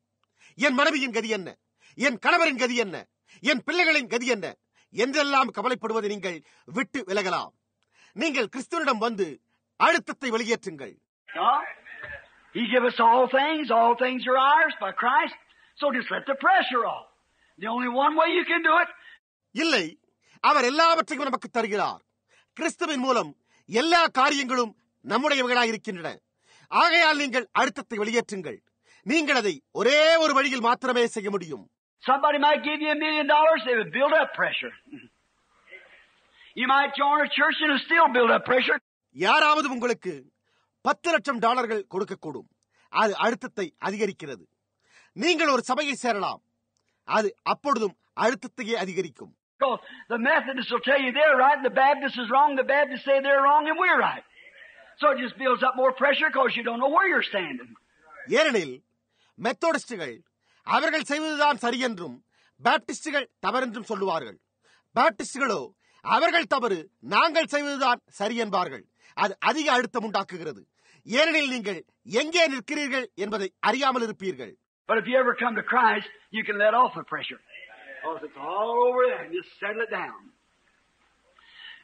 என் மனைவியின் கதி என்ன? என் கணவரின் கதி என்ன? என் பிள்ளைகளின் கதி என்ன என்றெல்லாம் கவலைப்படுவதை நீங்கள் விட்டு விலகலாம். நீங்கள் கிறிஸ்துவிடம் வந்து அழுத்தத்தை வெளியேற்றுங்கள். He gave us all things are ours by Christ, so just let the pressure off. The only one way you can do it. இல்லை, அவர் எல்லாவற்றையும் நமக்கு தருகிறார். கிறிஸ்துவின் மூலம் எல்லா காரியங்களும் நம்முடையவர்களாக இருக்கின்றன. ஆகையால் நீங்கள் அழுத்தத்தை வெளியேற்றுங்கள். நீங்கள் அதை ஒரே ஒரு வழியில் மாத்திரமே செய்ய முடியும். Somebody might give you $1 million, they would build up pressure. You might join a church and it'll still build up pressure. யாராவது உங்களுக்கு $10 லட்சம் கொடுக்கக்கூடும். அது அழுத்தத்தை அதிகரிக்கிறது. நீங்கள் ஒரு சபையை சேரலாம். அது அப்பொழுதும் அழுத்தத்தையே அதிகரிக்கும். The Methodists will tell you they're right, the Baptists is wrong, the Baptists say they're wrong, and we're right. So it just builds up more pressure because you don't know where you're standing. ஏனெனில் மெத்தோடிஸ்டுகள் அவர்கள் செய்வதுதான் சரி என்றும் பாப்டிஸ்டுகள் தவறென்றும் சொல்லுவார்கள். பாப்டிஸ்டுகளோ அவர்கள் தவறு, நாங்கள் செய்வதுதான் சரி என்பார்கள். அது அதிக அழுத்தம் உண்டாக்குகிறது. ஏனெனில் நீங்கள் எங்கே நிற்கிறீர்கள் என்பதை அறியாமல் இருப்பீர்கள். But if you ever come to Christ, you can let off the pressure. Because it's all over there and just settle it down.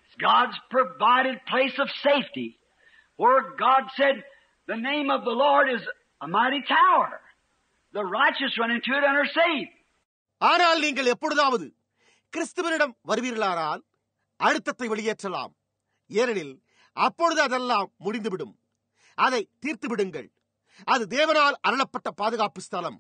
It's God's provided place of safety, where God said, the name of the Lord is a mighty tower. The righteous run into it and are saved. ஆனால் நீங்கள் எப்பொழுதாவது கிறிஸ்துவனிடம் வருவீர்களானால் அழுத்தத்தை வெளியேற்றலாம். ஏனெனில் அப்பொழுது அதெல்லாம் முடிந்துவிடும். அதை தீர்த்து விடுங்கள். அது தேவனால் அருளப்பட்ட பாதுகாப்பு ஸ்தலம்.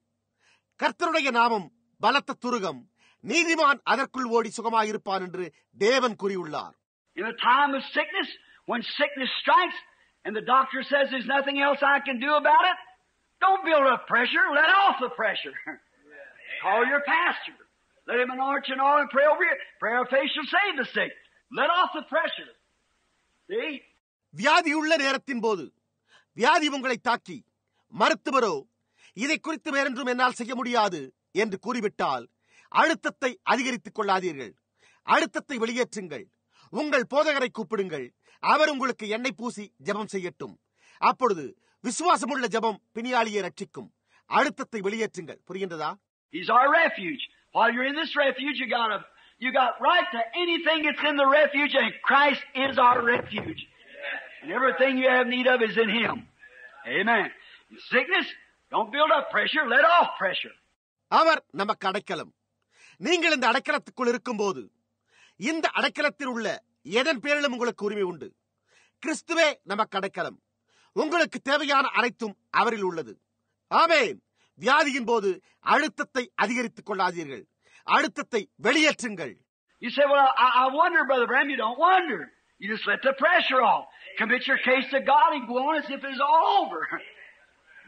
கர்த்தருடைய நாமம் பலத்த துருகம். நீதிமான் அதற்குள் ஓடி சுகமாயிருப்பான் என்று தேவன் கூறியுள்ளார். In a time of sickness, when sickness strikes and the doctor says there's nothing else I can do about it, don't build up pressure. Let off the pressure. Call your pastor. Let him anoint you and all and pray over you. Prayer of faith shall save the sick. Let off the pressure. See? வியாதியுள்ள நேரத்தின் போது வியாதி உங்களை தாக்கி மருத்துவரோ இதை குறித்து வேறென்றும் என்னால் செய்ய முடியாது என்று கூறிவிட்டால் அழுத்தத்தை அதிகரித்துக் கொள்ளாதீர்கள். அழுத்தத்தை வெளியேற்றுங்கள். உங்கள் போதகரை கூப்பிடுங்கள். அவர் உங்களுக்கு எண்ணெய் பூசி ஜெபம் செய்யட்டும். அப்பொழுது விசுவாசமுள்ள ஜெபம் பிணியாளியை ரட்சிக்கும். அழுத்தத்தை வெளியேற்றுங்கள். புரிகின்றதா? He's our refuge. While you're in this refuge, you got right to anything that's in the refuge, and Christ is our refuge. And everything you have need of is in Him. Amen. In sickness, don't build up pressure. Let off pressure. அவர் நமக்கு அடைக்கலம். நீங்கள் இந்த அடைக்கலத்துக்குள் இருக்கும்போது இந்த அடைக்கலத்தில் உள்ள எதன் பேரிலும் உங்களுக்கு உரிமை உண்டு. கிறிஸ்துவே நமக்கு அடைக்கலம். உங்களுக்கு தேவையான அனைத்தும் அவரில் உள்ளது. ஆமென். வியாதியின் போது அழுத்தத்தை அதிகரித்துக் கொள்ளாதீர்கள். அழுத்தத்தை வெளியேற்றுங்கள். You say, well, I wonder, Brother Branham. You don't wonder. You just let the pressure off. Commit your case to God and go on as if it's all over.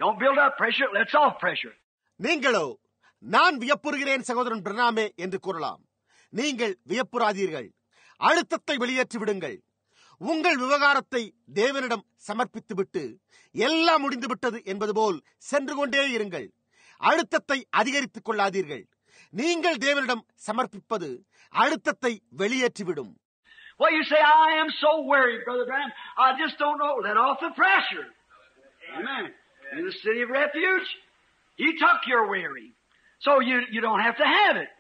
Don't build up pressure. It lets off pressure. நீங்களோ நான் வியப்புறுகிறேன் சகோதரன் பிரணாமே என்று கூறலாம். நீங்கள் வியப்புறாதீர்கள். அழுத்தத்தை வெளியேற்றி விடுங்கள். உங்கள் விவகாரத்தை தேவனிடம் சமர்ப்பித்துவிட்டு எல்லாம் முடிந்துவிட்டது என்பது போல் சென்று கொண்டே இருங்கள். அழுத்தத்தை அதிகரித்துக் கொள்ளாதீர்கள். நீங்கள் தேவனிடம் சமர்ப்பிப்பது அழுத்தத்தை வெளியேற்றிவிடும். Well, you say, I am so worried, Brother Branham. I just don't know. Let off the pressure. Amen. In the city of refuge, He took your weary. So you don't have to have it.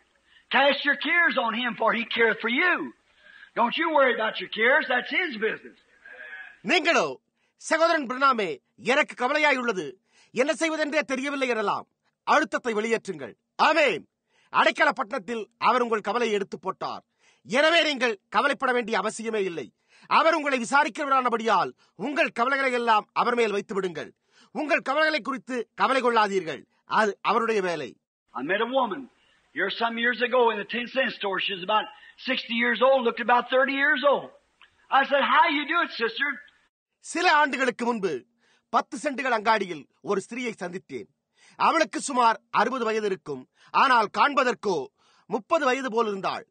Cast your cares on Him, for He careth for you. Don't you worry about your cares. That's His business. நீங்களோ சகோதரன் பிரணாமே, எனக்கு கவலையாயுள்ளது, என்ன செய்வதென்றே தெரியவில்லை எனலாம். அழுத்தத்தை வெளியேற்றுங்கள். ஆமென். அடைக்கல பட்டணத்தில் அவர் உங்கள் கவலையை எடுத்து போட்டார். எனவே நீங்கள் கவலைப்பட வேண்டிய அவசியமே இல்லை. அவர் உங்களை விசாரிக்கிறவரானபடியால் உங்கள் கவலைகளை எல்லாம் அவர் மேல் வைத்து விடுங்கள். உங்கள் கவலைகளை குறித்து கவலை கொள்ளாதீர்கள். அது அவருடைய வேலை. I met a woman here some years ago in the 10-cent store. She was about 60 years old, looked about 30 years old. I said, how you do it, sister? சில ஆண்டுகளுக்கு முன்பு 10 சென்டுகள் அங்காடியில் ஒரு ஸ்திரீயை சந்தித்தேன். அவளுக்கு சுமார் 60 வயது இருக்கும். ஆனால் காண்பதற்கோ 30 வயது போல் இருந்தாள்.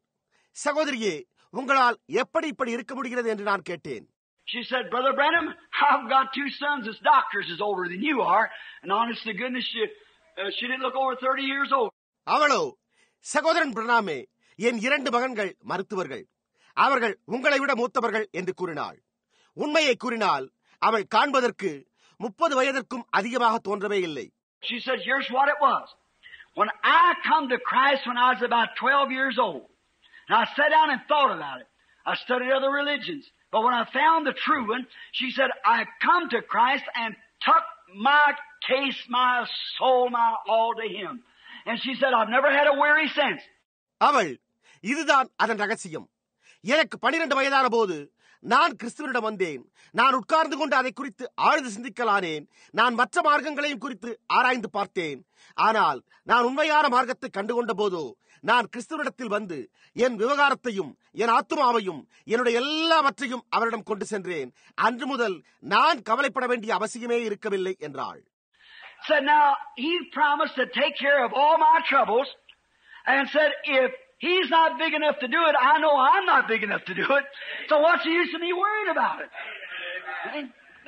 சகோதரியே, உங்களால் எப்படி இப்படி இருக்க முடிகிறது என்று நான் கேட்டேன். She said, Brother Branham, I've got 2 sons as doctors as older than you are. And honest to goodness, she didn't look over 30 years old. அவளோ, சகோதரன் பிரணாமே, என் 2 மகன்கள் மருத்துவர்கள். அவர்கள் உங்களை விட மூத்தவர்கள் என்று கூறினாள். உண்மையை கூறினால் அவள் காண்பதற்கு 30 வயதிற்கும் அதிகமாக தோன்றவே இல்லை. She said, here's what it was. When I come to Christ when I was about 12 years old, and I sat down and thought about it. I studied other religions. But when I found the true one, she said, I come to Christ and took my case, my soul, my all to Him. And she said, I've never had a weary since. அவள், இதுதான் அதன் ரகசியம். எனக்கு 12 வயதான போது நான் கிறிஸ்துவனிடம் வந்தேன். நான் உட்கார்ந்து கொண்டு அதை குறித்து ஆழ்ந்து சிந்திக்கலானேன். நான் மற்ற மார்க்கங்களையும் குறித்து ஆராய்ந்து பார்த்தேன். ஆனால் நான் உண்மையான மார்க்கத்தை கண்டுகொண்ட போதோ நான் கிறிஸ்துவனிடத்தில் வந்து என் விவகாரத்தையும் என் ஆத்துமாவையும் என்னுடைய எல்லாவற்றையும் அவரிடம் கொண்டு சென்றேன். அன்று முதல் நான் கவலைப்பட வேண்டிய அவசியமே இருக்கவில்லை என்றாள். Said, now He promised to take care of all my troubles, and said, if He's not big enough to do it, I know I'm not big enough to do it. So what's the use of me worrying about it?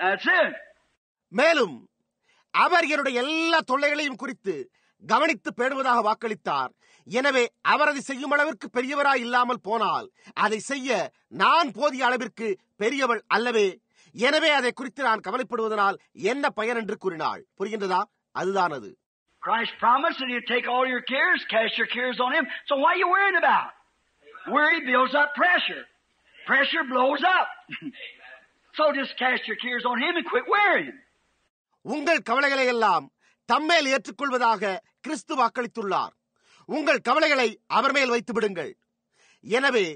That's it. மேலும் அவர் என்னுடைய எல்லா தொல்லைகளையும் குறித்து கவனித்து பேணுவதாக வாக்களித்தார். எனவே அவர் அதை செய்யும் அளவிற்கு பெரியவராய் இல்லாமல் போனால் அதை செய்ய நான் போதிய அளவிற்கு பெரியவள் அல்லவே. எனவே அதை குறித்து நான் கவலைப்படுவதனால் என்ன பயன் என்று கூறினாள். புரிகின்றதா? அதுதான் அது. Christ promised that He'd take all your cares, cast your cares on Him. So why are you worrying about? Worry builds up pressure. Pressure blows up. So just cast your cares on Him and quit worrying. உங்கள் கவலைகளை எல்லாம் தம்மேல் ஏற்றுக்கொள்வதாக கிறிஸ்து வாக்களித்துள்ளார். உங்கள் கவலைகளை அவர் மேல் வைத்து விடுங்கள். எனவே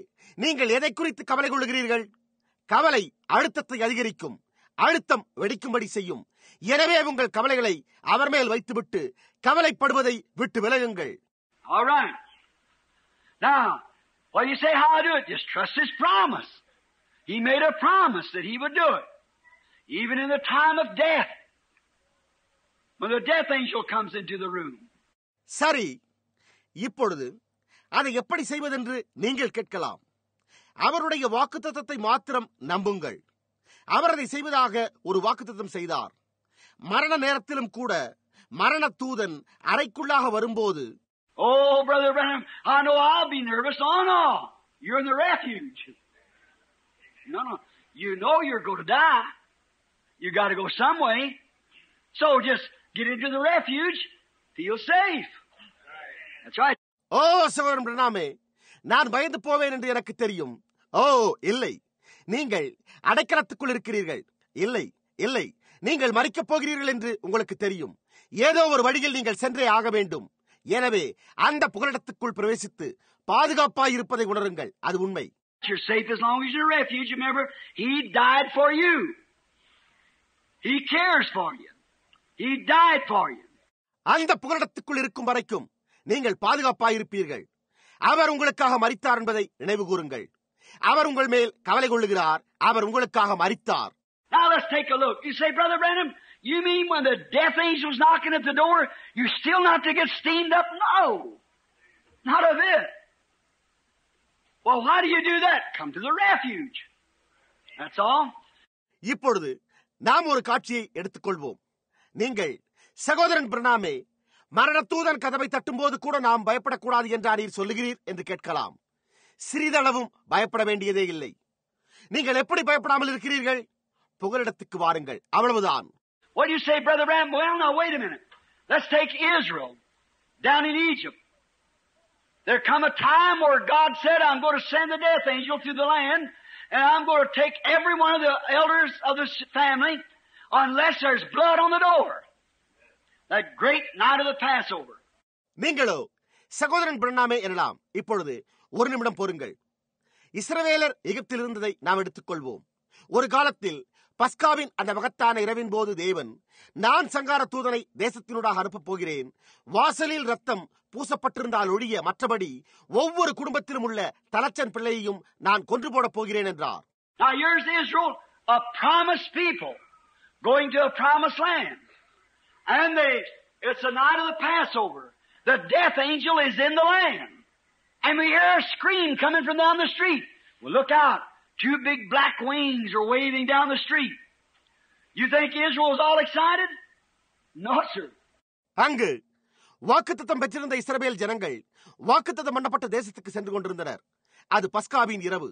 நீங்கள் எதை குறித்து கவலை கொள்கிறீர்கள்? கவலை அழுத்தத்தை அதிகரிக்கும். அழுத்தம் வெடிக்கும்படி செய்யும். எனவே உங்கள் கவலைகளை அவர் மேல் வைத்துவிட்டு கவலைப்படுவதை விட்டு விலகுங்கள். All right. Now, what do you say how I do it? Just trust His promise. He made a promise that He would do it. Even in the time of death. When the death angel comes into the room. சரி, இப்பொழுது அதை எப்படி செய்வதென்று நீங்கள் கேட்கலாம். அவருடைய வாக்குத்தத்தத்தை மாத்திரம் நம்புங்கள். அவர் அதை செய்வதாக ஒரு வாக்குத்தத்தம் செய்தார். மரண நேரத்திலும் கூட மரண தூதன் அறைக்குள்ளாக வரும்போது, Oh, Brother Branham, I know I'll be nervous. Oh, no. You're in the refuge. No. You know you're going to die. You got to go some way. So just get into the refuge. Feel safe. That's right. ஓ சகோதரன் பிரணாமே, நான் பயந்து போவேன் என்று எனக்கு தெரியும். ஓ இல்லை, நீங்கள் அடைக்கலத்துக்குள் இருக்கிறீர்கள். இல்லை, நீங்கள் மரிக்கப் போகிறீர்கள் என்று உங்களுக்கு தெரியும். ஏதோ ஒரு வழியில் நீங்கள் சென்றே ஆக வேண்டும். எனவே அந்த புகலிடத்துக்குள் பிரவேசித்து பாதுகாப்பாய் இருப்பதை உணருங்கள். அது உண்மை. You're safe as long as you're in refuge. Remember, He died for you. He cares for you. He died for you. அந்த புகலிடத்துக்குள் இருக்கும் வரைக்கும் நீங்கள் பாதுகாப்பாயிருப்பீர்கள். அவர் உங்களுக்காக மரித்தார் என்பதை நினைவு கூறுங்கள். அவர் உங்கள் மேல் கவலை கொள்ளுகிறார். அவர் உங்களுக்காக மரித்தார். Now let's take a look. You say, Brother Branham, you mean when the death angel's knocking at the door, you're still not to get steamed up? No, not a bit. Well, why do you do that? Come to the refuge. That's all. இப்பொழுது நாம் ஒரு காட்சியை எடுத்துக்கொள்வோம். நீங்கள் சகோதரன் பிரணாமே, மரணத்தூதன் கதவை தட்டும்போது கூட நாம் பயப்படக்கூடாது என்றா நீர் சொல்லுகிறீர் என்று கேட்கலாம். சிறிதளவும் பயப்பட வேண்டியதே இல்லை. நீங்கள் எப்படி பயப்படாமல் இருக்கிறீர்கள்? புகலிடத்துக்கு வாருங்கள், அவ்வளவுதான். What do you say, Brother Branham? Well, now wait a minute. Let's take Israel down in Egypt. There come a time where God said, I'm going to send the death angel through the land, and I'm going to take every one of the elders of this family unless there's blood on the door. That great night of the Passover. நீங்களோ சகோதரன் பிரணாமே எனலாம். இப்பொழுது ஒரு நிமிடம் பொறுங்கள். இஸ்ரவேலர் எகிப்தில் இருந்ததை நாம் எடுத்துக்கொள்வோம். ஒரு காலத்தில் பஸ்காவின் அந்த மகத்தான இரவின் போது தேவன், நான் சங்கார தூதனை தேசத்தினூடாக அனுப்பப் போகிறேன், வாசலில் ரத்தம் பூசப்பட்டிருந்தால் ஒழிய மற்றபடி ஒவ்வொரு குடும்பத்திலும் உள்ள தலைச்சன் பிள்ளையையும் நான் கொன்று போடப் போகிறேன் என்றார். Now here's Israel, a promised people, going to a promised land. And it's the night of the Passover. The death angel is in the land. And we hear a scream coming from down the street. Well, look out. 2 big black wings are waving down the street. You think Israel is all excited? No, sir. அங்கு வாக்குத்தத்தம் பெற்றிருந்த இஸ்ரவேல் ஜனங்கள் வாக்குத்தத்தம் பண்ணப்பட்ட தேசத்துக்கு சென்று கொண்டிருந்தனர். அது பஸ்காவின் இரவு.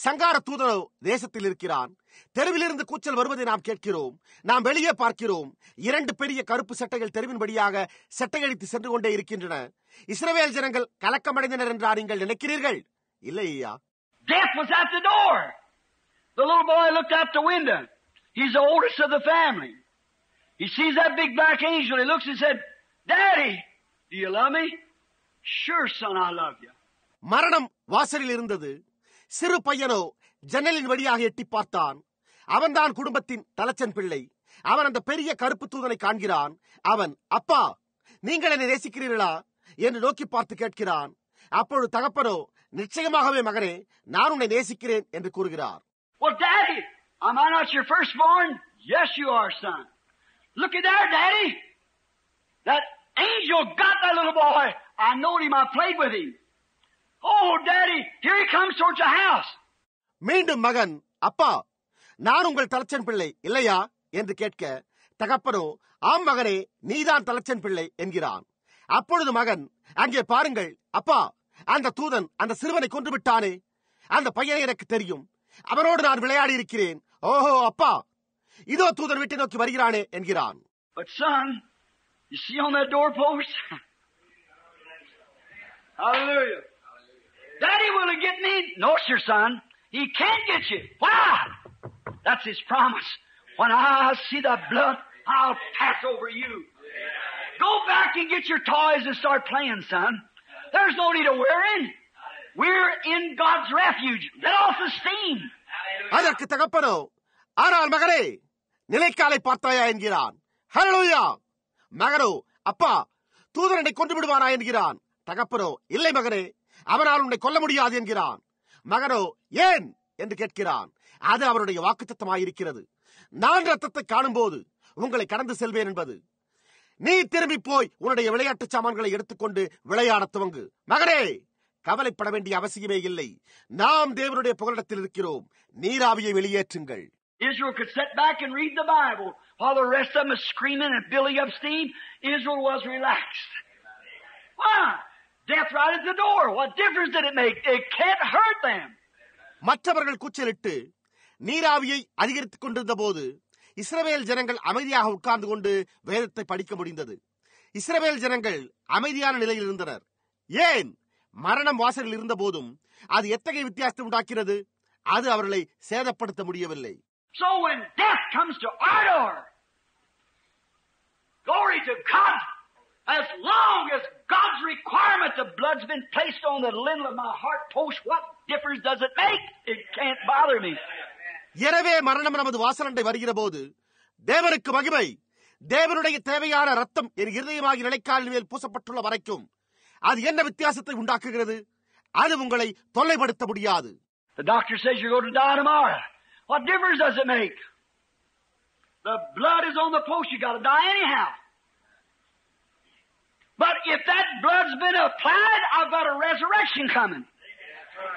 சங்கார தூதனோ தேசத்தில் இருக்கிறான். தெருவிலிருந்து கூச்சல் வருவதை நாம் கேட்கிறோம். நாம் வெளியே பார்க்கிறோம். 2 பெரிய கருப்பு சட்டைகள் தெருவின்படியாக சட்டையடித்து சென்று கொண்டே இருக்கின்றன. இஸ்ரவேல் ஜனங்கள் கலக்கமடைந்தனர் என்றார் நீங்கள் நினைக்கிறீர்கள்? இல்லை ஐயா. Death was at the door. The little boy looked out the window. He's the oldest of the family. He sees that big black angel. He looks and said, Daddy, do you love me? Sure, son, I love you. மரணம் வாசலில் இருந்தது. சிறு பையனோ ஜன்னலின் வழியாக எட்டி பார்த்தான். அவன்தான் குடும்பத்தின் தலைச்சன் பிள்ளை. அவன் அந்த பெரிய கருப்பு தூதனை காண்கிறான். அவன், அப்பா, நீங்கள் என்னை நேசிக்கிறீர்களா என்று நோக்கி பார்த்து கேட்கிறான். அப்பொழுது தகப்பனோ, நிச்சயமாகவே மகனே, நான் உன்னை நேசிக்கிறேன் என்று கூறுகிறார். Well, Daddy, am I not your firstborn? Yes, you are, son. Look at there, Daddy. That angel got that little boy. I knowed him. I played with him. Oh, Daddy, here he comes towards the house. மீண்டும் மகன், அப்பா, நான் உங்கள் தலைச்சன் பிள்ளை இல்லையா என்று கேட்க, தகப்பனோ, ஆம் மகனே, நீதான் தலைச்சன் பிள்ளை என்கிறான். அப்பொழுது மகன், அங்கே பாருங்கள் அப்பா, அந்த தூதன் அந்த சிறுவனை கொன்று விட்டானே. அந்த பையனை எனக்கு தெரியும். அவனோடு நான் விளையாடி இருக்கிறேன். ஓஹோ அப்பா, இதோ தூதன் வீட்டை நோக்கி வருகிறானே என்கிறான். But son, you see on that doorpost? Hallelujah. Daddy, will he get me? No, sir, son. He can't get you. Why? That's his promise. When I see the blood, I'll pass over you. Go back and get your toys and start playing, son. There's no need of worrying. We're in God's refuge. Let off the steam. அதற்கு தகப்பனோ, ஆனால் மகனே, நிலைக்காலை பார்த்தாயா என்கிறான். ஹல்லேலூயா. மகனோ, அப்பா, தூதனை கொண்டு விடுவானா என்கிறான். தகப்பனோ, இல்லை மகனே, அவனால் உன்னை கொல்ல முடியாது என்கிறான். மகனோ, ஏன் என்று கேட்கிறான். அது அவருடைய வாக்குத்தத்தமாயிருக்கிறது. நான் ரத்தத்தை காணும் போது உங்களை கடந்து செல்வேன் என்பது. நீ திரும்பி போய் உன்னுடைய விளையாட்டு சாமான்களை எடுத்துக்கொண்டு விளையாட துவங்கு. மகனே, கவலைப்பட வேண்டிய அவசியமே இல்லை. நாம் தேவனுடைய புகலிடத்தில் இருக்கிறோம். நீராவியை வெளியேற்றுங்கள். Israel could sit back and read the Bible while the rest of them is screaming and building up steam. Israel was relaxed. Why? Death right at the door. What difference did it make? It can't hurt them. மற்றவர்கள் கூச்சலிட்டு நீராவியை அதிகரித்துக் கொண்டிருந்த போது இஸ்ரவேல் ஜனங்கள் அமைதியாக உட்கார்ந்து கொண்டு வேதத்தை படிக்க முடிந்தது. இஸ்ரவேல் ஜனங்கள் அமைதியான நிலையில் இருந்தனர். ஏன்? மரணம் வாசலில் இருந்த போதும் அது எத்தகைய வித்தியாசத்தை உண்டாக்கிறது? அது அவர்களை சேதப்படுத்த முடியவில்லை. So when death comes to our door, glory to God, as long as God's requirement, the blood's been placed on the lintel of my heart post, what difference does it make? It can't bother me. எனவே மரணம் நமது வாசலண்டை வருகிற போது தேவனுக்கு மகிமை. தேவனுடைய தேவையான ரத்தம் என் இருதயமாகி நிலைக்காலின் மேல் பூசப்பட்டுள்ள வரைக்கும் அது என்ன வித்தியாசத்தை உண்டாக்குகிறது? அது உங்களை தொல்லைப்படுத்த முடியாது. The doctor says you're going to die tomorrow. What difference does it make? The blood is on the post. You got to die anyhow. But if that blood's been applied, I've got a resurrection coming.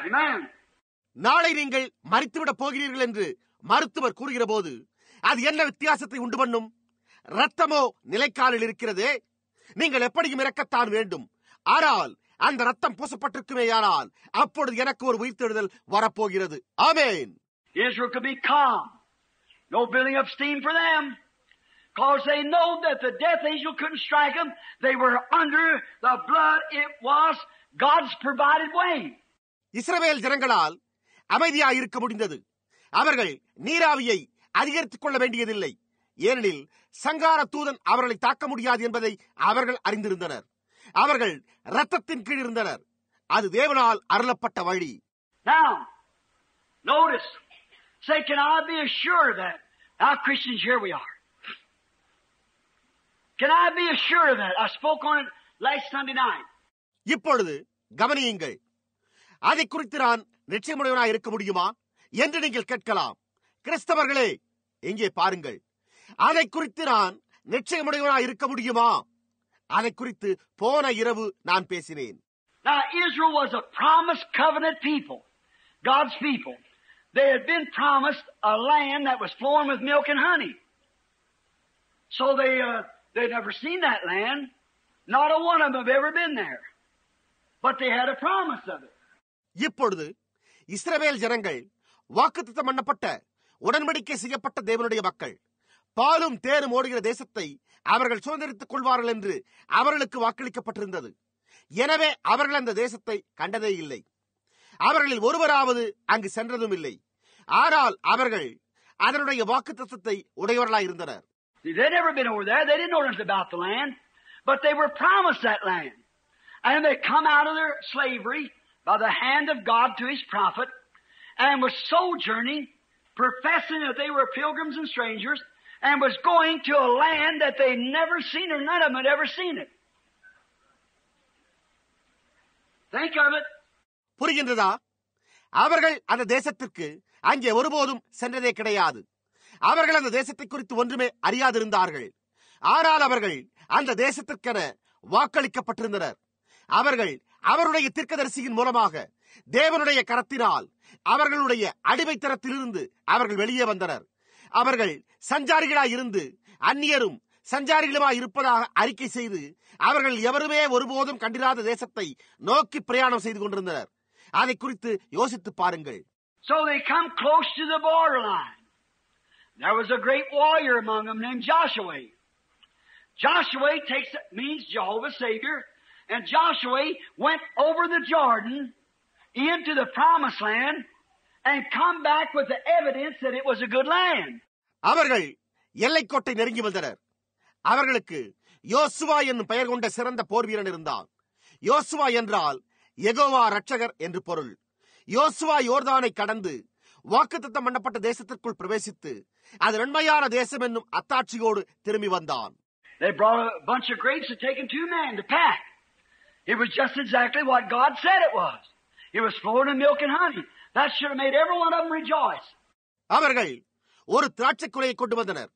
Amen. நாளை நீங்கள் மரித்துவிடப் போகிறீர்கள் என்று மருத்துவர் கூறுகிற போது அது என்ன வித்தியாசத்தை உண்டு பண்ணும்? ரத்தமோ நிலைக்காலில் இருக்கிறதே. நீங்கள் எப்படியும் இறக்கத்தான் வேண்டும். ஆனால் அந்த ரத்தம் பூசப்பட்டிருக்குமேயானால் அப்பொழுது எனக்கு ஒரு உயிர்த்தெழுதல் வரப்போகிறது. ஆமென். Israel could be calm. No building up steam for them. Because they know that the death angel couldn't strike them. They were under the blood. It was God's provided way. இஸ்ரவேல் ஜனங்களால் அமைதியாக இருக்க முடிந்தது. அவர்கள் நீராவியை அதிகரித்துக் கொள்ள வேண்டியதில்லை. ஏனெனில் சங்கார தூதன் அவர்களை தாக்க முடியாது என்பதை அவர்கள் அறிந்திருந்தனர். அவர்கள் இரத்தத்தின் கீழ் இருந்தனர். அது தேவனால் அருளப்பட்ட வழி. Now, notice. Say, can I be assured of that? Now, Christians, here we are. Can I be assured of that? I spoke on it last Sunday night. இப்பொழுது கவனியுங்கள். அதை குறித்து நான் நிச்சயமுடையவனாய் இருக்க முடியுமா என்று நீங்கள் கேட்கலாம். கிறிஸ்தவர்களே, இங்கே பாருங்கள். அதை குறித்து நான் நிச்சயமுடையவனாய் இருக்க முடியுமா? அதை குறித்து போன இரவு நான் பேசினேன். Now, Israel was a promised covenant people, God's people. They had been promised a land that was flowing with milk and honey. So they'd never seen that land. Not a one of them have ever been there. But they had a promise of it. இப்பொழுது இஸ்ரவேல் ஜனங்கள் வாக்குத்தத்தம் பண்ணப்பட்ட உடன்படிக்கை செய்யப்பட்ட தேவனுடைய மக்கள். பாலும் தேனும் ஓடுகிற தேசத்தை அவர்கள் சுதந்திரித்துக் கொள்வார்கள் என்று அவர்களுக்கு வாக்களிக்கப்பட்டிருந்தது. எனவே அவர்கள் அந்த தேசத்தை கண்டதே இல்லை. அவர்களில் ஒருவராவது அங்கு சென்றதும் இல்லை. ஆனால் அவர்கள் அதனுடைய வாக்குத்தத்தத்தை உடையவர்களாய் இருந்தனர். They'd never been over there. They didn't know anything about the land. But they were promised that land. And they come out of their slavery by the hand of God to His prophet and was sojourning, professing that they were pilgrims and strangers, and was going to a land that they'd never seen or none of them had ever seen it. Think of it. புரிகின்றதா? அவர்கள் அந்த தேசத்திற்கு அங்கே ஒருபோதும் சென்றதே கிடையாது. அவர்கள் அந்த தேசத்தை குறித்து ஒன்றுமே அறியாதிருந்தார்கள். ஆனால் அவர்கள் அந்த தேசத்திற்கென வாக்களிக்கப்பட்டிருந்தனர். அவர்கள் அவருடைய தீர்க்கதரிசியின் மூலமாக தேவனுடைய கரத்தினால் அவர்களுடைய அடிமைத்தனத்திலிருந்து அவர்கள் வெளியே வந்தனர். அவர்கள் சஞ்சாரிகளாய் இருந்து அந்நியரும் சஞ்சாரிகளுமாய் இருப்பதாக அறிக்கை செய்து அவர்கள் எவருமே ஒருபோதும் கண்டிராத தேசத்தை நோக்கி பிரயாணம் செய்து கொண்டிருந்தனர். அதை குறித்து யோசித்து பாருங்கள். So they come close to the borderline. There was a great warrior among them named Joshua. Joshua means Jehovah's Savior, and Joshua went over the Jordan into the promised land and come back with the evidence that it was a good land. அவர்கள் எல்லைக்கோட்டை நெருங்கி வந்தனர். அவர்களுக்கு யோசுவா என்னும் பெயர் கொண்ட சிறந்த போர் வீரன் இருந்தான். யோசுவா என்றால் யெகோவா ரட்சகர் என்று பொருள். யோசுவா யோர்தானை கடந்து வாக்குத்தத்தம் பண்ணப்பட்ட தேசத்திற்குள் பிரவேசித்து அது நன்மையான தேசம் என்னும் அத்தாட்சியோடு திரும்பி வந்தான். They brought a bunch of grapes and taken 2 men to pack. It was just exactly what God said it was. It was flowing in milk and honey. That should have made every one of them rejoice. அவர்கள் ஒரு திராட்சை குலையை கொண்டு வந்தனர்.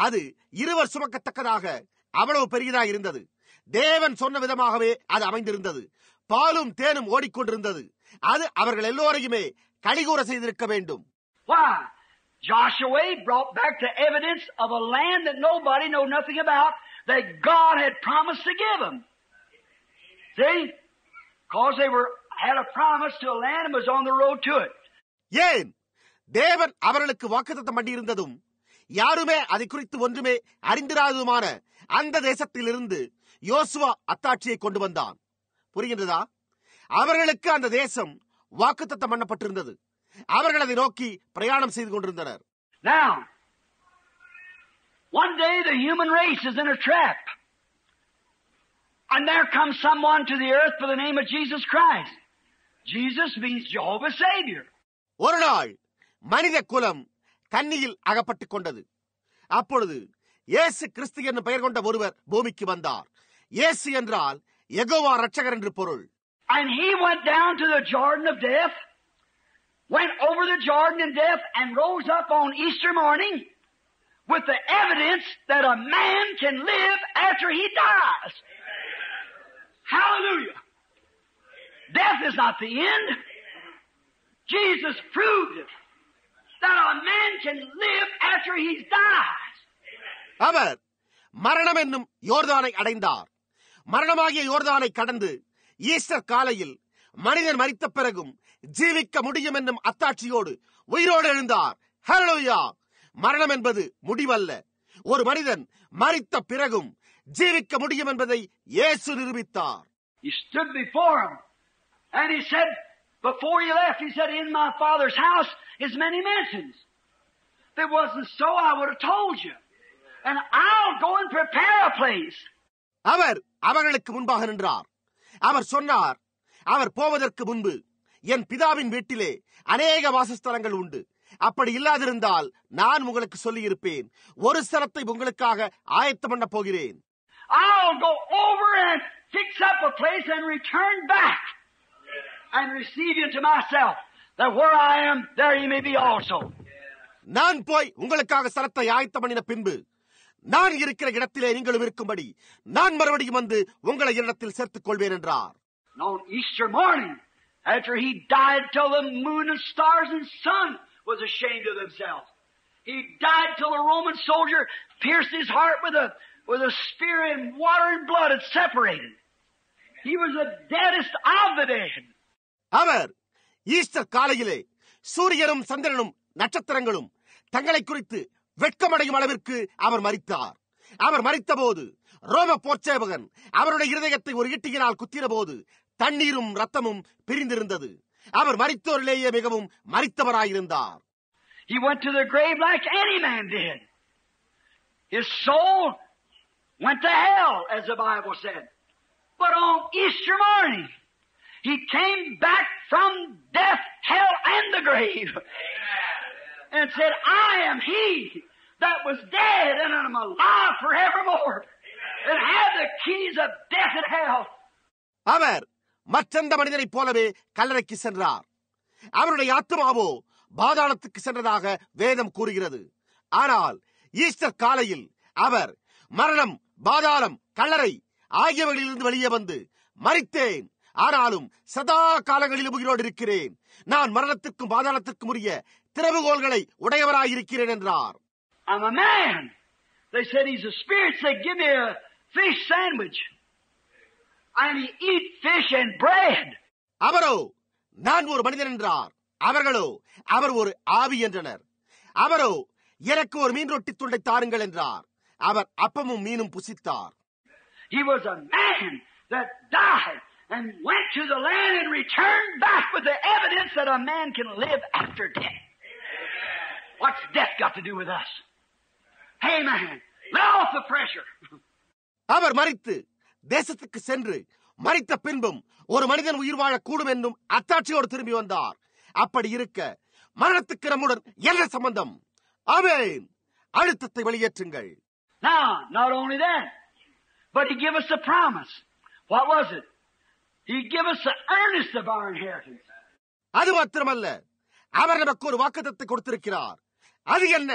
அது இருவர் சுமக்கத்தக்கதாக அவ்வளவு பெரியதாக இருந்தது. தேவன் சொன்ன விதமாகவே அது அமைந்திருந்தது. பாலும் தேனும் ஓடிக்கொண்டிருந்தது. அது அவர்கள் எல்லோரையுமே கலிகூற செய்திருக்க வேண்டும். Why? Joshua brought back the evidence of a land that nobody knew nothing about, that God had promised to give them. See? Because they had a promise to a land and was on the road to it. ஏன்? தேவன் அவர்களுக்கு வாக்குத்தத்தம் பண்ணியிருந்ததும் யாருமே அதை குறித்து ஒன்றுமே அறிந்திராததுமான அந்த தேசத்திலிருந்து யோசுவா அத்தாட்சியை கொண்டு வந்தான். புரிகின்றதா? அவர்களுக்கு அந்த தேசம் வாக்குத்தத்தம் பண்ணப்பட்டிருந்தது. அவர்கள் அதை நோக்கி பிரயாணம் செய்து கொண்டிருந்தனர். Now, one day the human race is in a trap. And there comes someone to the earth for the name of Jesus Christ. Jesus means Jehovah's Savior. ஒரு நாள் மனித குலம் கண்ணியில் அகப்பட்டுக் கொண்டது. அப்பொழுது இயேசு கிறிஸ்து என்னும் பெயர் கொண்ட ஒருவர் பூமிக்கு வந்தார். இயேசு என்றால் யெகோவா ரட்சகர் என்று பொருள். And he went down to the Jordan of death, went over the Jordan in death, and rose up on Easter morning with the evidence that a man can live after he dies. Hallelujah. Death is not the end. Jesus proved it, that a man can live after he dies. அவர் மரணம் என்னும் யோர்தானை அடைந்தார். மரணமாகிய யோர்தானை கடந்து Easter காலையில் மனிதன் மரித்த பிறகும் ஜீவிக்க முடியும் என்னும் அத்தாட்சியோடு உயிரோடு எழுந்தார். ஹல்லேலூயா! மரணம் என்பது முடிவல்ல. ஒரு மனிதன் மரித்த பிறகும் ஜீவிக்க முடியும் என்பதை இயேசு நிரூபித்தார். He stood before him and he said, before he left, he said, in my Father's house is many mansions. If it wasn't so, I would have told you. And I'll go and prepare a place. அவர் அவர்களுக்கு முன்பாக நின்றார். அவர் சொன்னார், அவர் போவதற்கு முன்பு என் பிதாவின் வீட்டிலே அநேக வாசஸ்தலங்கள் உண்டு. அப்படி இல்லாதிருந்தால் நான் உங்களுக்கு சொல்லியிருப்பேன். ஒரு ஸ்தலத்தை உங்களுக்காக ஆயத்தம் பண்ண போகிறேன். I'll go over and fix up a place and return back and receive you to myself, that where I am, there you may be also. நான் போய் உங்களுக்காக ஸ்தலத்தை ஆயத்தம் பண்ணின பின்பு நான் இருக்கிற இடத்திலே நீங்களும் இருக்கும்படி நான் மறுபடியும் வந்து உங்களை இடத்தில் சேர்த்துக் கொள்வேன் என்றார். On Easter morning, after he died till the moon and stars and sun was ashamed of themselves, he died till a Roman soldier pierced his heart with a spear, and water and blood had separated. He was the deadest of the dead. அவர் Easter காலையிலே சூரியனும் சந்திரனும் நட்சத்திரங்களும் தங்களை குறித்து வெட்கமடையும் அளவிற்கு அவர் மரித்தார். அவர் மரித்தபோது ரோம போர்ச்சேவகன் அவருடைய இருதயத்தை ஒரு ஈட்டியினால் குத்தின போது தண்ணீரும் ரத்தமும் பிரிந்திருந்தது. அவர் மரித்தோரிலேயே மிகவும் மரித்தவராயிருந்தார். He went to the grave like any man did. His soul went to hell, as the Bible said. But on Easter morning, he came back from death, hell, and the grave. And said, I am he that was dead, and I'm alive forevermore, and have the keys of death and hell. அவர் மற்றெந்த மனிதனைப் போலவே கல்லறைக்கு சென்றார். அவருடைய ஆத்மாவோ பாதாளத்துக்கு சென்றதாக வேதம் கூறுகிறது. ஆனால் ஈஸ்டர் காலையில் அவர் மரணம், பாதாளம், கல்லறை ஆகியவைகளிலிருந்து வெளியே வந்து, மரித்தேன், ஆனாலும் சதா காலங்களிலும் உயிரோடு இருக்கிறேன், நான் மரணத்திற்கும் பாதாளத்திற்கும் உரிய திறவுகோள்களை உடையவராயிருக்கிறேன் என்றார். I'm a man. They said he's a spirit. They give me a fish sandwich. And he eat fish and bread. அவரோ நான் ஒரு மனிதன் என்றார். அவர்களோ அவர் ஒரு ஆவி என்றனர். அவரோ எனக்கு ஒரு மீன் ரொட்டி துண்டை தாருங்கள் என்றார். அவர் அப்பமும் மீனும் புசித்தார். He was a man that died and went to the land and returned back with the evidence that a man can live after death. What's death got to do with us? Hey man, let off the pressure. அவர் மரித்து தேசத்துக்கு சென்று மரித்த பின்பும் ஒரு மனிதன் உயிர் வாழக்கூடும் என்னும் அத்தாட்சியோடு திரும்பி வந்தார். அப்படி இருக்க மரணத்துக்கு நம்முடன் என்ன சம்பந்தம்? ஆமென். அழுத்தத்தை வெளியேற்றுங்கள். Now, not only that, but he gave us a promise. What was it? He gave us the earnest of our inheritance. அது மாத்திரமல்ல, அவர் நமக்கு ஒரு வாக்குத்தத்தத்தை கொடுத்திருக்கிறார். அது என்ன?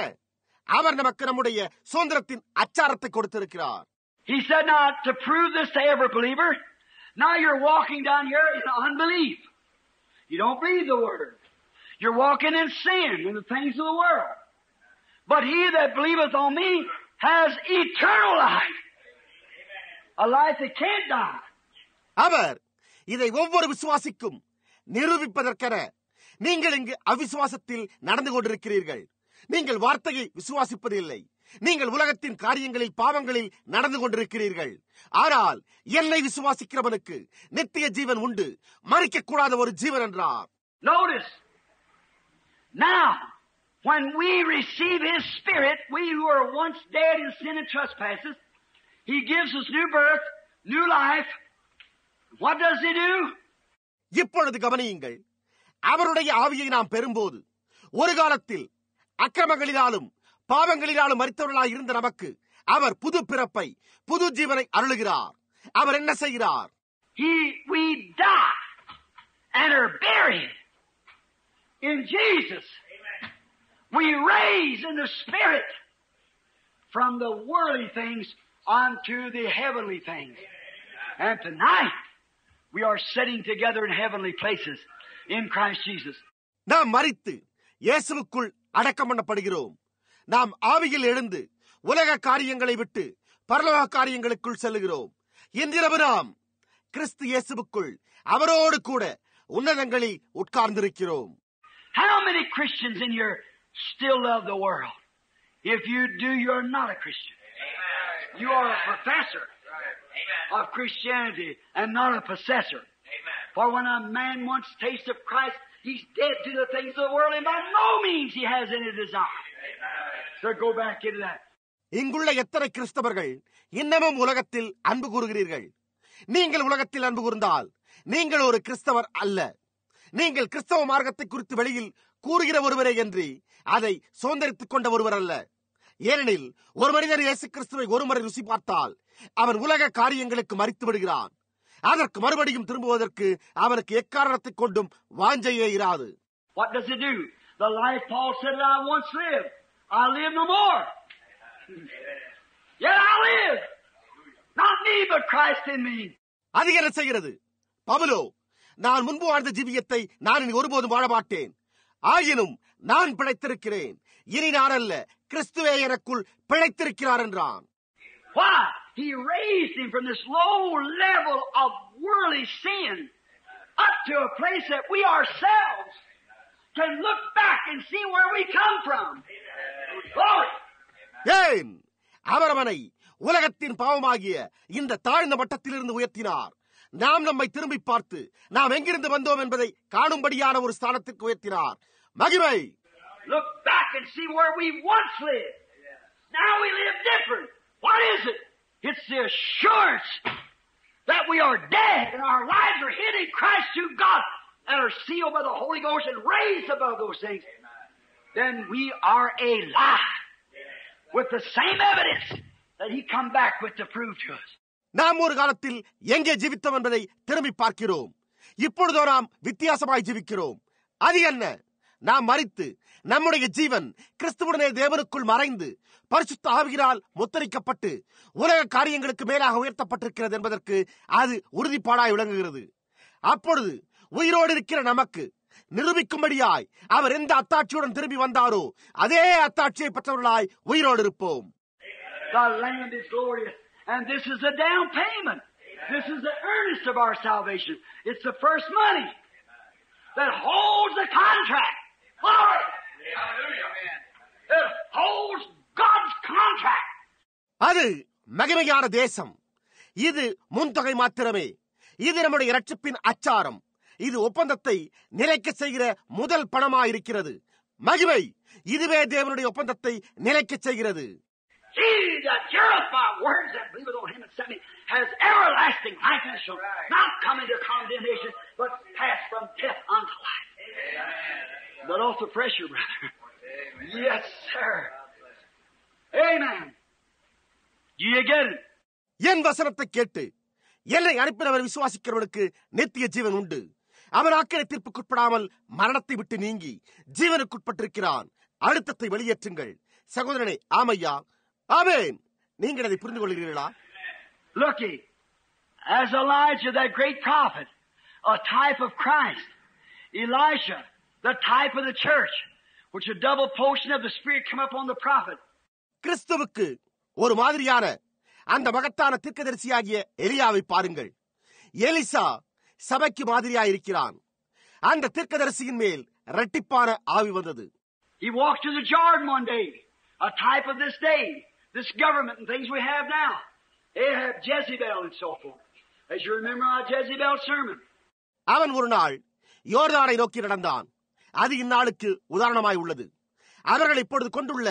அவர் நமக்கு நம்முடைய சுதந்திரத்தின் அச்சாரத்தை கொடுத்திருக்கிறார். He said, now, to prove this to every believer, now you're walking down here in unbelief. You don't believe the word. You're walking in sin and the things of the world. But he that believeth on me has eternal life. A life that can't die. அவர் இதை ஒவ்வொரு விசுவாசிக்கும் நிரூபிப்பதற்கென நீங்கள் இங்கு அவிசுவாசத்தில் நடந்து கொண்டிருக்கிறீர்கள். நீங்கள் வார்த்தையை விசுவாசிப்பது இல்லை. நீங்கள் உலகத்தின் காரியங்களில், பாவங்களில் நடந்து கொண்டிருக்கிறீர்கள். ஆனால் என்னை விசுவாசிக்கிறவனுக்கு நித்திய ஜீவன் உண்டு, மரிக்க கூடாத ஒரு ஜீவன் என்றார். Notice, now, when we receive His Spirit, we who are once dead in sin and trespasses, He gives us new birth, new life. What does He do? இப்பொழுது கவனியுங்கள். அவருடைய ஆவியை நாம் பெறும்போது, ஒரு காலத்தில் அக்கிரமங்களினாலும் பாவங்களினாலும் மரித்தவர்களாய் இருந்த நமக்கு அவர் புது பிறப்பை, புது ஜீவனை அருளுகிறார். அவர் என்ன செய்கிறார்? We die and are buried in Jesus. We raise in the Spirit from the worldly things unto the heavenly things. And tonight, we are sitting together in heavenly places in Christ Jesus. நாம் மரித்து இயேசுவுக்குள் அடக்கம் பண்ணப்படுகிறோம். நாம் ஆவியில் எழுந்து உலக காரியங்களை விட்டு பரலோக காரியங்களுக்குள் செல்லுகிறோம். இன்றிரவு நாம் கிறிஸ்து இயேசுவுக்குள் அவரோடு கூட உன்னதங்களில் உட்கார்ந்திருக்கிறோம். How many Christians in here still love the world? If you do, you're not a Christian. You are a professor of Christianity and not a possessor. For when a man wants taste of Christ, he's dead to the things of the world, and by no means he has any desire. So go back into that. இங்குள்ள எத்தனை கிறிஸ்தவர்கள் இன்னமும் உலகத்தில் அன்பு கூறுகிறீர்கள்? நீங்கள் உலகத்தில் அன்பு கூர்ந்தால் நீங்கள் ஒரு கிறிஸ்தவர் அல்ல. நீங்கள் கிறிஸ்தவ மார்க்கத்தை குறித்து வெளியில் கூறுகிற ஒருவரே என்று அதை சுதந்திரித்துக் கொண்ட ஒருவர் அல்ல. ஏனெனில் ஒரு மனிதர் இயேசு கிறிஸ்துவை ஒருமுறை ருசி பார்த்தால் அவன் உலக காரியங்களுக்கு மரித்து விடுகிறான். அதற்கு மறுபடியும் திரும்புவதற்கு அவனுக்கு எக்காரணத்தை கொண்டும் வாஞ்சையே இராது. What does it do? The life Paul said that I once lived, I live no more. Yet I live, not me but Christ in me. அது என்ன செய்கிறது? பவுலோ, நான் முன்பு வாழ்ந்த ஜீவியத்தை நான் இனி ஒருபோதும் வாழ மாட்டேன். ஆயினும் நான் பிழைத்திருக்கிறேன். இனி நான் அல்ல, கிறிஸ்துவே எனக்குள் பிழைத்திருக்கிறார் என்றான். Why? He raised him from this low level of worldly sin up to a place that we ourselves can look back and see where we come from. Glory! ஏன் அவர் அவனை உலகத்தின் பாவமாகிய இந்த தாழ்ந்த மட்டத்திலிருந்து உயர்த்தினார். நாம் நம்மை திரும்பி பார்த்து நாம் எங்கிருந்து வந்தோம் என்பதை காணும்படியான ஒரு ஸ்தானத்திற்கு உயர்த்தினார். மகிமை! Look back and see where we once lived. Now we live different. What is it? It's the assurance that we are dead and our lives are hid in Christ to God and are sealed by the Holy Ghost and raised above those things. Then we are alive with the same evidence that He come back with to prove to us. நாம் ஒரு காலத்தில் எங்கே ஜீவித்தோம் என்பதை திரும்பி பார்க்கிறோம். இப்பொழுதோ நாம் வித்தியாசமாய் ஜீவிக்கிறோம். அது என்ன? நாம் மரித்து நம்முடைய ஜீவன் கிறிஸ்துவுடனே தேவனுக்குள் மறைந்து பரிசுத்த ஆவியினால் முத்தரிக்கப்பட்டு உலக காரியங்களுக்கு மேலாக உயர்த்தப்பட்டிருக்கிறது என்பதற்கு அது உறுதிப்பாடாய் விளங்குகிறது. அப்பொழுது உயிரோடு இருக்கிற நமக்கு நிரூபிக்கும்படியாய் அவர் எந்த அத்தாட்சியுடன் திரும்பி வந்தாரோ அதே அத்தாட்சியை பெற்றவர்களாய் உயிரோடு இருப்போம். The land is glorious, and this is the down payment. This is the earnest of our salvation. It's the first money that holds the contract. Glory! It holds God's contract. அது மகிமையான தேசம். இது முன்தொகை மாத்திரமே. இது நம்முடைய இரட்சிப்பின் அச்சாரம். இது ஒப்பந்தத்தை நிலைக்க செய்கிற முதல் பணமாயிருக்கிறது. மகிமை! இதுவே தேவனுடைய ஒப்பந்தத்தை நிலைக்க செய்கிறது. He that heareth my words and believeth on him that sent me has everlasting life and shall not come into condemnation, but pass from death unto life. But off the pressure, brother. Yes, sir. Amen. Do you get it? என் வசனத்தை கேட்டு என்னை அனுப்பினவர் விசுவாசிக்கிறவனுக்கு நித்திய ஜீவன் உண்டு. அவன் ஆக்கினை தீர்ப்புக்குட்படாமல் மரணத்தை விட்டு நீங்கி ஜீவனுக்குட்பட்டிருக்கிறான். அழுத்தத்தை வெளியேற்றுங்கள். சகோதரனே, ஆமையா, ஆமென். நீங்கள் அதை புரிந்து கொள்கிறீர்களா? Looky, as Elijah, that great prophet, a type of Christ. Elisha, the type of the church, which a double portion of the Spirit come up on the prophet. கிறிஸ்துவுக்கு ஒரு மாதிரியான அந்த மகத்தான தீர்க்கதரிசியாகிய எலியாவை பாருங்கள். எலிசா சபைக்கு மாதிரியாயிருக்கிறான். அந்த தீர்க்கதரிசியின் மேல் இரட்டிப்பான ஆவி வந்தது. He walked to the Jordan one day, a type of this day, this government and things we have now. Ahab, Jezebel, and so forth. As you remember our Jezebel sermon. அவன் ஒரு நாள் யோர்தானை நோக்கி நடந்தான். அது இந்நாளுக்கு உதாரணமாய் உள்ளது. அவர்கள் இப்பொழுது கொண்டுள்ள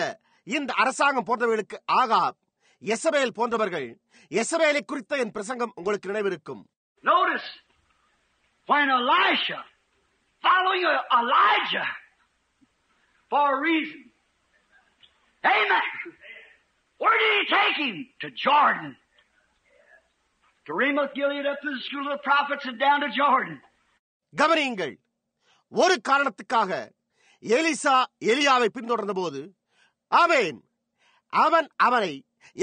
இந்த அரசாங்கம் போன்றவர்களுக்கு ஆகாப், யெசபேல் போன்றவர்கள். யெசபேலை குறித்த என் பிரசங்கம் உங்களுக்கு நினைவிருக்கும். Notice, when Elisha, following Elijah for a reason. Amen. Where did he take him? To Jordan. To Ramoth Gilead, up to the school of the prophets, and down to Jordan. கவனியுங்கள், ஒரு காரணத்துக்காக Elisha எலியாவை பின்தொடர்ந்த போது அவன் அவனை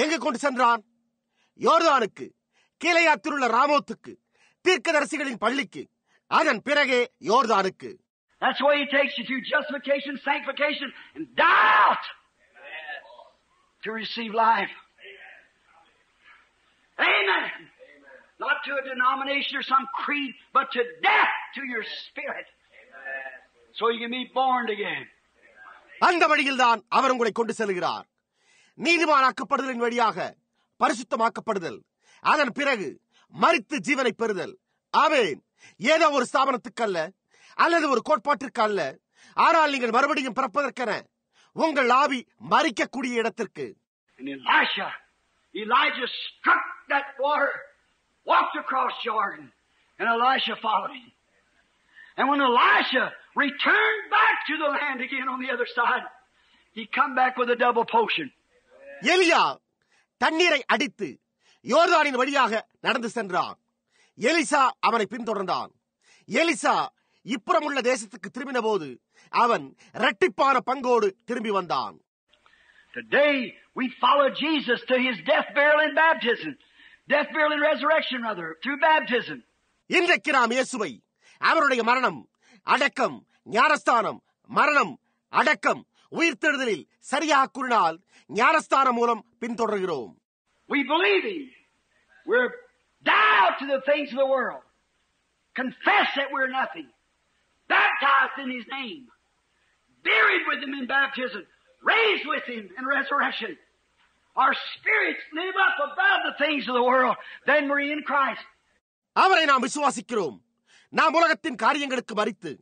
எங்கு கொண்டு சென்றான்? யோர்தானுக்கு, கீலேயாத்தில் உள்ள ராமோத்துக்கு, தீர்க்கதரிசிகளின் பள்ளிக்கு, அதன் பிறகே யோர்தானுக்கு. That's why he takes you through justification, sanctification, and doubt to receive life. Amen. Not to a denomination or some creed, but to death to your spirit. So you can be born again. அந்த வழியில் தான் அவர் உங்களை கொண்டு செல்கிறார். நீதிமானாக்கப்படுதலின் வழியாக பரிசுத்தமாக்கப்படுதல், அதன் பிறகு மரித்து ஜீவனை பெறுதல். ஆமென். ஏதோ ஒரு ஸ்தாபனத்துக்கு அல்ல, அல்லது ஒரு கோட்பாட்டிற்கு அல்ல, ஆனால் நீங்கள் மறுபடியும் பிறப்பதற்கென உங்கள் ஆவி மரிக்கக்கூடிய இடத்திற்கு. Elijah struck that water, walked across Jordan, and Elisha followed him. And when Elisha returned back to the land again on the other side, he come back with a double portion. எலியா தண்ணீரை அடித்து யோர்தானின் வழியாக நடந்து சென்றான். Elisha அவனை பின்தொடர்ந்தான். Elisha இப்புறமுள்ள தேசத்துக்கு திரும்பின போது அவன் இரட்டிப்பான பங்கோடு திரும்பி வந்தான். Today we follow Jesus to his death, burial and baptism. Death, burial and resurrection rather, through baptism. இன்றைக்கு நாம் இயேசுவை அவருடைய மரணம், அடக்கம், ஞானஸ்தானம், மரணம், அடக்கம், உயிர்த்தெழுதலில் சரியாக கூறினால் ஞானஸ்தானம் மூலம் பின்தொடர்கிறோம். We believe him. We're died to the things of the world. Confess that we're nothing. Baptized in his name. Buried with him in baptism. Raised with him in resurrection. Our spirits live up above the things of the world. Then we're in Christ. அவரை நாம் விசுவாசிக்கிறோம். நாம் உலகத்தின் காரியங்களுக்கு மரித்து,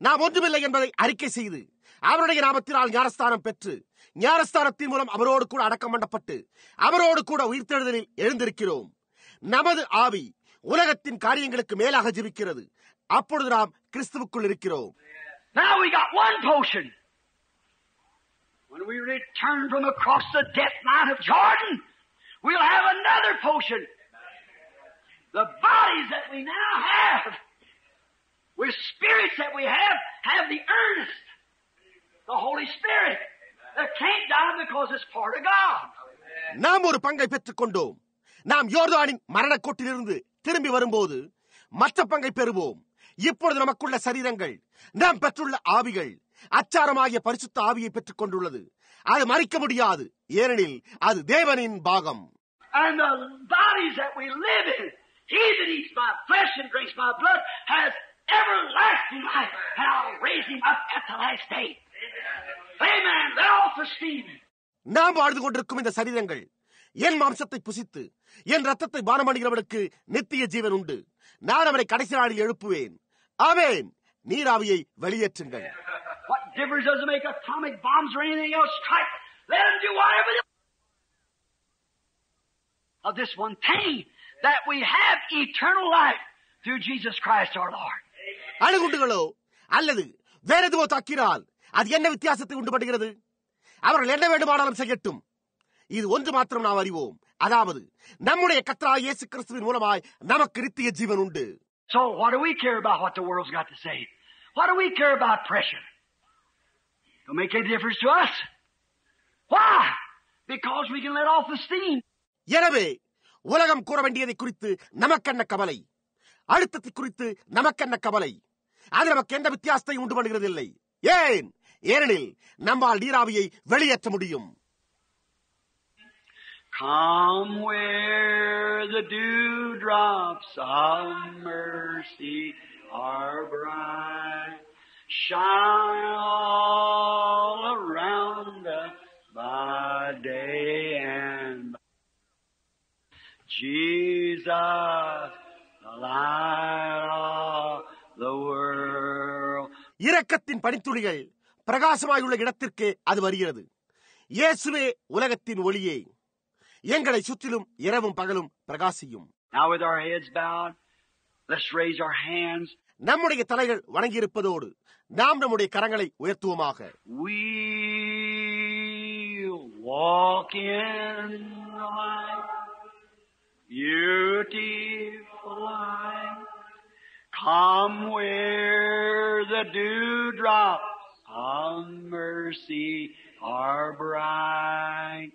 நாம் ஒன்றுமில்லை என்பதை அறிக்கை செய்து, அவருடைய நாமத்தினால் ஞானஸ்தானம் பெற்று, ஞானஸ்தானத்தின் மூலம் அவரோடு கூட அடக்கம் பண்ணப்பட்டு, அவரோடு கூட உயிர்த்தெழுதலில் எழுந்திருக்கிறோம். நமது ஆவி உலகத்தின் காரியங்களுக்கு மேலாக ஜீவிக்கிறது. அப்பொழுது நாம் கிறிஸ்துவுக்குள் இருக்கிறோம். Now we got one portion. When we return from across the death line of Jordan, we'll have another portion. The bodies that we now have, with spirits that we have the earnest, the Holy Spirit, that can't die because it's part of God. நாம் ஒரு பங்கை பெற்றுக் கொண்டோம். நாம் யோர்தானின் மரணக்கோட்டிலிருந்து திரும்பி வரும்போது மற்ற பங்கை பெறுவோம். இப்பொழுது நமக்குள்ள சரீரங்கள், நாம் பெற்றுள்ள ஆவிகள், அச்சாரமாகிய பரிசுத்த ஆவியை பெற்றுக் கொண்டுள்ளது. அது மரிக்க முடியாது, ஏனெனில் அது தேவனின் பாகம். And the bodies that we live in, he that eats my flesh and drinks my blood has everlasting life, and I'll raise him up at the last day. Amen. Let off the steam. நாம் வாழ்ந்து கொண்டிருக்கும் இந்த சரீரங்கள் என் மாம்சத்தை புசித்து என் ரத்தத்தை பானம் பண்ணுகிறவனுக்கு நித்திய ஜீவன் உண்டு. நான் அவனை கடைசி நாளில் எழுப்புவேன். ஆமென். நீராவியை வெளியேற்றுங்கள். What difference does it make? Atomic bombs or anything else strike? Let them do whatever they of this one thing, that we have eternal life through Jesus Christ our Lord. அணுகுண்டுகளோ அல்லது வேற எதுவோ தாக்கினால் அது என்ன வித்தியாசத்தை உண்டு பண்ணுகிறது? அவர்கள் என்ன வேண்டுமானாலும் செய்யட்டும். இது ஒன்று மாத்திரம் நாம் அறிவோம், அதாவது நம்முடைய கர்த்தராகிய இயேசு கிறிஸ்துவின் மூலமாய் நமக்கு நித்திய ஜீவன் உண்டு. So what do we care about what the world's got to say? What do we care about pressure? It'll make a difference to us. Why? Because we can let off the steam. எனவே உலகம் கூற வேண்டியதை குறித்து நமக்கென்ன கவலை? அழுத்தத்தை குறித்து நமக்கென்ன கவலை? அது நமக்கு எந்த வித்தியாசத்தை உண்டு பண்ணுகிறதில்லை. ஏன்? ஏனெனில் நம்மால் நீராவியை வெளியேற்ற முடியும். Come where the dewdrops of mercy are bright, shine all around us by day and by Jesus, the light of the world. இரக்கத்தின் பனித்துளிகள் பிரகாசமாயுள்ள இடத்திற்கே அது வருகிறது. இயேசுவே உலகத்தின் ஒளியே. எங்களை சுற்றிலும் இரவும் பகலும் பிரகாசியும். Now with our heads bowed, let's raise our hands. நம்முடைய தலைகள் வணங்கியிருப்பதோடு நாம் நம்முடைய கரங்களை உயர்த்துவோமாக. We'll Walk in the light, beautiful light. Come where the dewdrops of mercy are bright.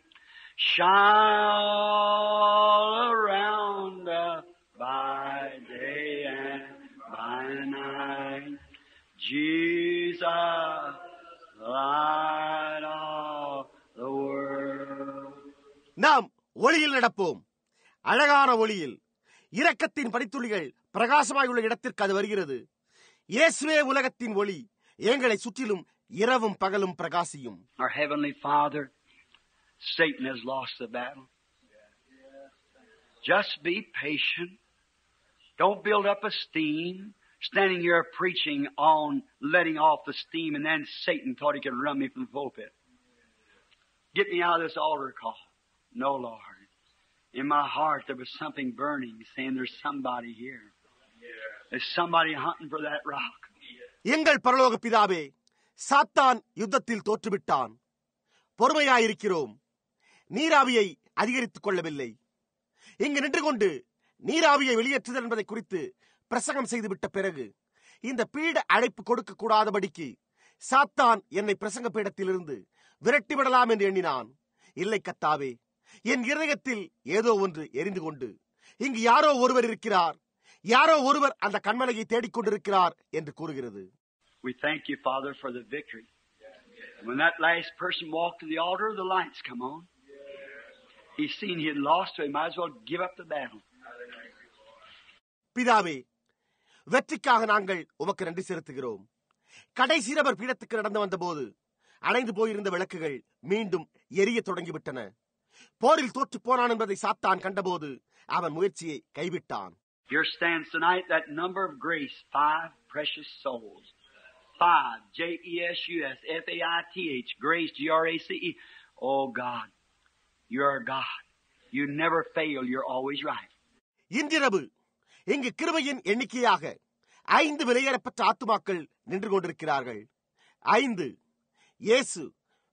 Shine all around us by day and by night. Jesus, light of the world. நாம் ஒளியில் நடப்போம். அழகான ஒளியில் இரக்கத்தின் படித்துளிகள் பிரகாசமாய் உள்ள இடத்திற்கு அது வருகிறது. இயேசுவே உலகத்தின் ஒளி, எங்களை சுற்றிலும் இரவும் பகலும் பிரகாசியும். Our Heavenly Father, Satan has lost the battle. Just be patient. Don't build up a steam. Standing here preaching on letting off the steam, and then Satan thought he could run me from the pulpit. Get me out of this altar call. No, Lord. In my heart there was something burning, saying there's somebody here. There's somebody hunting for that rock. எங்கள் பரலோக பிதாவே, சாத்தான் யுத்தத்தில் தோற்றுவிட்டான். பொறுமையாயிருக்கிறோம். நீராவியை அதிகரித்துக் கொள்ளவில்லை. இங்கு நின்று கொண்டு நீராவியை வெளியேற்றுதல் என்பதை குறித்து பிரசங்கம் செய்துவிட்ட பிறகு இந்த பீட அழைப்பு கொடுக்க கூடாதபடிக்கு சாத்தான் என்னை பிரசங்க பீடத்திலிருந்து விரட்டிவிடலாம் என்று எண்ணினான். இல்லை கர்த்தாவே, என் இருதயத்தில் ஏதோ ஒன்று எரிந்து கொண்டு இங்கு யாரோ ஒருவர் இருக்கிறார், யாரோ ஒருவர் அந்த கண்மலையை தேடிக்கொண்டிருக்கிறார் என்று கூறுகிறது. We thank you, Father, for the victory. When that last person walked to the altar, the lights come on. He seen he had lost, so he might as well give up the battle. பிதாவே, வெற்றிக்காக நாங்கள் உமக்கு நன்றி செலுத்துகிறோம். கடைசி நபர் பீடத்துக்கு நடந்து வந்தபோது அணைந்து போயிருந்த விளக்குகள் மீண்டும் எரிய தொடங்கிவிட்டன. போரில் தோற்று போனான் என்பதை சாத்தான் கண்டபோது அவன் முயற்சியை கைவிட்டான். Here stands tonight that number of grace, 5 precious souls. 5, J-E-S-U-S, F-A-I-T-H, grace, G-R-A-C-E. Oh God, you're God. You never fail, you're always right. இன்றிரவு இங்கு கிருபையின் எண்ணிக்கையாக 5 விலையேறப்பட்ட ஆத்துமாக்கள் நின்று கொண்டிருக்கிறார்கள். 5, இயேசு,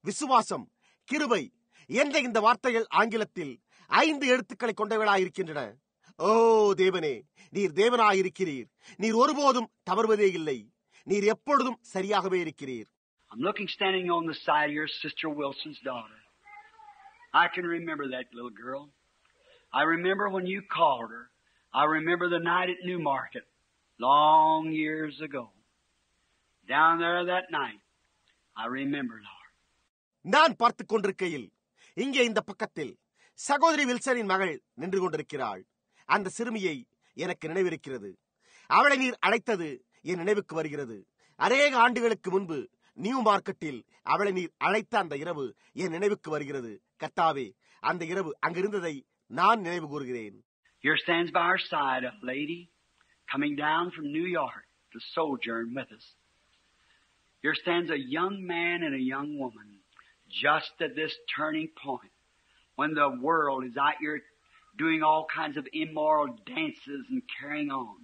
விசுவாசம், கிருபை என்ற இந்த வார்த்தைகள் ஆங்கிலத்தில் 5 எழுத்துக்களை கொண்டவர்களாயிருக்கின்றன. ஓ தேவனே, நீர் தேவனாயிருக்கிறீர். நீர் ஒருபோதும் தவறுவதே இல்லை. நீர் எப்பொழுதும் சரியாகவே இருக்கிறீர். I'm looking standing on the side of your sister Wilson's daughter. I can remember that little girl. I remember when you called her. I remember the night at Newmarket, long years ago. Down there that night, I remember, Lord. நான் பார்த்துக் கொண்டிருக்கையில் இங்கே இந்த பக்கத்தில் சகோதரி வில்சனின் மகள் நின்று கொண்டிருக்கிறாள். அந்த சிறுமியை எனக்கு நினைவிருக்கிறது. அவளை நீர் அழைத்தது என் நினைவுக்கு வருகிறது. அநேக ஆண்டுகளுக்கு முன்பு நியூ மார்க்கெட்டில் அவளை நீர் அழைத்த அந்த இரவு என் நினைவுக்கு வருகிறது. கர்த்தாவே, அந்த இரவு அங்கிருந்ததை நான் நினைவு கூறுகிறேன். Here stands by our side a lady coming down from New York to sojourn with us. Here stands a young man and a young woman just at this turning point when the world is out here doing all kinds of immoral dances and carrying on.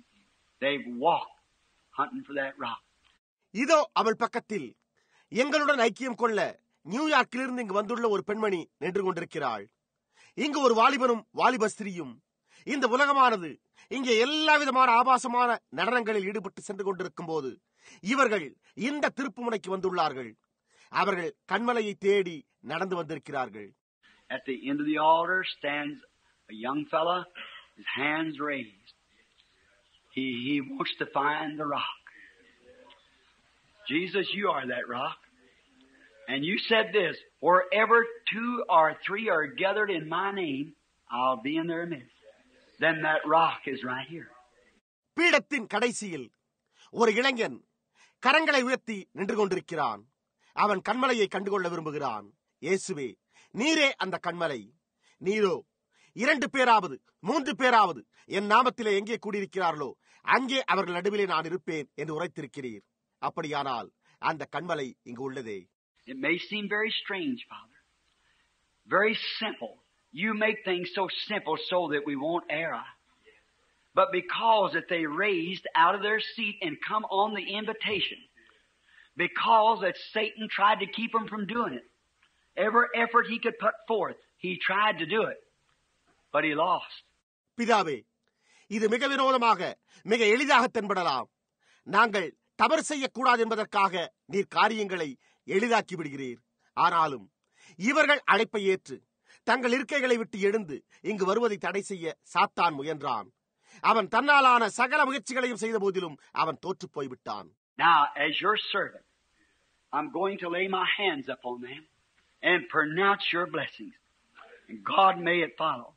They've walked hunting for that rock. இதோ அவள் பக்கத்தில் எங்களுடன் ஐக்கியம் கொள்ள நியூயார்க்கிலிருந்து இங்கு வந்துள்ள ஒரு பெண்மணி நின்று கொண்டிருக்கிறாள். இங்கு ஒரு வாலிபனும் வாலிப ஸ்திரீயும் இந்த உலகமானது இங்கே எல்லா விதமான ஆபாசமான நடனங்களில் ஈடுபட்டு சென்று கொண்டிருக்கும் போது இவர்கள் இந்த திருப்பு முனைக்கு வந்துள்ளார்கள். அவர்கள் கண்மலையை தேடி நடந்து வந்திருக்கிறார்கள். At the end of the altar stands a young fella, his hands raised. He wants to find the rock. Jesus, you are that rock. And you said this, wherever 2 or 3 are gathered in my name, I'll be in their midst. Then that rock is right here. பீடத்தின் கடைசியில் ஒரு இளைஞன் கரங்களை உயர்த்தி நின்று கொண்டிருக்கிறான். அவன் கண்மலையை கண்டுகொள்ள விரும்புகிறான். இயேசுவே, நீரே அந்த கண்மலை. நீரோ 2 பேராவது 3 பேராவது என் நாமத்திலே எங்கே கூடியிருக்கிறார்களோ அங்கே அவர்கள் நடுவிலே நான் இருப்பேன் என்று உரைத்திருக்கிறீர். அப்படியானால் அந்த கண்மலை இங்கு உள்ளதே. It may seem very strange, Father. Very simple. You make things so simple so that we won't err. But because that they raised out of their seat and come on the invitation, because that Satan tried to keep them from doing it, Every effort he could put forth, he tried to do it, but he lost. பிதாவே, இது மிக வினோதமாக, மிக எளிதாக தென்படலாம். நாங்கள் தவறு செய்யக்கூடாது என்பதற்காக நீர் காரியங்களை எளிதாக்கி விடுகிறீர். ஆனாலும் இவர்கள் அழைப்பை ஏற்று தங்கள் இருக்கைகளை விட்டு எழுந்து இங்கு வருவதை தடை செய்ய சாத்தான் முயன்றான். அவன் தன்னாலான சகல முயற்சிகளையும் செய்த போதிலும் அவன் தோற்று போய்விட்டான். Now, as your servant, I'm going to lay my hands upon them and pronounce your blessings. And God may it follow.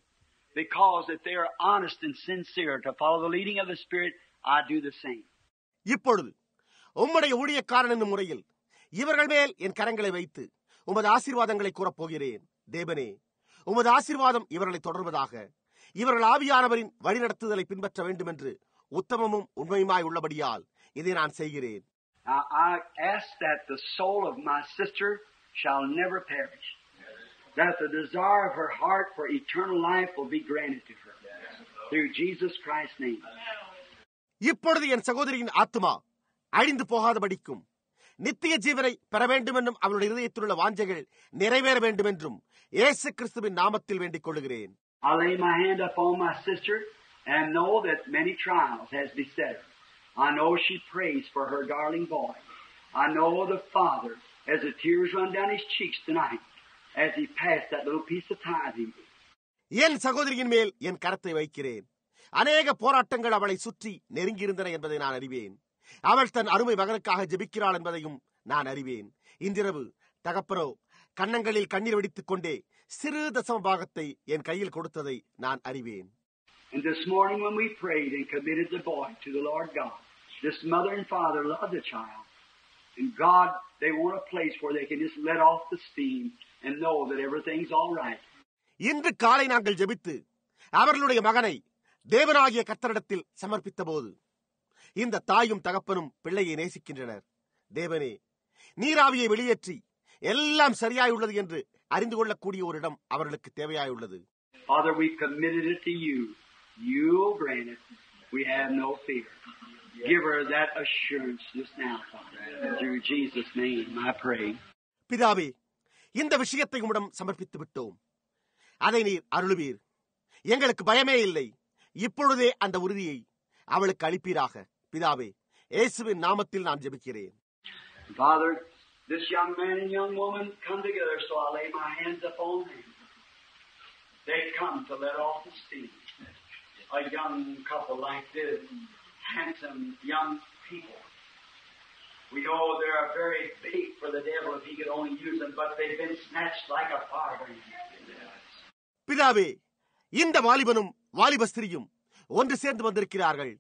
Because if they are honest and sincere to follow the leading of the Spirit, I do the same. இப்பொழுது உம்முடைய ஊழியக்காரன் என்னும் முறையில் இவர்கள் மேல் என் கரங்களை வைத்து உமது ஆசீர்வாதங்களை கூறப்போகிறேன். தேவனே, உமது ஆசீர்வாதம் இவர்களை தொடர்வதாக. இவர்கள் ஆவியானவரின் வழிநடத்துதலை பின்பற்ற வேண்டும் என்று உத்தமமும் உண்மையுமாய் உள்ளபடியால் இதை நான் செய்கிறேன். Now I ask that the soul of my sister shall never perish, that the desire of her heart for eternal life will be granted to her through Jesus Christ's name. இப்பொழுது என் சகோதரியின் ஆத்துமா அழிந்து போகாதபடிக்கும் நித்திய ஜீவனை பெற வேண்டும் என்றும் அவளுடைய இதயத்திலுள்ள வாஞ்சைகள் நிறைவேற வேண்டும் என்றும் இயேசு கிறிஸ்துவின் நாமத்தில் வேண்டிக் கொள்கிறேன். I lay my hand upon my sister and know that many trials has beset her. I know she prays for her darling boy. I know the father, as the tears run down his cheeks tonight, as he passed that little piece of tithing. என் சகோதரியின் மேல் என் கரத்தை வைக்கிறேன். அநேக போராட்டங்கள் அவளை சுற்றி நெருங்கியிருந்தன என்பதை நான் அறிவேன். அவள் தன் அருமை மகனுக்காக ஜெபிக்கிறாள் என்பதையும் நான் அறிவேன். இன்றிரவு தகப்பனோ கன்னங்களில் கண்ணீர் வெடித்துக் கொண்டே சிறு தசம பாகத்தை என் கையில் கொடுத்ததை நான் அறிவேன். And this morning when we prayed and committed the boy to the Lord God, this mother and father love the child. And God, they want a place where they can just let off the steam and know that everything's all right. இன்று காலை நாங்கள் ஜெபித்து அவர்களுடைய மகனை தேவனாகிய கர்த்தரிடத்தில் சமர்ப்பித்த போது இந்த தாயும் தகப்பனும் பிள்ளையை நேசிக்கின்றனர். தேவனே, நீராவியை வெளியேற்றி எல்லாம் சரியாயுள்ளது என்று அறிந்து கொள்ளக்கூடிய ஒரு இடம் அவர்களுக்கு தேவையாயுள்ளது. Father, we committed it to you. You'll grant it. We have no fear. Give her that assurance just now, Father. Through Jesus' name, I pray. பிதாவே, இந்த விஷயத்தை உம்மிடம் சமர்ப்பித்து விட்டோம். அதை நீர் அருளுவீர். எங்களுக்கு பயமே இல்லை. இப்பொழுதே அந்த உறுதியை அவளுக்கு அளிப்பீராக. பிதாவே, இயேசுவின் நாமத்தில் நான் ஜெபிக்கிறேன். Father, this young man and young woman come together, so I lay my hands upon them. They come to let off the steam. A young couple like this, handsome young people. We know they are very big for the devil if he could only use them, but they've been snatched like a firebrand. பிதாவே, இந்த வாலிபனும் வாலிபஸ்திரியும் ஒன்று சேர்ந்து வந்திருக்கிறார்கள்.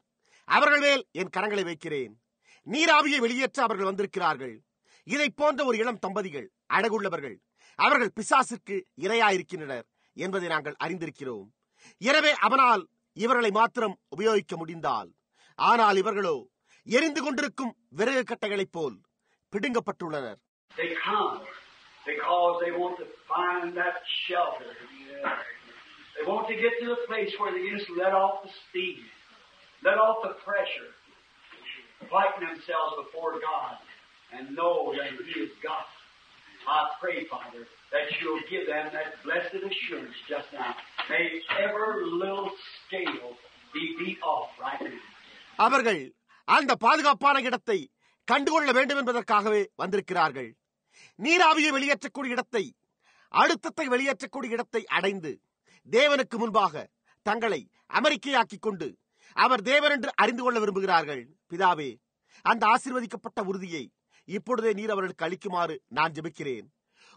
அவர்கள் மேல் என் கரங்களை வைக்கிறேன். நீராவியை வெளியேற்ற அவர்கள் வந்திருக்கிறார்கள். இதை போன்ற ஒரு இளம் தம்பதிகள் அழகுள்ளவர்கள். அவர்கள் பிசாசுக்கு இரையாயிருக்கின்றனர் என்பதை நாங்கள் அறிந்திருக்கிறோம். எனவே அவனால் இவர்களை மாத்திரம் உபயோகிக்க முடிந்தால், ஆனால் இவர்களோ எரிந்து கொண்டிருக்கும் விறகு கட்டைகளைப் போல் பிடுங்கப்பட்டுள்ளனர். They come because they want to find that shelter. They want to get to the place where they just let off the steam, let off the pressure, quieten themselves before God, and know that He is God. I pray, Father, that you'll give them that blessed assurance just now. May every little scale be beat off right now. அவர்கள் அந்த பாதுகாப்பான இடத்தை கண்டுகொள்ள வேண்டும் என்பதற்காகவே வந்திருக்கிறார்கள். நீராவியை வெளியேற்றக்கூடிய இடத்தை, அழுத்தத்தை வெளியேற்றக்கூடிய இடத்தை அடைந்து தேவனுக்கு முன்பாக தங்களை அமெரிக்கையாக்கிக் கொண்டு அவர் தேவன் என்று அறிந்து கொள்ள விரும்புகிறார்கள். பிதாவே, அந்த ஆசீர்வதிக்கப்பட்ட உறுதியை இப்பொழுதே நீர் அவர்களுக்கு அளிக்குமாறு நான் ஜெபிக்கிறேன்.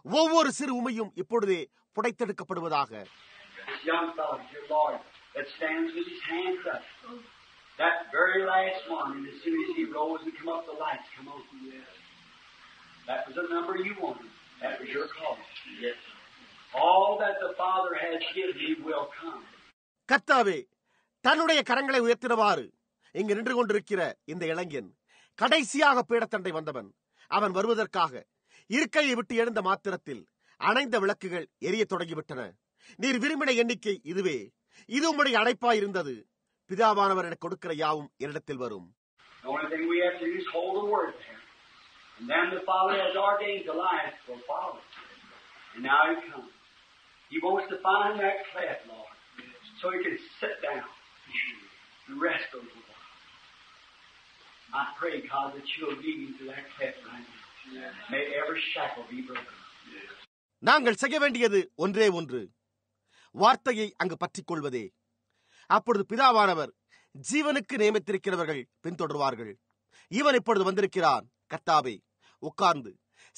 ஒவ்வொரு சிறு உமையும் இப்பொழுதே புடைத்தெடுக்கப்படுவதாக. That very last one, and as soon as he rose and come up, the lights come on. That was the number you wanted. That was your call. Yes. All that the Father has given you will come. கர்த்தாவே, தன்னுடைய கரங்களை உயர்த்தினவாறு இங்கு நின்று கொண்டிருக்கிற இந்த இளைஞன் கடைசியாக பீடத்தண்டை வந்தவன். அவன் வருவதற்காக இருக்கையை விட்டு எழுந்த மாத்திரத்தில் அணைந்த விளக்குகள் எரிய தொடங்கிவிட்டன. நீர் விரும்பின எண்ணிக்கை இதுவே. இது உம்முடைய அழைப்பாய் இருந்தது. பிதாவானவர் எனக்கு கொடுக்கிற யாவும் என்னிடத்தில் வரும். And now He comes. He wants to find that cleft, Lord, so He can sit down and rest a little while. I pray, God, that You'll lead Him to that cleft right now. May every shackle be broken. நாங்கள் செய்ய வேண்டியது ஒன்றே ஒன்று, வார்த்தையை அங்கு பற்றிக் கொள்வதே. அப்பொழுது பிதாவானவர் ஜீவனுக்கு நியமித்திருக்கிறவர்கள் பின்தொடர்வார்கள். இவன் இப்பொழுது வந்திருக்கிறான். கர்த்தாவே, உட்கார்ந்து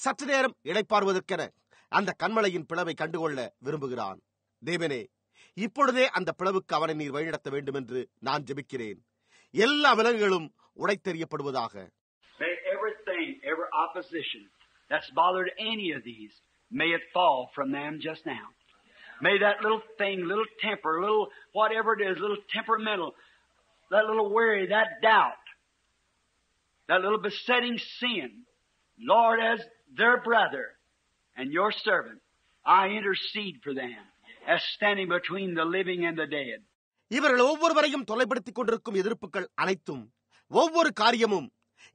சற்று நேரம் இளைப்பாறுவதற்கென அந்த கண்மலையின் பிளவை கண்டுகொள்ள விரும்புகிறான். தேவனே, இப்பொழுதே அந்த பிளவுக்கு அவனை நீர் வழிநடத்த வேண்டும் என்று நான் ஜெபிக்கிறேன். எல்லா விலங்குகளும் உடைத்தெறியப்படுவதாக. May everything, every opposition that's bothered any of these, may it fall from them just now. May that little thing, little temper, little whatever it is, little temperamental, that little worry, that doubt, that little besetting sin, Lord, as their brother and your servant, I intercede for them as standing between the living and the dead. இவர்கள் ஒவ்வொருவரையும் தொலைப்படுத்திக் கொண்டிருக்கும் எதிர்ப்புகள் அனைத்தும், ஒவ்வொரு காரியமும்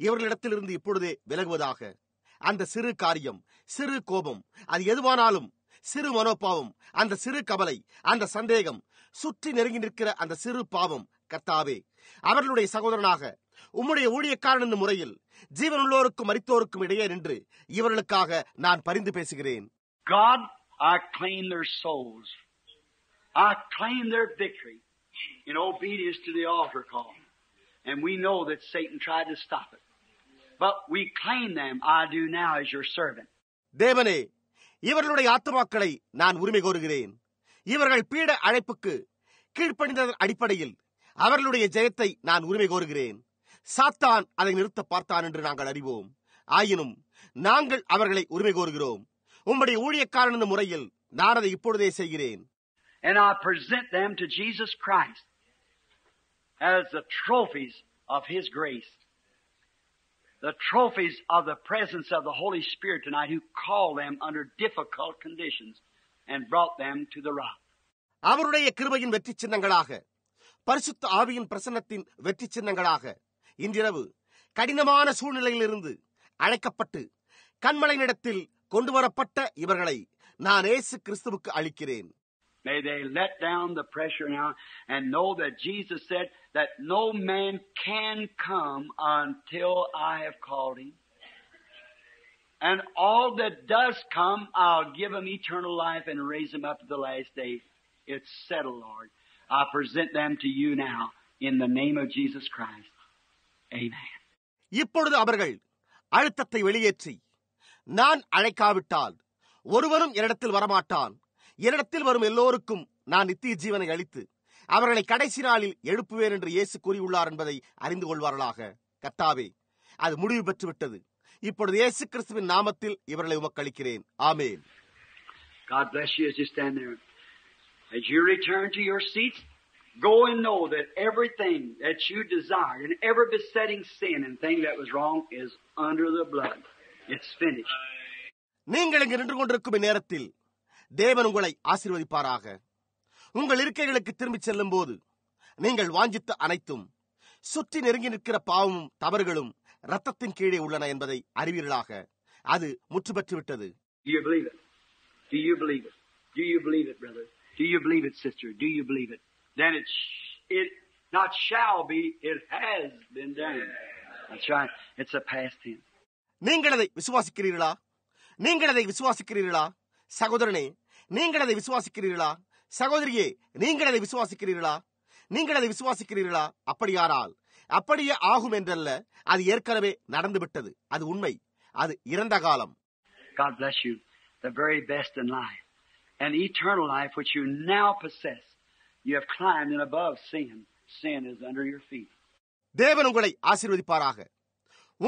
இவர்களிடத்திலிருந்து இப்பொழுதே விலகுவதாக. அந்த சிறு காரியம், சிறு கோபம், அது எதுவானாலும், சிறு மனோபாவம், அந்த சிறு கவலை, அந்த சந்தேகம், சுற்றி நெருங்கி நிற்கிற அந்த சிறு பாவம், கர்த்தாவே, அவர்களுடைய சகோதரனாக உம்முடைய ஊழியக்காரன் என்னும் முறையில் ஜீவனுள்ளோருக்கும் மரித்தோருக்கும் இடையே நின்று இவர்களுக்காக நான் பரிந்து பேசுகிறேன். God, I claim their souls. I claim their victory in obedience to the altar call. And we know that Satan tried to stop it. But we claim them, I do now, as your servant. தேவனே, இவர்களுடைய ஆத்துமாக்களை நான் உரிமை கோருகிறேன். இவர்கள் பீட அழைப்புக்கு கீழ்ப்படிந்ததன் அடிப்படையில் அவர்களுடைய ஜெயத்தை நான் உரிமை கோருகிறேன். சாத்தான் அதை நிறுத்த பார்த்தான் என்று நாங்கள் அறிவோம். ஆயினும் நாங்கள் அவர்களை உரிமை கோருகிறோம். உம்முடைய ஊழியக்காரன் என்னும் முறையில் நான் அதை இப்பொழுதே செய்கிறேன். And I present them to Jesus Christ as the trophies of His grace. The trophies of the presence of the Holy Spirit tonight, who called them under difficult conditions and brought them to the rock. அவருடைய கிருபையின் வெற்றி சின்னங்களாக, பரிசுத்த ஆவியின் பிரசன்னத்தின் வெற்றி சின்னங்களாக, இன்றிரவு கடினமான சூழ்நிலையிலிருந்து அழைக்கப்பட்டு கண்மலையினிடத்தில் கொண்டு வரப்பட்ட இவர்களை நான் இயேசு கிறிஸ்துவுக்கு அளிக்கிறேன். May they let down the pressure now and know that Jesus said that no man can come until I have called him. And all that does come, I'll give him eternal life and raise him up to the last day. It's settled, Lord. I present them to you now in the name of Jesus Christ. Amen. இப்பொழுது அவர்கள் அழுத்தத்தை வெளியேற்றி, நான் அழைக்காவிட்டால் ஒருவனும் என்னிடத்தில் வரமாட்டான், என்னிடத்தில் வரும் எல்லோருக்கும் நான் நித்திய ஜீவனை அளித்து அவர்களை கடைசி நாளில் எழுப்புவேன் என்று இயேசு கூறியுள்ளார் என்பதை அறிந்து கொள்வார்களாக. கர்த்தாவே, அது முடிவு பெற்றுவிட்டது. இப்பொழுது இயேசு கிறிஸ்துவின் நாமத்தில் இவர்களை உமக்கு அளிக்கிறேன். ஆமென். God bless you as you stand there. As you return to your seats, go and know that everything that you desired and every besetting sin and thing that was wrong is under the blood. It's finished. நீங்கள் இங்கு நின்று கொண்டிருக்கும் நேரத்தில் தேவன் உங்களை ஆசீர்வதிப்பாராக. உங்கள் இருக்கைகளுக்கு திரும்பிச் செல்லும் போது நீங்கள் வாஞ்சித்த அனைத்தும், சுற்றி நெருங்கி நிற்கிற பாவமும் தவறுகளும் ரத்தத்தின் கீழே உள்ளன என்பதை அறிவீர்களாக. அது முற்று பெற்றுவிட்டது. Do you believe it? Do you believe it? Do you believe it, brother? Do you believe it, sister? Do you believe it? Then it not shall be, it has been done. That's right. It's a past tense. நீங்கள் அதை விசுவாசிக்கிறீர்களா? நீங்கள் அதை விசுவாசிக்கிறீர்களா? சகோதரனே, நீங்கள் அதை விசுவாசிக்கிறீர்களா? சகோதரியே, நீங்கள் அதை விசுவாசிக்கிறீர்களா? நீங்கள் அதை விசுவாசிக்கிறீர்களா? அப்படியானால் அப்படியே ஆகும் என்றல்ல, அது ஏற்கனவே நடந்துவிட்டது. அது உண்மை. அது இறந்த காலம். God bless you. The very best in life. And eternal life which you now possess. You have climbed and above sin. Sin is under your feet. தேவன் உங்களை ஆசீர்வதிப்பாராக.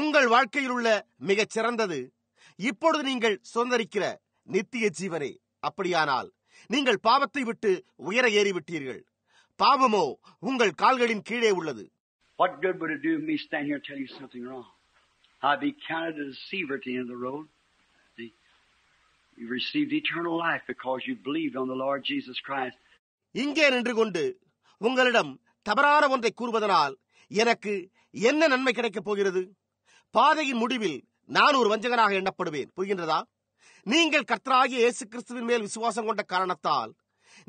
உங்கள் வாழ்க்கையில் உள்ள மிகச் சிறந்தது இப்பொழுது நீங்கள் சுதந்தரிக்கிற நித்திய ஜீவனே. அப்படியானால் நீங்கள் பாவத்தை விட்டு உயர ஏறிவிட்டீர்கள். பாவமோ உங்கள் கால்களின் கீழே உள்ளது. What good would it do me stand here and tell you something wrong? I'd be counted a deceiver at the end of the road. See? You received eternal life because you believed on the Lord Jesus Christ. இங்கே நின்று கொண்டு உங்களிடம் தவறான ஒன்றை கூறுவதனால் எனக்கு என்ன நன்மை கிடைக்கப் போகிறது? பாதையின் முடிவில் நான் ஒரு வஞ்சகனாக எண்ணப்படுவேன். புரிகின்றதா? நீங்கள் கர்த்தராகிய இயேசு கிறிஸ்துவின் மேல் விசுவாசம் கொண்ட காரணத்தால்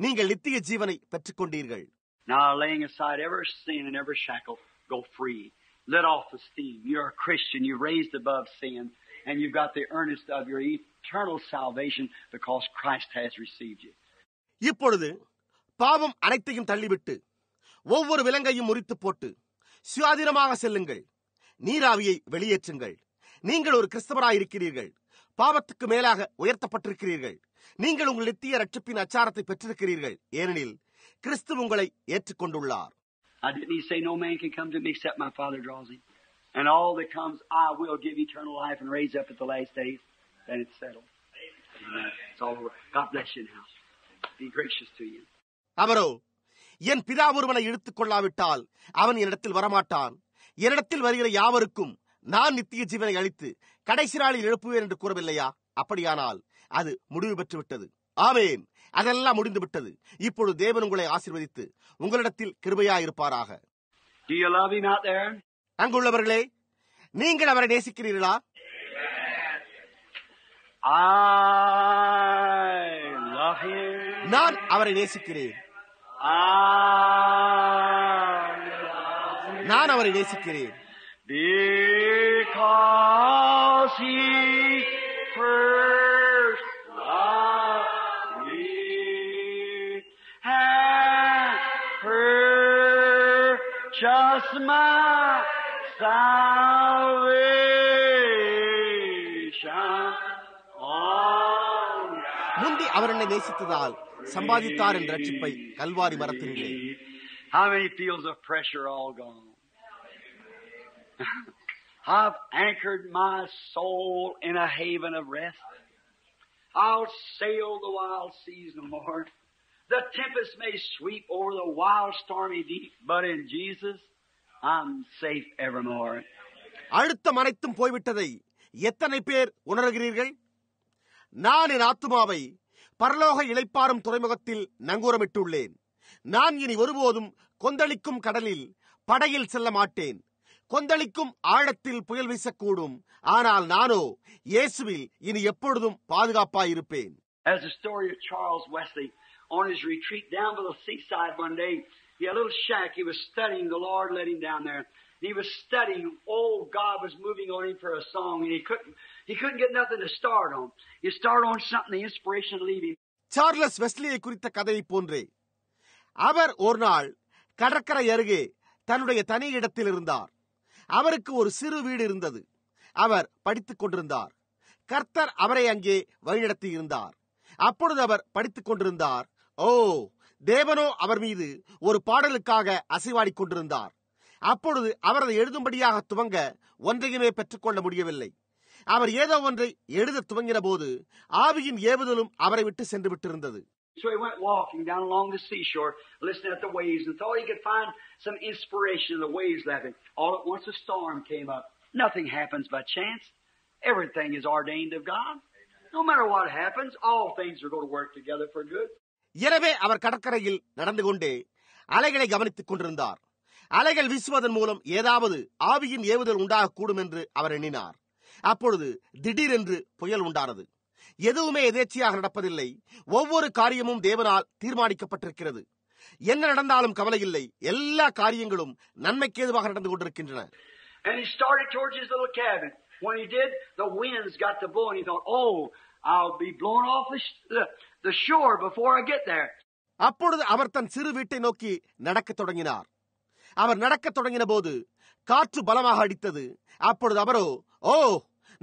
நீங்கள் நித்திய ஜீவனை பெற்றுக் கொண்டீர்கள். Now, laying aside every sin and every shackle, go free. Let off the steam. You're a Christian. You're raised above sin. And you've got the earnest of your eternal salvation because Christ has received you. இப்பொழுது பாவம் அனைத்தையும் தள்ளிவிட்டு ஒவ்வொரு விலங்கையும் முறித்து போட்டு சுயாதீனமாக செல்லுங்கள். நீராவியை வெளியேற்றுங்கள். நீங்கள் ஒரு கிறிஸ்தவராயிருக்கிறீர்கள். பாவத்துக்கு மேலாக உயர்த்தப்பட்டிருக்கிறீர்கள். நீங்கள் உங்கள் நித்திய ரட்சிப்பின் அச்சாரத்தை பெற்றிருக்கிறீர்கள். ஏனெனில் கிறிஸ்து உங்களை ஏற்றுக்கொண்டுள்ளார். Didn't he say no man can come to me except my Father draws him? And all that comes, I will give eternal life and raise up at the last days. Then it's settled. Amen. It's all over. God bless you now. Be gracious to you. அவரோ, என் பிதா ஒருவனை இழுத்துக் கொள்ளாவிட்டால் அவன் என்னிடத்தில் வரமாட்டான். என்னிடத்தில் வருகிற யாவருக்கும் நான் நித்திய ஜீவனை அளித்து கடைசி நாளில் எழுப்புவேன் என்று கூறவில்லையா? அப்படியானால் அது முடிவு பெற்றுவிட்டது. ஆமென். அதெல்லாம் முடிந்து விட்டது. இப்பொழுது தேவன் உங்களை ஆசீர்வதித்து உங்களிடத்தில் கிருபையாயிருப்பாராக. Do you love him out there? அங்குள்ளவர்களே, நீங்கள் அவரை நேசிக்கிறீர்களா? I love him. நான் அவரை நேசிக்கிறேன். நான் அவரை நேசிக்கிறேன். Because he first loved me and purchased my salvation on. முந்தி அவர் என்னை நேசித்ததால் சம்பாதித்தார் என்ற ரட்சிப்பை Kalvari மரத்தினிலே. How many feels of pressure all gone? I've anchored my soul in a haven of rest. I'll sail the wild seas no more. The tempest may sweep over the wild stormy deep, but in Jesus I'm safe evermore. அழுத்தம் அனைத்தும் போய்விட்டதை எத்தனை பேர் உணர்கிறீர்கள்? நான் என் ஆத்துமாவை பரலோக இளைப்பாறும் துறைமுகத்தில் நங்கூரமிட்டுள்ளேன். நான் இனி ஒருபோதும் கொந்தளிக்கும் கடலில் படகில் செல்ல மாட்டேன். கொந்தளிக்கும் ஆழத்தில் புயல் வீசக்கூடும். ஆனால் நானோ இயேசுவில் இனி எப்பொழுதும் பாதுகாப்பாயிருப்பேன். As the story of Charles Wesley on his retreat down to the seaside one day, he had a little shack. He was studying. The Lord led him down there. He was studying. Oh, God was moving on him for a song, and he couldn't get nothing to start on. He started on something, the inspiration to leave him. Charles வெஸ்லியை குறித்த கதையை போன்றே அவர் ஒரு நாள் கடற்கரை அருகே தன்னுடைய தனி இடத்தில் இருந்தார். அவருக்கு ஒரு சிறு வீடு இருந்தது. அவர் படித்துக் கொண்டிருந்தார். கர்த்தர் அவரை அங்கே வழிநடத்தி இருந்தார். அப்பொழுது அவர் படித்துக் கொண்டிருந்தார். ஓ, தேவனோ அவர் மீது ஒரு பாடலுக்காக அசைவாடிக் கொண்டிருந்தார். அப்பொழுது அவர் அதை எழுதும்படியாக துவங்க ஒன்றையுமே பெற்றுக்கொள்ள முடியவில்லை. அவர் ஏதோ ஒன்றை எழுத துவங்கின போது ஆவியின் ஏவுதலும் அவரை விட்டு சென்று விட்டிருந்தது. So he went walking down along the seashore, listening at the waves, and thought he could find some inspiration in the waves laughing. All at once a storm came up. Nothing happens by chance. Everything is ordained of God. No matter what happens, all things are going to work together for good. எனவே அவர் கடற்கரையில் நடந்து கொண்டே அலைகளை கவனித்துக் கொண்டிருந்தார். அலைகள் வீசுவதன் மூலம் ஏதாவது ஆவியின் ஏவுதல் உண்டாகக்கூடும் என்று அவர் எண்ணினார். அப்பொழுது திடீரென்று புயல் உண்டானது. எதுவுமே எதேச்சையாக நடப்பதில்லை. ஒவ்வொரு காரியமும் தேவனால் தீர்மானிக்கப்பட்டிருக்கிறது. என்ன நடந்தாலும் கவலை இல்லை. எல்லா காரியங்களும் நன்மைக்கு ஏதுவாக நடந்து கொண்டிருக்கின்றன. And he started towards his little cabin. When he did, the winds got to blow, and he thought, "Oh, I'll be blown off the shore before I get there." அப்பொழுது அவர் தன் சிறு வீட்டை நோக்கி நடக்கத் தொடங்கினார். அவர் நடக்கத் தொடங்கின போது காற்று பலமாக அடித்தது. அப்பொழுது அவரோ, ஓ,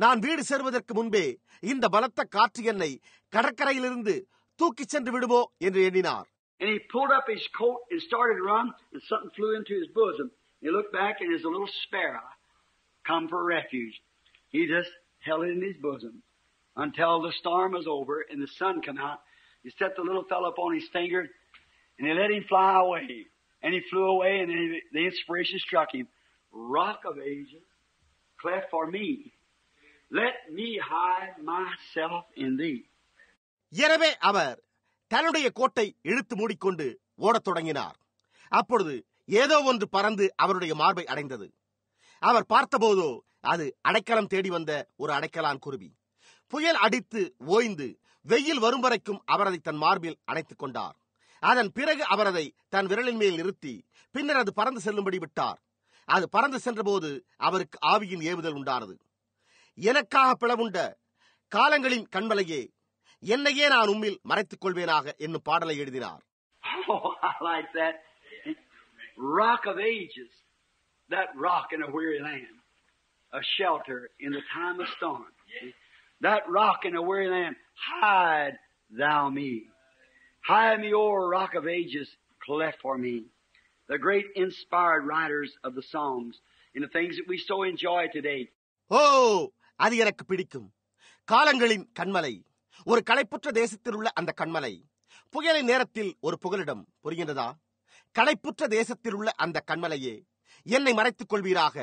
நான் வீடு சேர்வதற்கு முன்பே இந்த பலத்த காற்று என்னை கடற்கரையிலிருந்து தூக்கி சென்று விடுமோ என்று எண்ணினார். And he pulled up his coat and started to run, and something flew into his bosom. He looked back, and there's a little sparrow come for refuge. He just held it in his bosom until the storm was over and the sun came out. He set the little fellow up on his finger, and he let him fly away. And he flew away, and then the inspiration struck him. Rock of ages, cleft for me. Let me hide myself in thee. எனவே அவர் தன்னுடைய கோட்டை இழுத்து மூடிக்கொண்டு ஓடத் தொடங்கினார். அப்பொழுது ஏதோ ஒன்று பறந்து அவருடைய மார்பை அடைந்தது. அவர் பார்த்தபோதோ அது அடைக்கலம் தேடி வந்த ஒரு அடைக்கலான் குருவி. புயல் அடித்து ஓய்ந்து வெயில் வரும் வரைக்கும் அவர் அதை தன் மார்பில் அணைத்துக் கொண்டார். அதன் பிறகு அவர் அதை தன் விரலின் மேல் நிறுத்தி பின்னர் அது பறந்து செல்லும்படி விட்டார். அது பறந்து சென்றபோது அவருக்கு ஆவியின் ஏவுதல் உண்டானது. எனக்காக பிளவுண்ட காலங்களின் கண்மலையே, என்னையே நான் உம்மில் மறைத்துக் கொள்வேனாக என்னும் பாடலை எழுதினார். Oh, I like that. Rock of ages. That rock in a weary land. A shelter in the time of storm. That rock in a weary land. Hide thou me. Hide me, O rock of ages, cleft for me. The great inspired writers of the songs in the things that we so enjoy today. அது எனக்கு பிடிக்கும். காலங்களின் கண்மலை, ஒரு களைப்புற்ற தேசத்தில் உள்ள அந்த கண்மலை, புயலின் நேரத்தில் ஒரு புகலிடம். புரிகின்றதா? களைப்புற்ற தேசத்தில் உள்ள அந்த கண்மலையே, என்னை மறைத்துக் கொள்வீராக.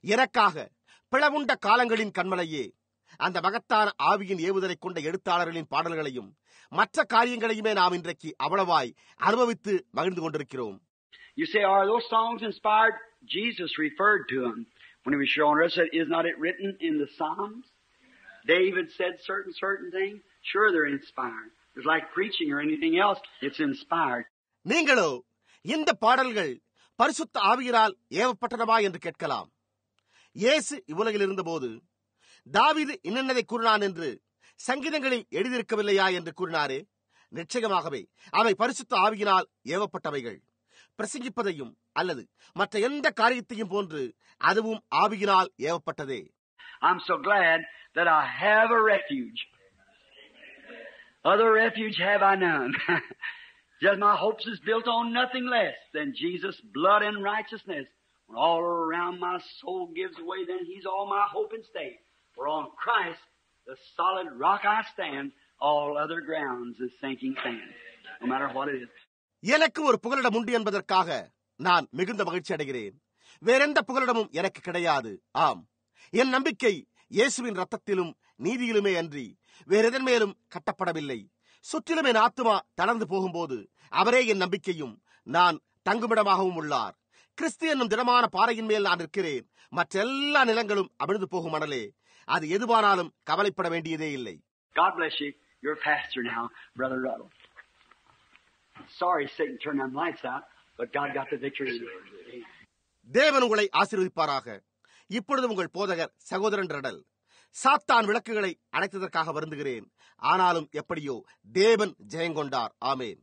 எனக்காக பிளவுண்ட காலங்களின் கண்மலையே, அந்த மகத்தான ஆவியின் ஏவுதலை கொண்ட எழுத்தாளர்களின் பாடல்களையும் மற்ற காரியங்களையுமே நாம் இன்றைக்கு அவ்வளவாய் அனுபவித்து மகிழ்ந்து கொண்டிருக்கிறோம். You say, are those songs inspired? Jesus referred to them when he was showing us. Is not it written in the Psalms? David said certain things. Sure, they're inspired. It's like preaching or anything else. It's inspired. நீங்களோ இந்த பாடல்கள் பரிசுத்த ஆவியினால் ஏவப்பட்டனவா என்று கேட்கலாம். இயேசு இவ்வுலகில் இருந்தபோது தாவீது இன்னதை கூறினான் என்று சங்கீதங்களில் எழுதியிருக்கவில்லையா என்று கூறினாரே. நிச்சயமாகவே அவை பரிசுத்த ஆவியினால் ஏவப்பட்டவைகள். பிரசங்கிப்பதையும் அல்லது மற்ற எந்த காரியத்தையும் போன்று அதுவும் ஆவியினால் ஏவப்பட்டதே. I'm so glad that I have a refuge. Other refuge have I none. Just my hopes is built on nothing less than Jesus' blood and righteousness. When all around my soul gives way, then He's all my hope and stay. For on Christ, the solid rock I stand, all other grounds is sinking sand. No matter what it is. எனக்கு ஒரு புகலிடம் உண்டு என்பதற்காக நான் மிகுந்த மகிழ்ச்சி அடைகிறேன். வேறெந்த புகலிடமும் எனக்கு கிடையாது. ஆம், என் நம்பிக்கை இயேசுவின் இரத்தத்திலும் நீதியிலுமே அன்றி வேறெதன் மேலும் கட்டப்படவில்லை. சுற்றிலும் என் ஆத்துமா தளர்ந்து போகும்போது அவரே என் நம்பிக்கையும் நான் தங்குமிடமாகவும் உள்ளார். கிறிஸ்து என்னும் திடமான பாறையின் மேல் நான் இருக்கிறேன். மற்ற எல்லா நிலங்களும் அமிழ்ந்து போகும் மணலே, அது எதுவானாலும் கவலைப்பட வேண்டியதே இல்லை. God bless you. You're a pastor now, Brother Ruddle. Sorry Satan turned them lights out, but God got the victory. தேவன் உங்களை ஆசீர்வதிப்பாராக. இப்பொழுது உங்கள் போதகர் சகோதரன் ரடல். சாத்தான் விளக்குகளை அணைத்ததற்காக வருந்துகிறேன். ஆனாலும் எப்படியோ தேவன் ஜெயங்கொண்டார். ஆமேன்.